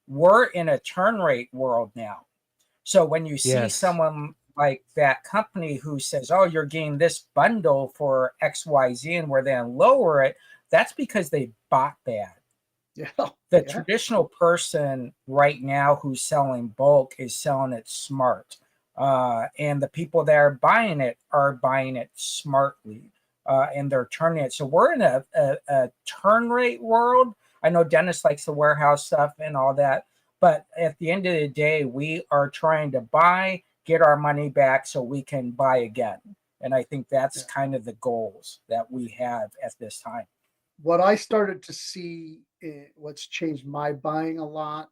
We're in a turn rate world now. So when you see Yes. someone like that company who says, oh, you're getting this bundle for XYZ and we're then lower it, that's because they bought bad. Yeah. The traditional person right now who's selling bulk is selling it smart. And the people that are buying it smartly. And they're turning it. So we're in a turn rate world. I know Dennis likes the warehouse stuff and all that. But at the end of the day, we are trying to buy, get our money back so we can buy again. And I think that's kind of the goals that we have at this time. What I started to see, what's changed my buying a lot,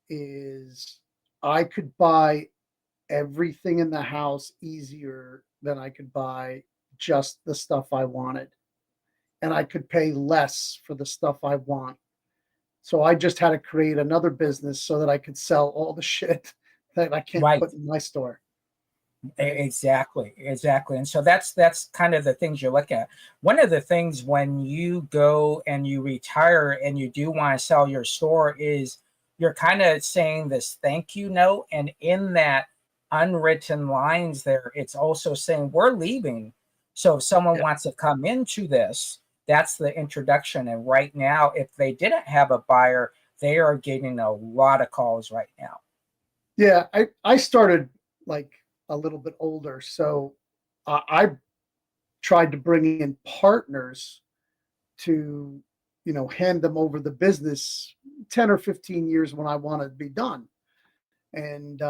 is I could buy everything in the house easier than I could buy just the stuff I wanted. And I could pay less for the stuff I want. So I just had to create another business so that I could sell all the shit that I can't put in my store. Exactly. And so that's kind of the things you look at. One of the things when you go and you retire and you do want to sell your store is you're kind of saying this thank you note. And in that unwritten lines there, it's also saying we're leaving. So if someone wants to come into this, that's the introduction. And right now, if they didn't have a buyer, they are getting a lot of calls right now. Yeah, I started like a little bit older. So I tried to bring in partners to, hand them over the business 10 or 15 years when I wanted to be done. And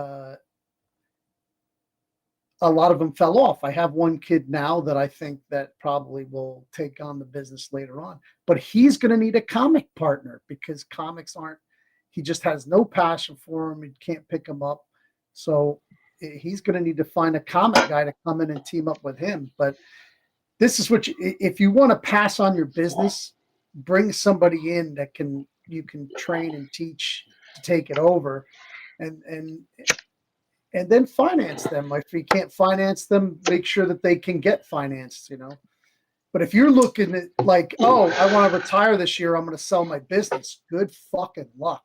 a lot of them fell off. I have one kid now that I think that probably will take on the business later on, but he's going to need a comic partner because comics he just has no passion for them. He can't pick them up. So he's going to need to find a comic guy to come in and team up with him. But this is if you want to pass on your business, bring somebody in that you can train and teach to take it over and then finance them. If you can't finance them, make sure that they can get financed, But if you're looking at like, oh, I want to retire this year, I'm going to sell my business. Good fucking luck.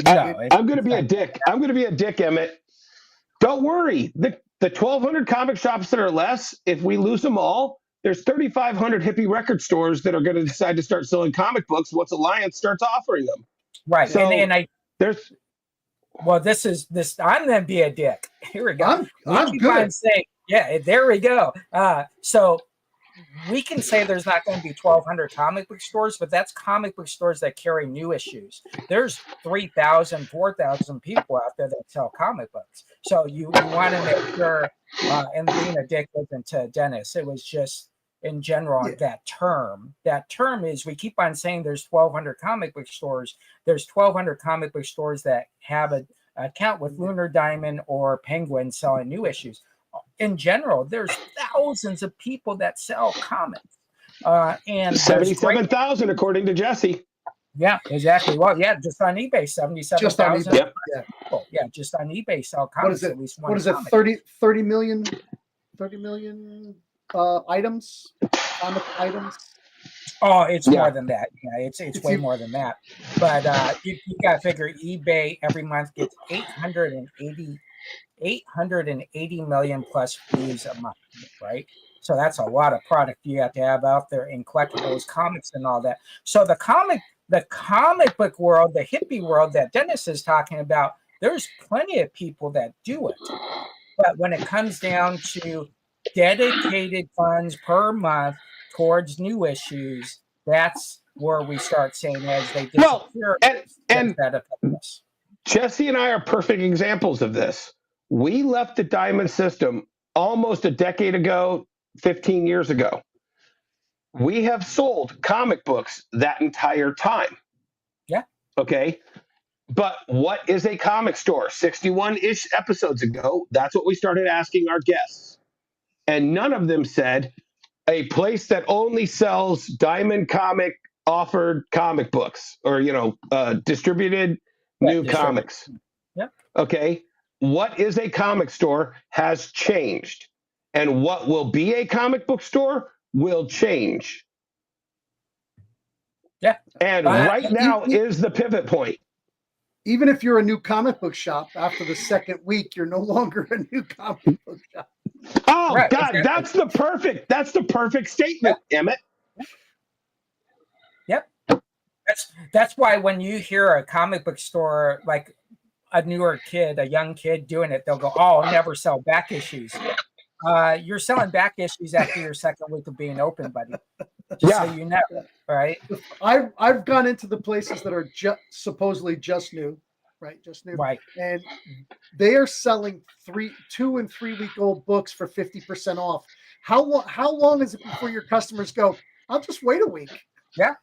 I'm going to be a dick. I'm going to be a dick, Emmet. Don't worry. The 1,200 comic shops that are less, if we lose them all, there's 3,500 hippie record stores that are going to decide to start selling comic books once Alliance starts offering them. Right. So there's... Well, I'm going to be a dick. Here we go. I'm good. There we go. So we can say there's not going to be 1,200 comic book stores, but that's comic book stores that carry new issues. There's 3,000, 4,000 people out there that sell comic books. So you want to make sure, and being a dick wasn't to Dennis, it was just in general, that term is, we keep on saying there's 1,200 comic book stores. There's 1,200 comic book stores that have an account with Lunar Diamond or Penguin selling new issues. In general, there's thousands of people that sell comics. And 77,000 according to Jesse. Yeah, exactly. Well, yeah, just on eBay, 77,000. Yep. Yeah, just on eBay sell comics. What is it? At least one. What is it? 30 million items, comic items. Oh, it's more than that. Yeah, it's way more than that. But you got to figure eBay every month gets 880 million plus views a month, right? So that's a lot of product you have to have out there in collectibles, comics, and all that. So the comic book world, the hippie world that Dennis is talking about, there's plenty of people that do it. But when it comes down to dedicated funds per month towards new issues, that's where we start saying as they disappear. And that affects us. Jesse and I are perfect examples of this. We left the Diamond system almost a decade ago, 15 years ago. We have sold comic books that entire time. Yeah. Okay. But what is a comic store? 61-ish episodes ago, that's what we started asking our guests. And none of them said a place that only sells Diamond Comic offered comic books or, distributed new comics. Yep. Okay. What is a comic store has changed. And what will be a comic book store will change. Yeah. And right now is the pivot point. Even if you're a new comic book shop, after the second week, you're no longer a new comic book shop. Oh, right, God, exactly. That's the perfect statement, Emmet. Yep. That's why when you hear a comic book store, like a newer kid, a young kid doing it, they'll go, "Oh, I'll never sell back issues." You're selling back issues after your second week of being open, buddy. So you know, right? I've gone into the places that are supposedly just new, right? Just new, right? And they are selling 2 and 3 week old books for 50% off. How long is it before your customers go, "I'll just wait a week"? Yeah.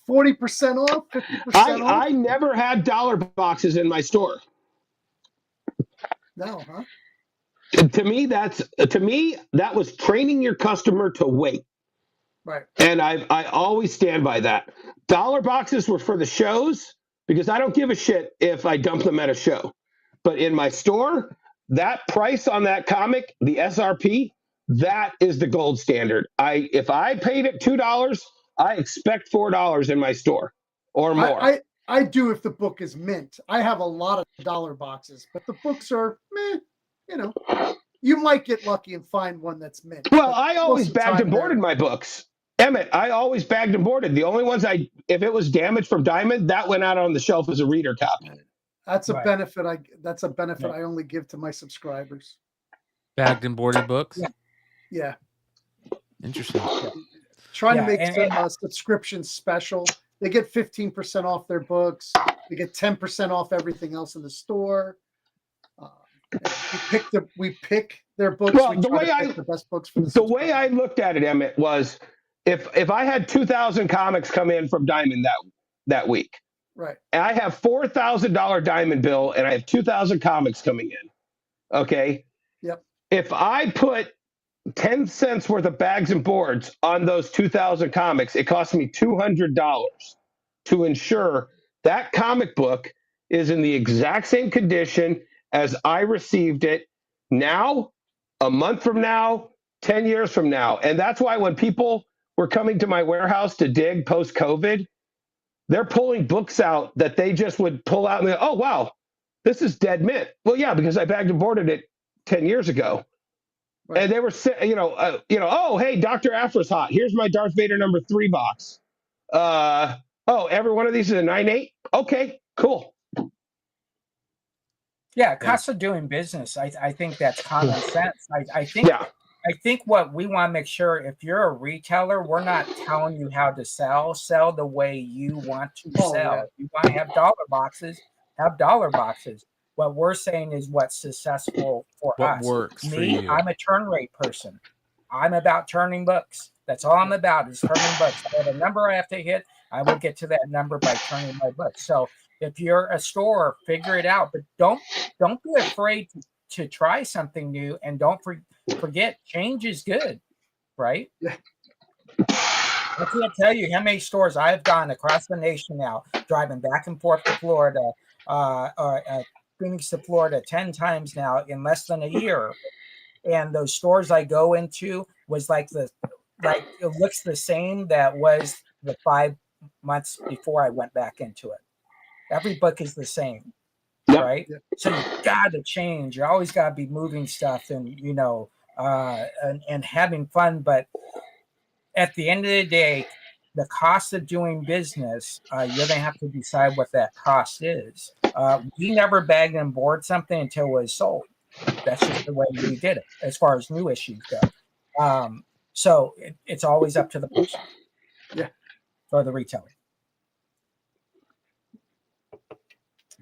40% off, 50% off. I never had dollar boxes in my store. No, huh? To me, that was training your customer to wait. Right. And I always stand by that. Dollar boxes were for the shows because I don't give a shit if I dump them at a show. But in my store, that price on that comic, the SRP, that is the gold standard. If I paid it $2, I expect $4 in my store or more. I do if the book is mint. I have a lot of dollar boxes, but the books are meh. You might get lucky and find one that's mint. Well, I always bagged and boarded my books. Emmet, I always bagged and boarded. The only ones if it was damaged from Diamond, that went out on the shelf as a reader copy. That's a benefit. I only give to my subscribers. Bagged and boarded books. Yeah. Interesting. Trying to make some subscriptions special. They get 15% off their books. They get 10% off everything else in the store. We pick their books. Well, the best books for the way I looked at it, Emmet, was if I had 2,000 comics come in from Diamond that week, right? And I have $4,000 Diamond bill, and I have 2,000 comics coming in. Okay. Yep. If I put 10 cents worth of bags and boards on those 2,000 comics, it cost me $200 to ensure that comic book is in the exact same condition as I received it now, a month from now, 10 years from now. And that's why when people were coming to my warehouse to dig post-COVID, they're pulling books out that they just would pull out and go, "Oh, wow, this is dead mint." Well, yeah, because I bagged and boarded it 10 years ago. Right. And they were, "Oh, hey, Dr. Afra's hot. Here's my Darth Vader number 3 box. Every one of these is a 9.8? Okay, cool." Yeah, cost of doing business. I think that's common sense. I think I think what we want to make sure, if you're a retailer, we're not telling you how to sell the way you want to Oh, sell. yeah. If you want to have dollar boxes, have dollar boxes. What we're saying is what's successful for What us. works for Me, you? I'm a turn rate person. I'm about turning books. That's all I'm about is turning books. I have a number I have to hit. I will get to that number by turning my books. So if you're a store, figure it out, but don't be afraid to try something new, and don't forget change is good, right? Yeah. I can't tell you how many stores I've gone across the nation now, driving back and forth to Florida, Phoenix to Florida 10 times now in less than a year. And those stores I go into was like it looks the same that was the 5 months before I went back into it. Every book is the same, right? Yep. So you got to change. You always got to be moving stuff and and having fun. But at the end of the day, the cost of doing business, you're going to have to decide what that cost is. We never bagged and board something until it was sold. That's just the way we did it as far as new issues go. So it's always up to the person. Yeah. Or the retailer.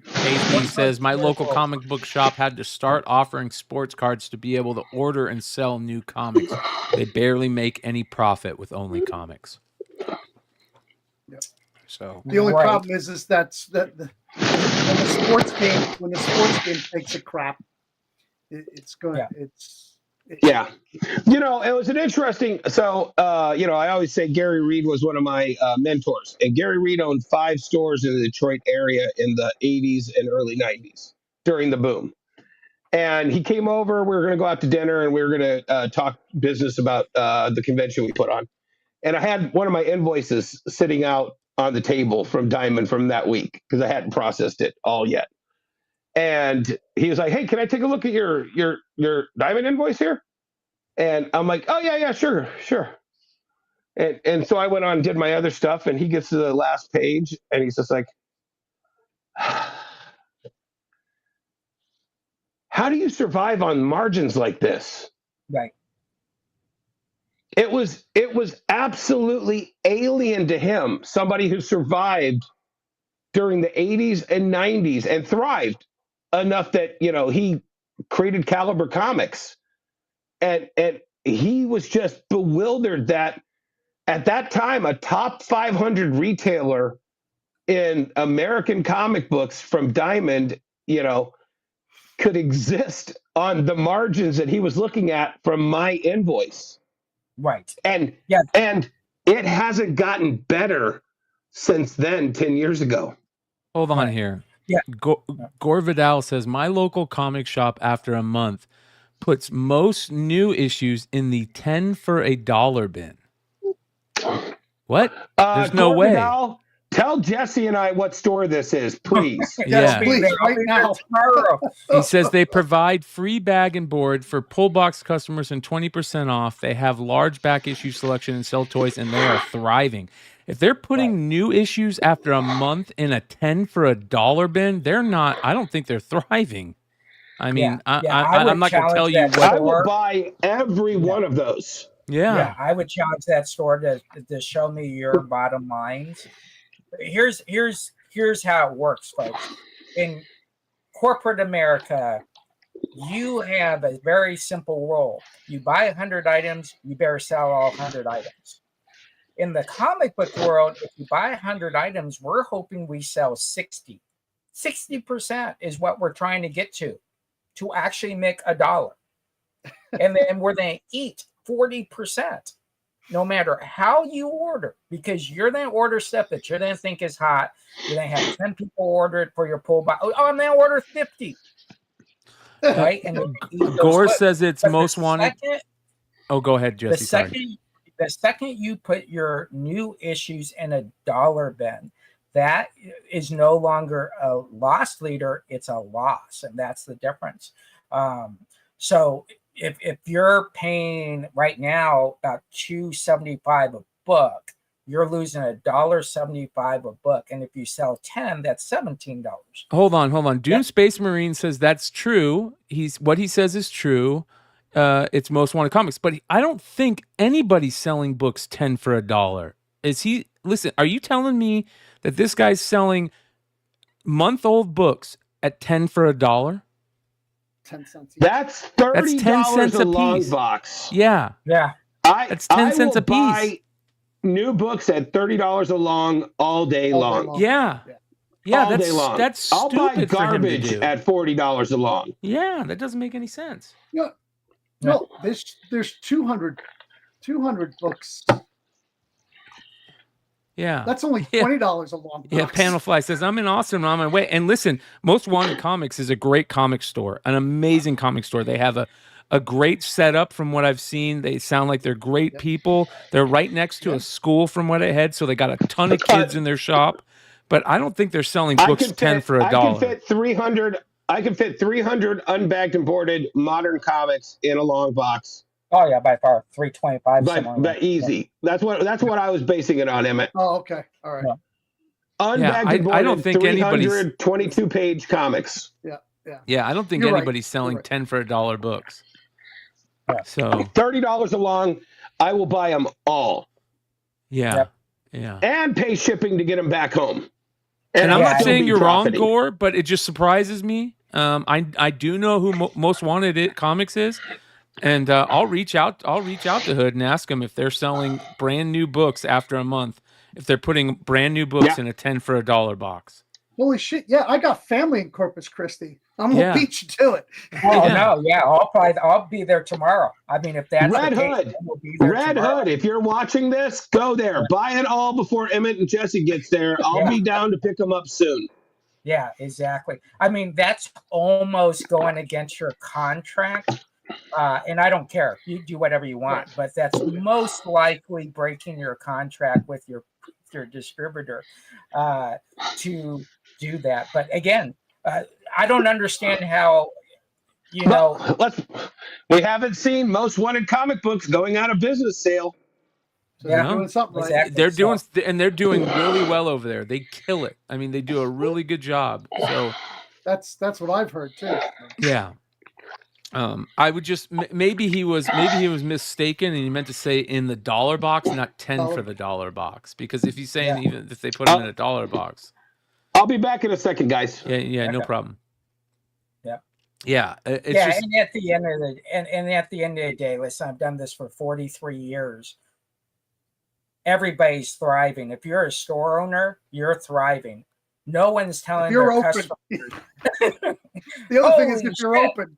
Casey says, my local comic book shop had to start offering sports cards to be able to order and sell new comics. They barely make any profit with only comics. Yep. So The only Right. problem is that when the sports game takes a crap, it's going. Yeah. Yeah. It was an interesting. So, I always say Gary Reed was one of my mentors. And Gary Reed owned 5 stores in the Detroit area in the 80s and early 90s during the boom. And he came over. We were going to go out to dinner and we were going to talk business about the convention we put on. And I had one of my invoices sitting out on the table from Diamond from that week because I hadn't processed it all yet. And he was like, "Hey, can I take a look at your Diamond invoice here?" And I'm like, "Oh yeah, sure." And so I went on and did my other stuff, and he gets to the last page, and he's just like, "How do you survive on margins like this?" Right. It was absolutely alien to him, somebody who survived during the 80s and 90s and thrived enough that, he created Caliber Comics. And he was just bewildered that at that time, a top 500 retailer in American comic books from Diamond, could exist on the margins that he was looking at from my invoice. Right. And Yeah. and it hasn't gotten better since then, 10 years ago. hold on Right. here. Yeah. Gore Vidal says, my local comic shop after a month puts most new issues in the 10 for a dollar bin. What? There's no way. Vidal, tell Jesse and I what store this is, please. Yeah. Please, right now. Tomorrow. He says they provide free bag and board for pull box customers and 20% off. They have large back issue selection and sell toys, and they are thriving. If they're putting new issues after a month in a 10 for a dollar bin, they're not. I don't think they're thriving. I mean, I'm not going to tell you what. I will buy every one of those. Yeah. I would challenge that store to show me your bottom lines. Here's how it works, folks. In corporate America, you have a very simple rule. You buy 100 items, you better sell all 100 items. In the comic book world, if you buy 100 items, we're hoping we sell 60. 60% is what we're trying to get to actually make $1. And then we're going to eat 40%, no matter how you order, because you're going to order stuff that you're going to think is hot. You're going to have 10 people order it for your pull box. Oh, I'm going to order 50. Right? And Gore says it's most wanted. Oh, go ahead, Jesse. The second you put your new issues in a dollar bin, that is no longer a loss leader, it's a loss, and that's the difference. So if you're paying right now about $2.75 a book, you're losing $1.75 a book, and if you sell 10, that's $17. Hold on. Doom Space Marine says that's true. What he says is true. it's Most Wanted Comics, but I don't think anybody's selling books 10 for $1. Is he? Listen, are you telling me that this guy's selling month-old books at 10 for $1? 10 cents each. That's $30 10 cents a a long piece. box. Yeah, that's 10 cents will a piece. buy new books at $30 a long all day long. Yeah, all that's day long. that's I'll buy stupid for him to garbage do. at $40 a long. Yeah, that doesn't make any sense. Yeah. No, there's 200 books. Yeah, That's only $20 a long box. Yeah, Panelfly says, I'm in Austin, I'm on my way. And listen, Most Wanted Comics is a great comic store, an amazing comic store. They have a great setup from what I've seen. They sound like they're great people. They're right next to a school from what I had, so they got a ton of kids in their shop. But I don't think they're selling books 10 for $1. I can fit 300 unbagged and boarded modern comics in a long box. Oh yeah, by far, 325. But easy. That's what I was basing it on, Emmet. Oh, okay. All right. Unbagged and boarded, I don't think anybody's 22-page comics. Yeah, I don't think You're anybody's right. selling 10 for $1 books. So $30 a long, I will buy them all. Yeah. And pay shipping to get them back home. And I'm not still saying be you're profiting. wrong, Gore, but it just surprises me. I do know who Most Wanted Comics is, and I'll reach out to Hood and ask them if they're selling brand new books after a month, if they're putting brand new books in a 10 for $1 box. Holy shit! Yeah, I got family in Corpus Christi. I'm gonna beat you to it. Oh no, I'll be there tomorrow. I mean, if that's Red the case, Hood, we'll be there Red tomorrow. Hood, if you're watching this, go there. Buy it all before Emmet and Jesse gets there. I'll be down to pick them up soon. Yeah, exactly. I mean, that's almost going against your contract. And I don't care. You do whatever you want, but that's most likely breaking your contract with your distributor to do that. But again, I don't understand how, we haven't seen Most Wanted comic books going out of business sale. So they're doing something right. Exactly. They're doing really well over there. They kill it. I mean, they do a really good job. So That's what I've heard too. yeah. I would just maybe he was mistaken and he meant to say in the dollar box, not 10 for the dollar box. Because if he's saying even if they put him in a dollar box, I'll be back in a second, guys. Yeah, no problem. Yeah. It's just, and at the end of the day, listen, I've done this for 43 years. Everybody's thriving. If you're a store owner, you're thriving. No one's telling You're their open. customers. The other thing is if you're open.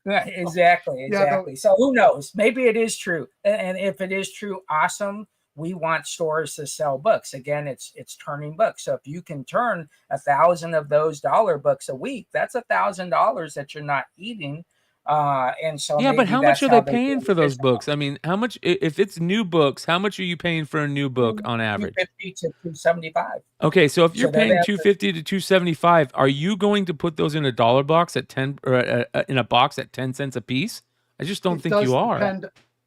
Yeah, exactly. So who knows? Maybe it is true. And if it is true, awesome. We want stores to sell books. Again, it's turning books. So if you can turn 1,000 of those dollar books a week, that's $1,000 that you're not eating. And so but how much are they paying for those business. books? I mean, how much if it's new books? How much are you paying for a new book on average? $250 to $275. Okay, so if you're paying $250 to $275, are you going to put those in a dollar box at 10 or in a box at 10 cents a piece? I just don't think you are.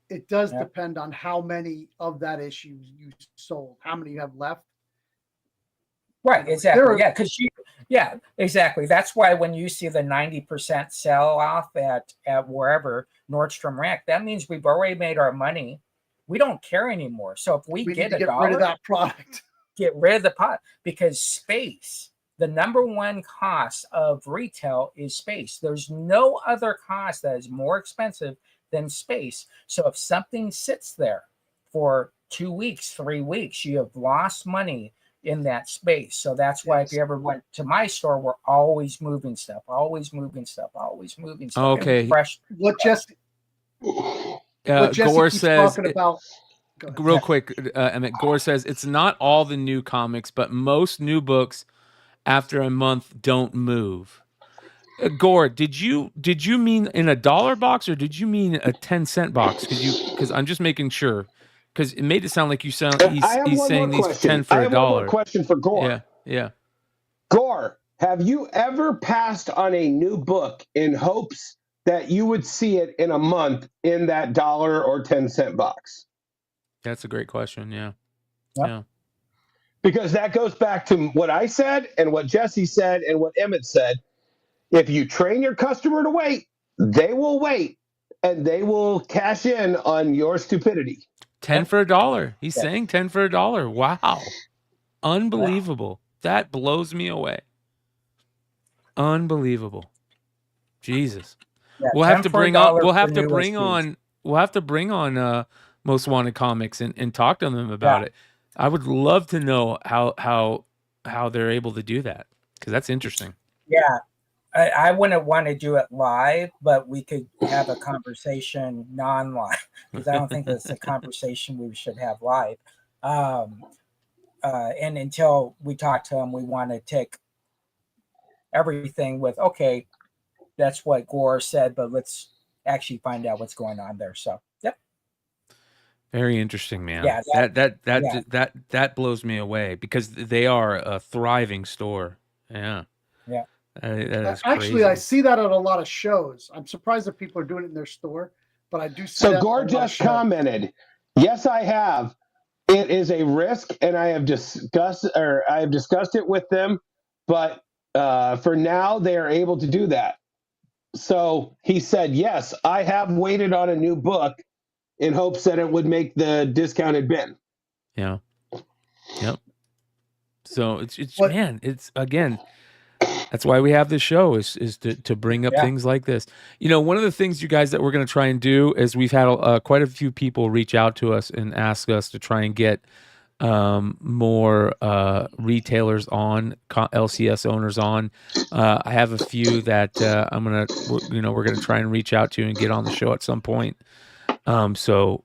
It does depend on how many of that issue you sold, how many you have left. Right, exactly. Exactly. That's why when you see the 90% sell off at wherever Nordstrom Rack, that means we've already made our money. We don't care anymore. So if we get rid of that product, get rid of the pot, because space, the number one cost of retail is space. There's no other cost that is more expensive than space. So if something sits there for 2 weeks, 3 weeks, you have lost money in that space. So that's why if you ever went to my store, we're always moving stuff. Okay. Fresh. What Jesse Gore says talking about. Real quick, Emmet, Gore says it's not all the new comics, but most new books after a month don't move. Gore, did you mean in a dollar box or did you mean a 10-cent box? Because I'm just making sure. Because it made it sound like he's saying these 10 for $1. I have one more question for Gore. Yeah. Gore, have you ever passed on a new book in hopes that you would see it in a month in that $1 or 10-cent box? That's a great question. Yeah. Because that goes back to what I said and what Jesse said and what Emmet said. If you train your customer to wait, they will wait. and they will cash in on your stupidity. 10 for $1. He's Yeah. saying 10 for $1. Wow. Unbelievable. That blows me away. Unbelievable. Jesus. Yeah, We'll have 10 to for bring on $1 we'll have for to new bring issues. on we'll have to bring on Most Wanted Comics and talk to them about it. I would love to know how they're able to do that, because that's interesting. Yeah, I wouldn't want to do it live, but we could have a conversation non-live, because I don't think that's a conversation we should have live. And until we talk to them, we want to take everything with, okay, that's what Gore said, but let's actually find out what's going on there. So, yep. Very interesting, man. Yeah, That blows me away, because they are a thriving store. Yeah. Yeah. That is Actually, I crazy. see that at a lot of shows. I'm surprised that people are doing it in their store, but I do see So that. Gore at a lot of just shows. commented, "Yes, I have. It is a risk, and I have discussed it with them, but for now they are able to do that." So he said, "Yes, I have waited on a new book in hopes that it would make the discounted bin." Yeah. Yep. So it's What- man, it's again, that's why we have this show, is to bring up things like this. You know, one of the things, you guys, that we're going to try and do is, we've had quite a few people reach out to us and ask us to try and get more retailers on, LCS owners on. I have a few that we're gonna try and reach out to and get on the show at some point. So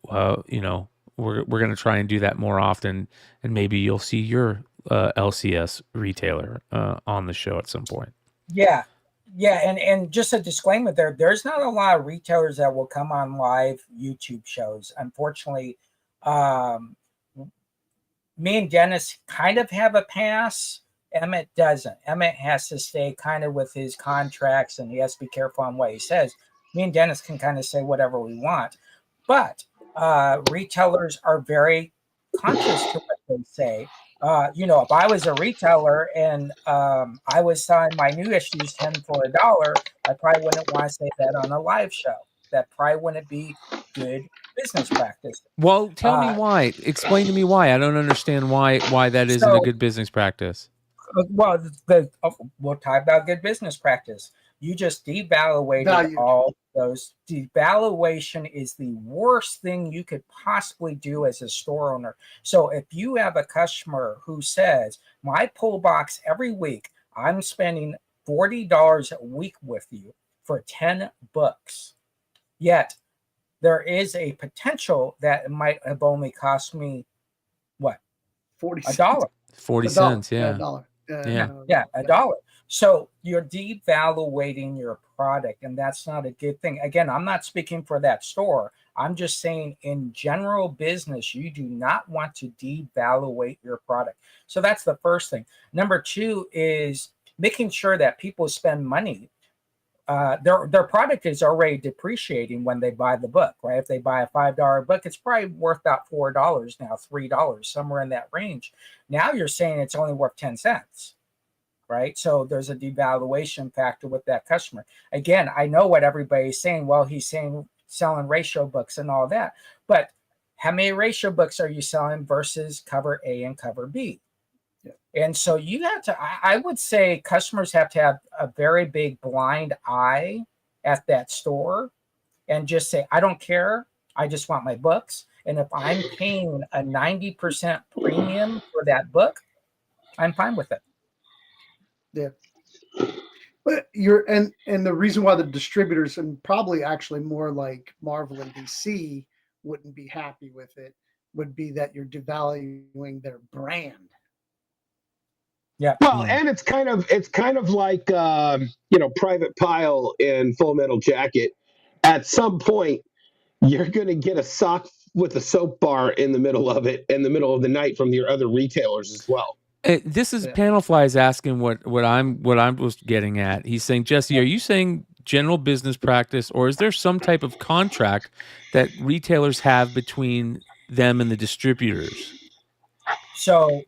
we're gonna try and do that more often, and maybe you'll see your LCS retailer on the show at some point. Yeah. And just a disclaimer there's not a lot of retailers that will come on live YouTube shows. Unfortunately, me and Dennis kind of have a pass. Emmet doesn't. Emmet has to stay kind of with his contracts, and he has to be careful on what he says. Me and Dennis can kind of say whatever we want, but retailers are very conscious to what they say. If I was a retailer and I was selling my new issues 10 for $1, I probably wouldn't want to say that on a live show. That probably wouldn't be good business practice. Well, tell me why. Explain to me why. I don't understand why that isn't a good business practice. Well, we'll talk about good business practice. You just devaluated all those. Devaluation is the worst thing you could possibly do as a store owner. So if you have a customer who says, my pull box every week, I'm spending $40 a week with you for 10 books, yet there is a potential that it might have only cost me what? $40. 40 cents, yeah. $1. $1. So you're devaluating your product, and that's not a good thing. Again, I'm not speaking for that store. I'm just saying, in general business, you do not want to devaluate your product. So that's the first thing. Number two is making sure that people spend money. Their product is already depreciating when they buy the book, right? If they buy a $5 book, it's probably worth about $4 now, $3, somewhere in that range. Now you're saying it's only worth 10 cents, right? So there's a devaluation factor with that customer. Again, I know what everybody's saying. Well, he's saying selling ratio books and all that, but how many ratio books are you selling versus cover A and cover B? And so you have to, I would say customers have to have a very big blind eye at that store and just say, I don't care. I just want my books. And if I'm paying a 90% premium for that book, I'm fine with it. Yeah. But and the reason why the distributors, and probably actually more like Marvel and DC, wouldn't be happy with it would be that you're devaluing their brand. Yeah. Well, and it's kind of like Private Pile in Full Metal Jacket. At some point, you're going to get a sock with a soap bar in the middle of it in the middle of the night from your other retailers as well. This is Panelfly is asking what I was getting at. He's saying, Jesse, are you saying general business practice, or is there some type of contract that retailers have between them and the distributors? So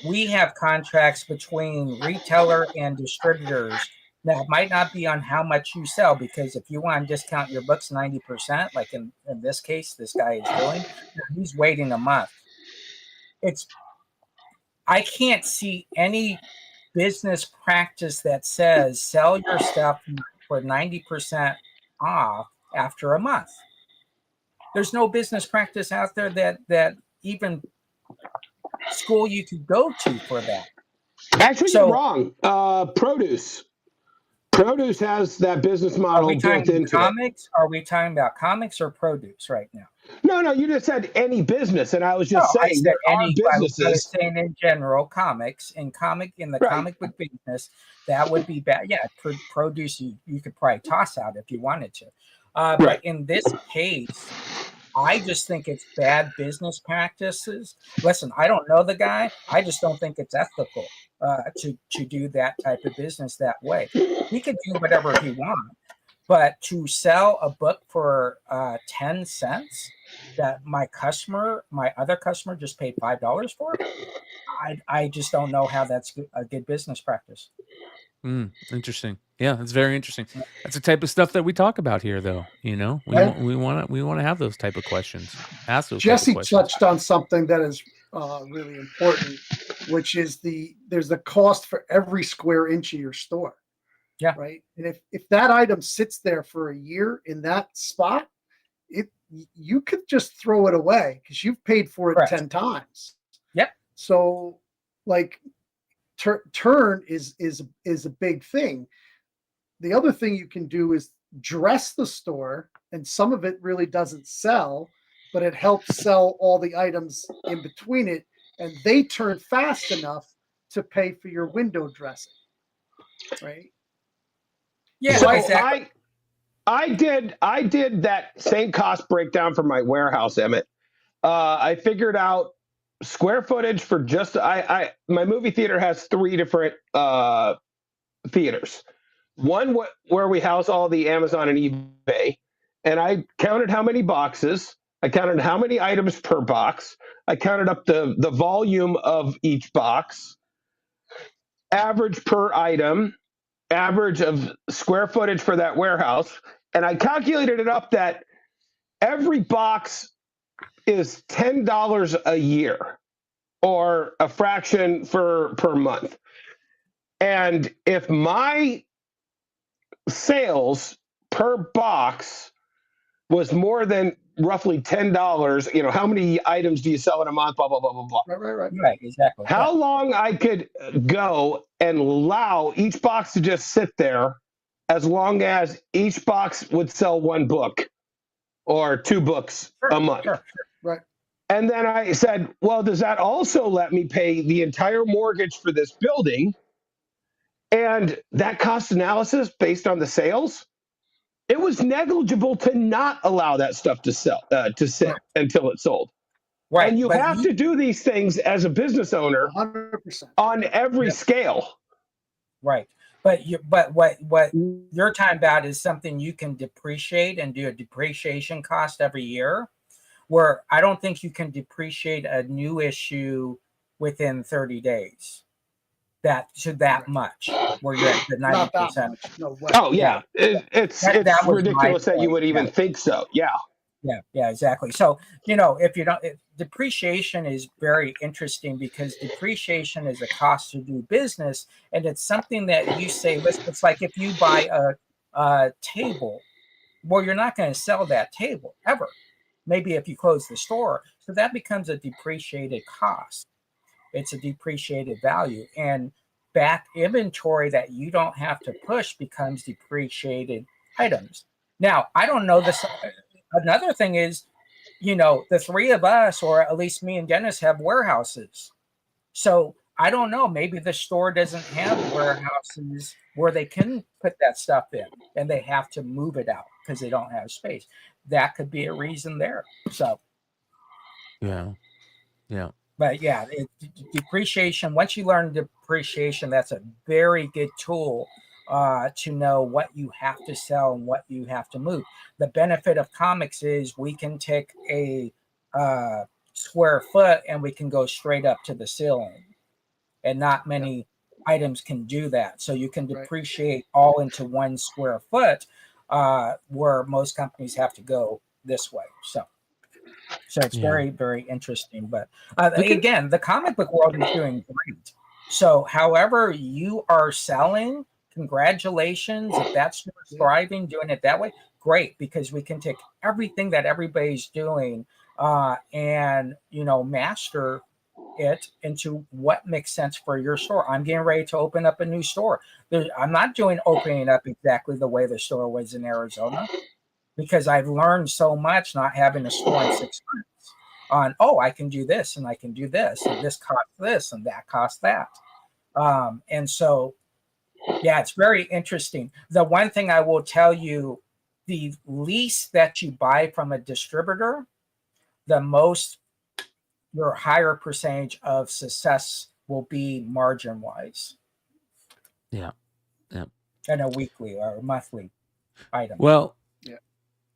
we have contracts between retailer and distributors Now, it might not be on how much you sell, because if you want to discount your books 90%, like in this case, this guy is doing, he's waiting a month. I can't see any business practice that says sell your stuff for 90% off after a month. There's no business practice out there that even school you could go to for that. Actually, you're wrong. Produce has that business model built into comics? Are we talking about comics or produce right now? No, you just said any business, and I was just saying there are businesses. I was saying in general, comics, in the comic book business, that would be bad. Yeah, produce you could probably toss out if you wanted to. But in this case, I just think it's bad business practices. Listen, I don't know the guy. I just don't think it's ethical to do that type of business that way. He can do whatever he wants, but to sell a book for 10 cents that my other customer just paid $5 for, I just don't know how that's a good business practice. Interesting. Yeah, it's very interesting. That's the type of stuff that we talk about here, though. We want to have those type of questions. Ask those. Jesse touched on something that is really important, which is there's a cost for every square inch of your store. Yeah. Right. And if that item sits there for a year in that spot, you could just throw it away because you've paid for it 10 times. Yep. So like turn is a big thing. The other thing you can do is dress the store, and some of it really doesn't sell, but it helps sell all the items in between it, and they turn fast enough to pay for your window dressing. Right? Yeah, so exactly. I did that same cost breakdown for my warehouse, Emmet. I figured out square footage for just my movie theater has 3 different theaters. One where we house all the Amazon and eBay, and I counted how many boxes. I counted how many items per box. I counted up the volume of each box, average per item, average of square footage for that warehouse, and I calculated it up that every box is $10 a year, or a fraction per month. And if my sales per box was more than roughly $10, how many items do you sell in a month? Blah, blah, blah, blah, blah. Right, exactly. How long I could go and allow each box to just sit there as long as each box would sell 1 book or 2 books a month. Sure. Right. And then I said, well, does that also let me pay the entire mortgage for this building? And that cost analysis based on the sales, it was negligible to not allow that stuff to sit until it's sold. Right. And you have to do these things as a business owner 100%. on every scale. Right. But what you're talking about is something you can depreciate and do a depreciation cost every year, where I don't think you can depreciate a new issue within 30 days. That much, where you're at the 90%. No way. Oh yeah, it's ridiculous that you would even think so. Yeah, exactly. So if depreciation is very interesting, because depreciation is a cost to do business, and it's something that you say. It's like if you buy a table, well, you're not going to sell that table ever. Maybe if you close the store, so that becomes a depreciated cost. It's a depreciated value, and back inventory that you don't have to push becomes depreciated items. Now, I don't know this. Another thing is, the 3 of us, or at least me and Dennis, have warehouses. So I don't know. Maybe the store doesn't have warehouses where they can put that stuff in, and they have to move it out because they don't have space. That could be a reason there. So, yeah. But yeah, depreciation, once you learn depreciation, that's a very good tool to know what you have to sell and what you have to move. The benefit of comics is we can take a square foot and we can go straight up to the ceiling. And not many items can do that. So you can Right. depreciate all into 1 square foot, where most companies have to go this way. So it's Yeah. very, very interesting. But Look at- again, the comic book world is doing great. So however you are selling, congratulations. If that's your thriving, doing it that way, great, because we can take everything that everybody's doing and, master it into what makes sense for your store. I'm getting ready to open up a new store. I'm not opening up exactly the way the store was in Arizona, because I've learned so much not having a store in 6 months on, I can do this and I can do this, and this costs this and that costs that. And so, yeah, it's very interesting. The one thing I will tell you, the least that you buy from a distributor, your higher percentage of success will be margin wise. Yeah. And a weekly or monthly item. Well,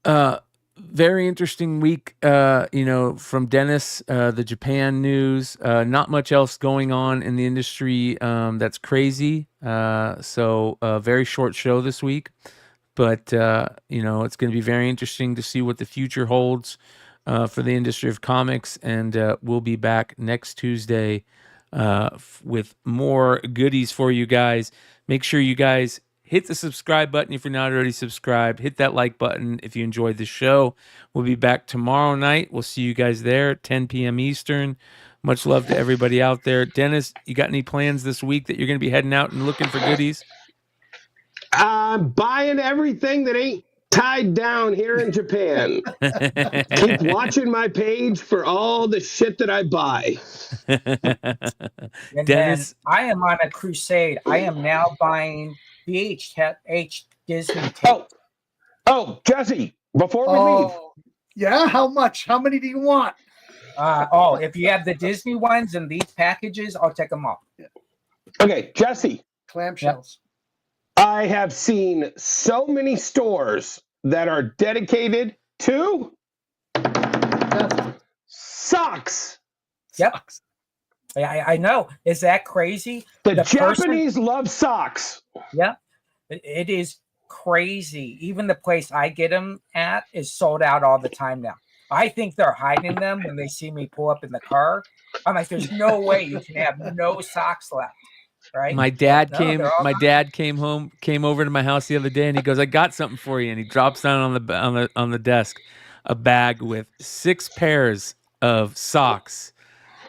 Yeah. Very interesting week, from Dennis, the Japan news, not much else going on in the industry that's crazy. So very short show this week, but, it's going to be very interesting to see what the future holds for the industry of comics. And we'll be back next Tuesday with more goodies for you guys. Make sure you guys hit the subscribe button if you're not already subscribed. Hit that like button if you enjoyed the show. We'll be back tomorrow night. We'll see you guys there at 10 p.m. Eastern. Much love to everybody out there. Dennis, you got any plans this week that you're going to be heading out and looking for goodies? I'm buying everything that ain't tied down here in Japan. Keep watching my page for all the shit that I buy. And Dennis, then I am on a crusade. I am now buying VHS Disney tape. Jesse, before we leave. Yeah, how much? How many do you want? If you have the Disney ones in these packages, I'll take them all. Okay, Jesse. Clamshells. I have seen so many stores that are dedicated to socks. Yep. I know. Is that crazy? The Japanese love socks. Yeah. It is crazy. Even the place I get them at is sold out all the time now. I think they're hiding them when they see me pull up in the car. I'm like, there's no way you can have no socks left. Right? My dad came over to my house the other day, and he goes, "I got something for you." And he drops down on the desk a bag with 6 pairs of socks.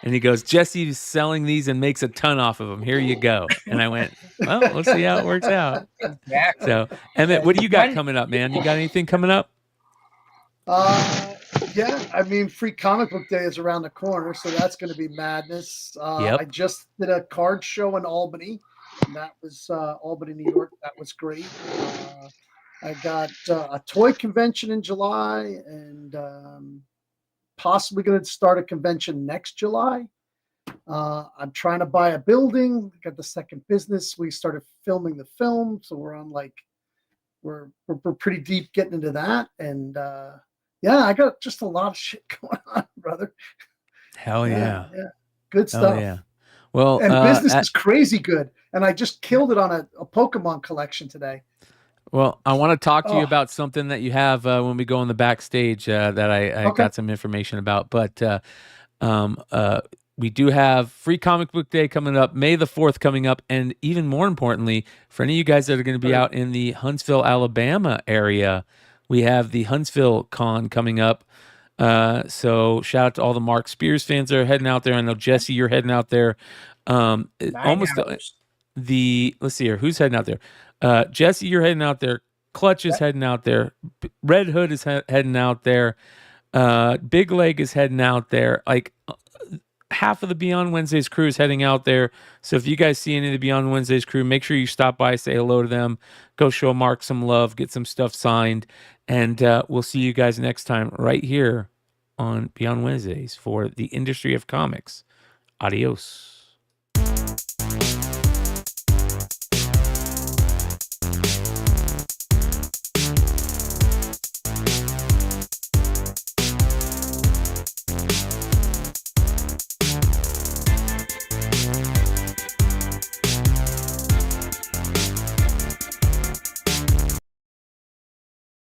And he goes, "Jesse's selling these and makes a ton off of them. Here you go." And I went, "Well, we'll see how it works out." Exactly. So, Emmet, what do you got coming up, man? You got anything coming up? Yeah, I mean, Free Comic Book Day is around the corner, so that's going to be madness. Yep. I just did a card show in Albany. And that was Albany, New York. That was great. I got a toy convention in July, and possibly going to start a convention next July. I'm trying to buy a building. Got the second business. We started filming the film, so we're on we're pretty deep getting into that, and yeah, I got just a lot of shit going on, brother. Hell yeah. Good stuff. Hell yeah. Well, and business is crazy good, and I just killed it on a Pokemon collection today. Well, I want to talk to you about something that you have when we go in the backstage that I got some information about. But we do have Free Comic Book Day coming up, May the 4th coming up. And even more importantly, for any of you guys that are going to be out in the Huntsville, Alabama area, we have the Huntsville Con coming up. So shout out to all the Mark Spears fans that are heading out there. I know, Jesse, you're heading out there. Let's see here. Who's heading out there? Jesse, you're heading out there. Clutch is heading out there. Red Hood is heading out there. Big Leg is heading out there. Like half of the Beyond Wednesdays crew is heading out there. So if you guys see any of the Beyond Wednesdays crew, make sure you stop by, say hello to them, go show Mark some love, get some stuff signed, and we'll see you guys next time right here on Beyond Wednesdays for the industry of comics. Adios.